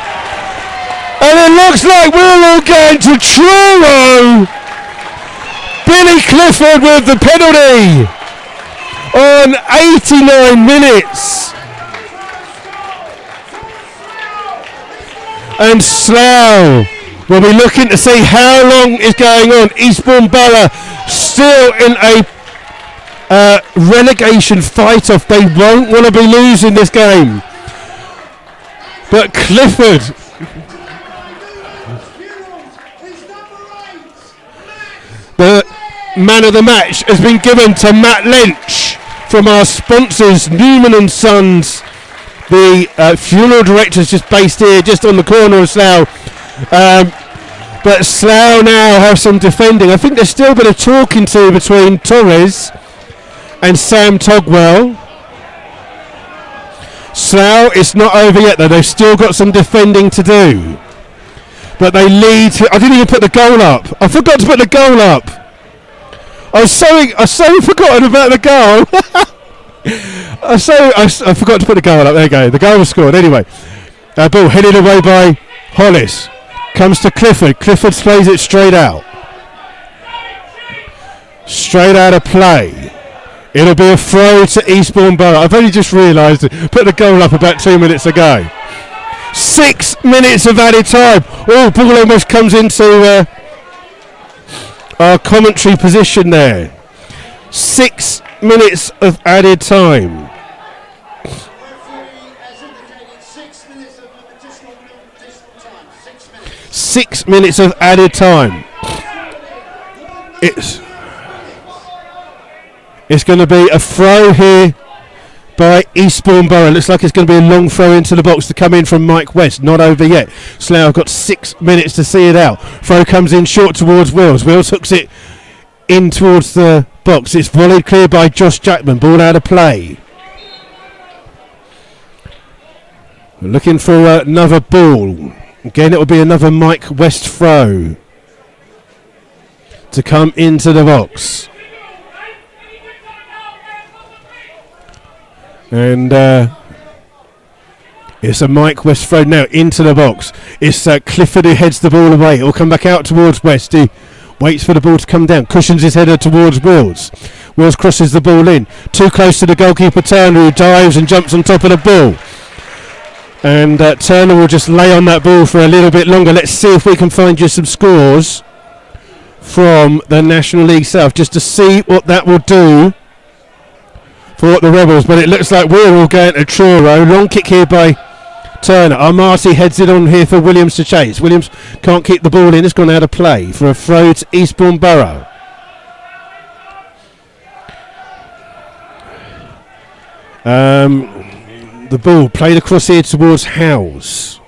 And it looks like we're all going to Truro. Billy Clifford with the penalty on 89 minutes. And Slough will be looking to see how long is going on. Eastbourne Borough still in a relegation fight-off. They won't want to be losing this game. But Clifford, the man of the match, has been given to Matt Lynch from our sponsors, Newman and Sons. The funeral director's just based here, just on the corner of Slough. But Slough now have some defending. I think there's still a bit of talking to between Torres and Sam Togwell. Slough, it's not over yet though. They've still got some defending to do. But they lead. I didn't even put the goal up. I forgot to put the goal up. I so forgotten about the goal. I forgot to put the goal up. There you go. The goal was scored. Anyway, ball headed away by Hollis. Comes to Clifford. Clifford plays it straight out. Straight out of play. It'll be a throw to Eastbourne Borough. I've only just realised it. Put the goal up about 2 minutes ago. 6 minutes of added time. Oh, ball almost comes into our commentary position there. 6 minutes of added time. Referee has indicated 6 minutes of additional time. 6 minutes. 6 minutes of added time. It's going to be a throw here by Eastbourne Borough. Looks like it's going to be a long throw into the box to come in from Mike West. Not over yet. Slough have got 6 minutes to see it out. Throw comes in short towards Wills. Wills hooks it in towards the box. It's volleyed clear by Josh Jackman. Ball out of play. We're looking for another ball. Again, it will be another Mike West throw to come into the box. And it's a Mike West throw now into the box. It's Clifford who heads the ball away. It will come back out towards West. He waits for the ball to come down. Cushions his header towards Wills. Wills crosses the ball in. Too close to the goalkeeper Turner, who dives and jumps on top of the ball. And Turner will just lay on that ball for a little bit longer. Let's see if we can find you some scores from the National League South, just to see what that will do for the Rebels. But it looks like we're all going to Truro. Long kick here by Turner. Armati heads it on here for Williams to chase. Williams can't keep the ball in. It's gone out of play for a throw to Eastbourne Borough. The ball played across here towards Howes.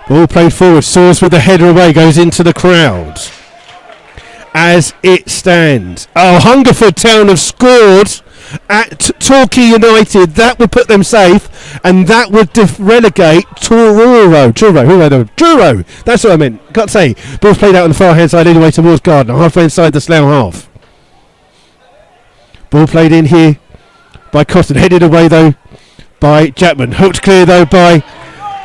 Ball played forward. Soars with the header away. Goes into the crowd. As it stands. Oh, Hungerford Town have scored at Torquay United. That would put them safe, and that would relegate Truro. That's what I meant. Can't say. Ball's played out on the far hand side anyway towards Gardner, halfway inside the Slough half. Ball played in here by Cotton, headed away though by Jackman. Hooked clear though by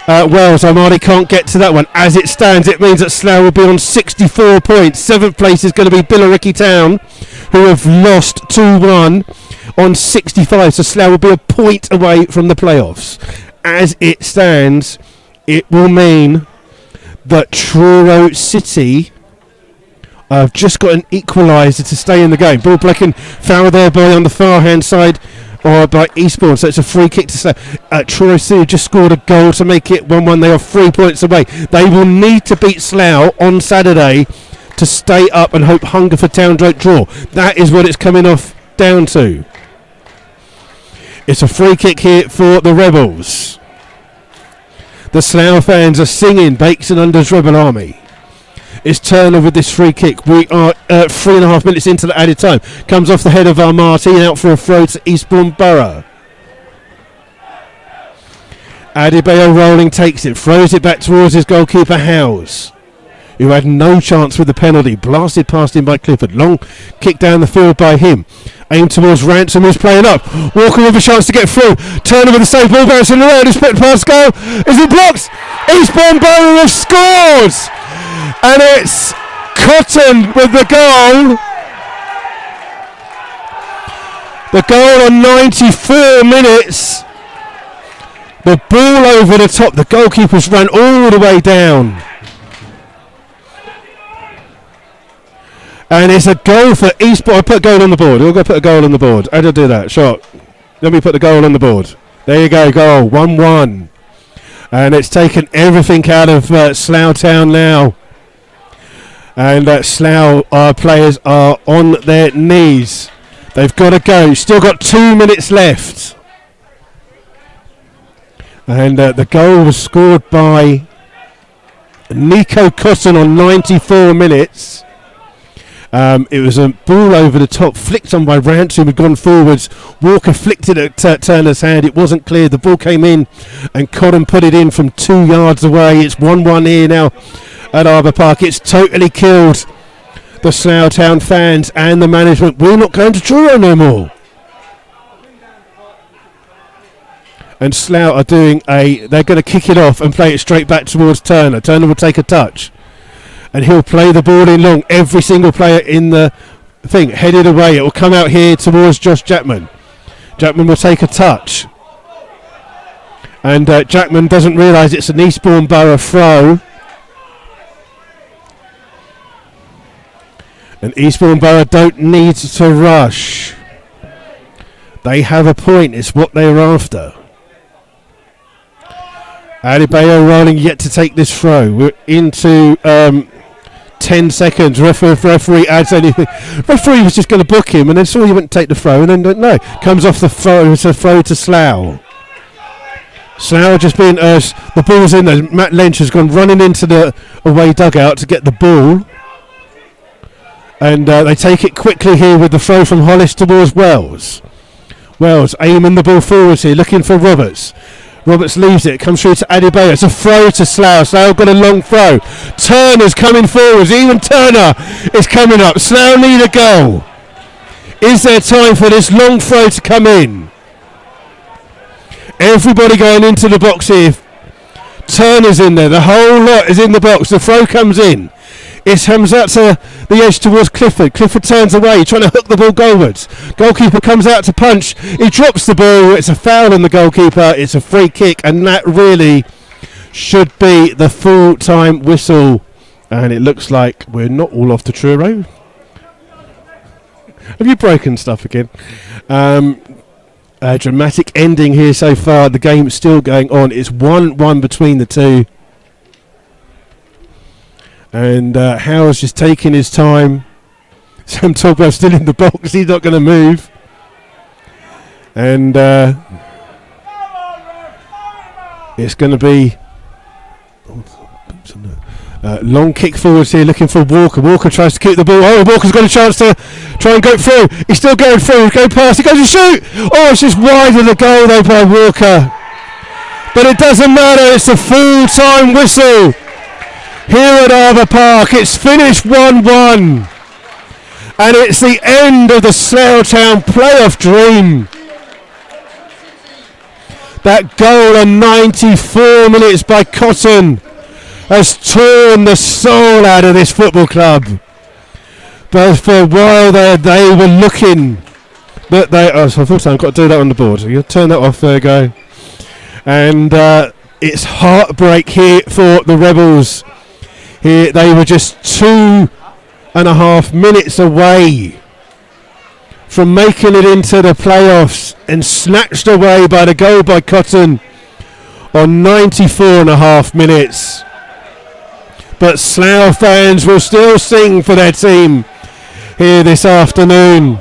Wells. Armani can't get to that one. As it stands, it means that Slough will be on 64 points. 7th place is going to be Billericay Town, who have lost 2-1 on 65. So Slough will be a point away from the playoffs. As it stands, it will mean that Truro City have just got an equaliser to stay in the game. Ball blocking foul there by on the far hand side or by Eastbourne, so it's a free kick to Slough. Truro City just scored a goal to make it 1-1. They are 3 points away. They will need to beat Slough on Saturday to stay up and hope Hungerford Town don't draw. That is what it's coming off down to. It's a free kick here for the Rebels. The Slough fans are singing Bakes and Under's Rebel Army. It's Turner with this free kick. We are 3.5 minutes into the added time. Comes off the head of Armati, out for a throw to Eastbourne Borough. Adebayo rolling, takes it, throws it back towards his goalkeeper Howes, who had no chance with the penalty. Blasted past him by Clifford. Long kick down the field by him. Aimed towards Ransom, who's playing up. Walker with a chance to get through. Turner with a safe ball bouncing around. He's put past goal. Is it blocked? Eastbourne Borough have scored! And it's Cotton with the goal. The goal on 94 minutes. The ball over the top. The goalkeeper's run all the way down. And it's a goal for Eastbourne. I put a goal on the board. We'll go put a goal on the board. How do I do that? Shot. Let me put the goal on the board. There you go, goal. 1-1. And it's taken everything out of Slough Town now. And Slough players are on their knees. They've got to go. Still got 2 minutes left. And the goal was scored by Nico Cotton on 94 minutes. It was a ball over the top, flicked on by Rance, who had gone forwards. Walker flicked it at Turner's hand. It wasn't clear. The ball came in, and Cotton put it in from 2 yards away. It's 1-1 here now at Arbour Park. It's totally killed the Slough Town fans and the management. We're not going to Truro no more. And Slough are doing they're going to kick it off and play it straight back towards Turner. Turner will take a touch. And he'll play the ball in long. Every single player in the thing headed away. It will come out here towards Josh Jackman. Jackman will take a touch. And Jackman doesn't realise it's an Eastbourne Borough throw. And Eastbourne Borough don't need to rush. They have a point. It's what they're after. Adebayo rolling yet to take this throw. We're into 10 seconds. Referee adds anything. Referee was just going to book him and then saw he wouldn't take the throw and then no. Comes off the throw. It's a throw to Slough. Slough just being urged. The ball's in there. Matt Lynch has gone running into the away dugout to get the ball. And they take it quickly here with the throw from Hollis towards Wells. Wells aiming the ball forwards here, looking for Roberts. Roberts leaves it, comes through to Adebayo. It's a throw to Slough. Slough got a long throw. Turner's coming forwards. Even Turner is coming up. Slough need a goal. Is there time for this long throw to come in? Everybody going into the box here. Turner's in there. The whole lot is in the box. The throw comes in. It comes out to the edge towards Clifford. Clifford turns away, trying to hook the ball goalwards. Goalkeeper comes out to punch. He drops the ball. It's a foul on the goalkeeper. It's a free kick, and that really should be the full-time whistle. And it looks like we're not all off to Truro. Have you broken stuff again? A dramatic ending here so far. The game is still going on. It's 1-1 between the two. And Howard's just taking his time. Sam Tolbert still in the box. He's not going to move. And it's going to be long kick forwards here, looking for Walker. Walker tries to keep the ball. Oh, Walker's got a chance to try and go through. He's still going through. Go past. He goes to shoot. Oh, it's just wide of the goal though by Walker. But it doesn't matter. It's a full-time whistle. Here at Arbour Park, it's finished 1-1. And it's the end of the Slough Town playoff dream. That goal on 94 minutes by Cotton has torn the soul out of this football club. But for a while there, they were looking. But so unfortunately, I've got to do that on the board. You'll turn that off, there you go. And it's heartbreak here for the Rebels. Here they were just 2.5 minutes away from making it into the playoffs and snatched away by the goal by Cotton on 94.5 minutes. But Slough fans will still sing for their team here this afternoon.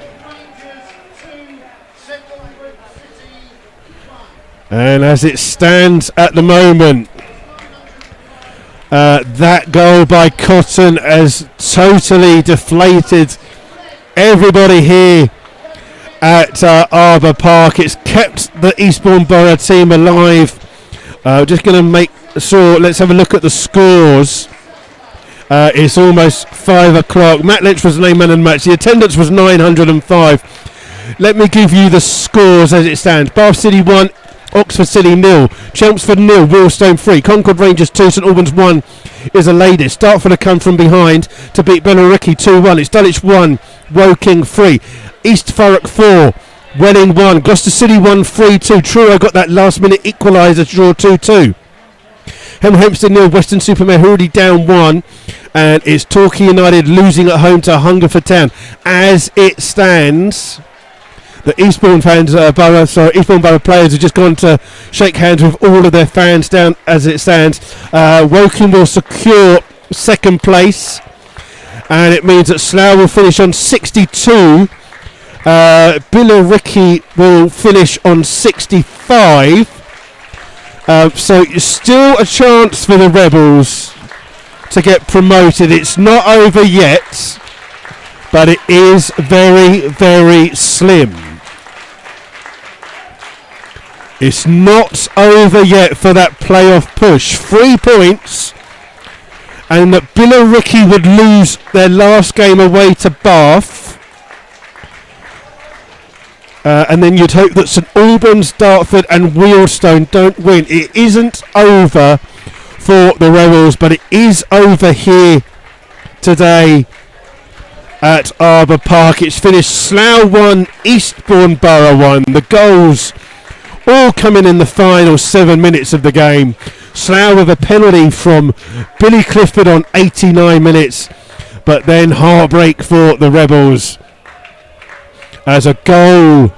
And as it stands at the moment, that goal by Cotton has totally deflated everybody here at Arbour Park. It's kept the Eastbourne Borough team alive. Just going to make sure, let's have a look at the scores. It's almost 5 o'clock. Matt Lynch was the main man of the match. The attendance was 905. Let me give you the scores as it stands. Bath City 1, Oxford City 0, Chelmsford 0, Willstone 3, Concord Rangers 2, St Albans 1 is a lady. Startford have come from behind to beat Billericay 2-1. It's Dulwich 1, Woking 3, East Thurrock 4, Welling 1, Gloucester City 1, 3-2. Truro got that last minute equaliser to draw 2-2. Hemel Hempstead 0, Western Supermare already down 1. and it's Torquay United losing at home to Hungerford Town. As it stands, the Eastbourne Eastbourne Borough players have just gone to shake hands with all of their fans down. As it stands, Woking will secure second place, and it means that Slough will finish on 62. Billericay will finish on 65. So still a chance for the Rebels to get promoted. It's not over yet, but it is very, very slim. It's not over yet for that playoff push. 3 points, and that Billericay would lose their last game away to Bath. And then you'd hope that St Albans, Dartford and Wealdstone don't win. It isn't over for the Rebels, but it is over here today at Arbour Park. It's finished Slough 1, Eastbourne Borough 1. The goals all coming in the final 7 minutes of the game. Slough with a penalty from Billy Clifford on 89 minutes, but then heartbreak for the Rebels, as a goal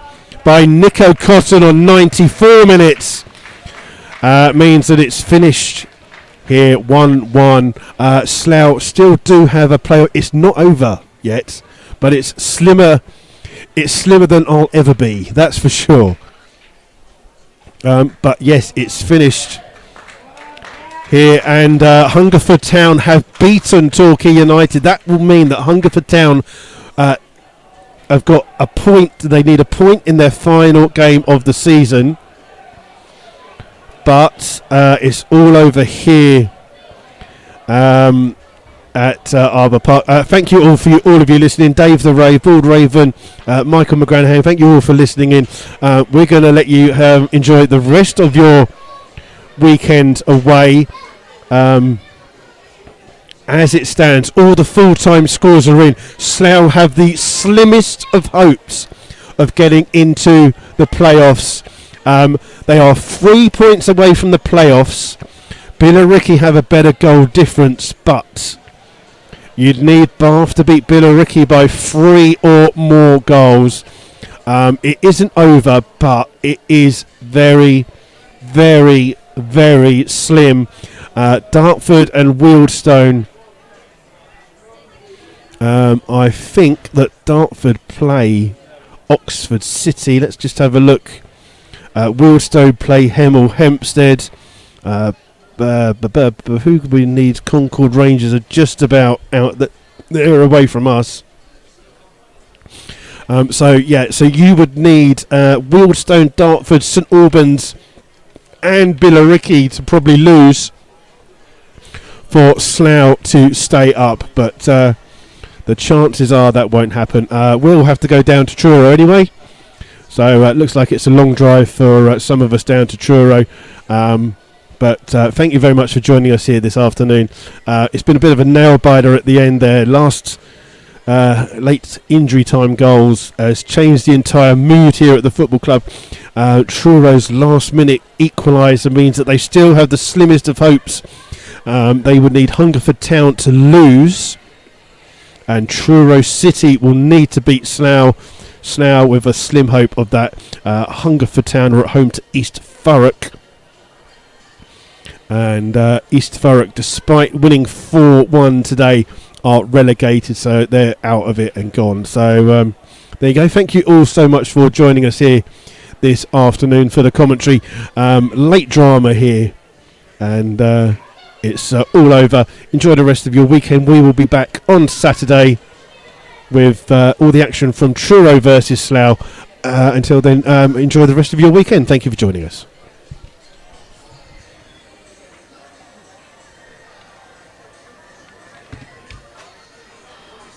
by Nico Cotton on 94 minutes means that it's finished here 1-1. Slough still do have a playoff. It's not over yet, but it's slimmer. It's slimmer than I'll ever be, that's for sure. But yes, it's finished here, and Hungerford Town have beaten Torquay United. That will mean that Hungerford Town have got a point. They need a point in their final game of the season, but it's all over here at Arbour Park. Thank you all all of you listening. Dave the Rave, Bald Raven, Michael McGranahan, thank you all for listening in. We're going to let you enjoy the rest of your weekend away. As it stands, all the full-time scores are in. Slough have the slimmest of hopes of getting into the playoffs. They are 3 points away from the playoffs. Billericay have a better goal difference, but you'd need Bath to beat Billericay by 3 or more goals. It isn't over, but it is very, very, very slim. Dartford and Wealdstone. I think that Dartford play Oxford City. Let's just have a look. Wealdstone play Hemel Hempstead. Who we need? Concord Rangers are just about out. They're away from us. So you would need Wealdstone, Dartford, St Albans, and Billericay to probably lose for Slough to stay up, but the chances are that won't happen. We'll have to go down to Truro anyway, so it looks like it's a long drive for some of us down to Truro, but thank you very much for joining us here this afternoon. It's been a bit of a nail biter at the end there. Last late injury time goals has changed the entire mood here at the football club. Truro's last minute equaliser means that they still have the slimmest of hopes. They would need Hungerford Town to lose, and Truro City will need to beat Slough. Slough with a slim hope of that. Hungerford Town are at home to East Thurrock, and East Thurrock, despite winning 4-1 today, are relegated, so they're out of it and gone. So there you go. Thank you all so much for joining us here this afternoon for the commentary. Late drama here, and it's all over. Enjoy the rest of your weekend. We will be back on Saturday with all the action from Truro versus Slough. Until then, enjoy the rest of your weekend. Thank you for joining us.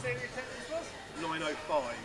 Say your attendance was? 9:05.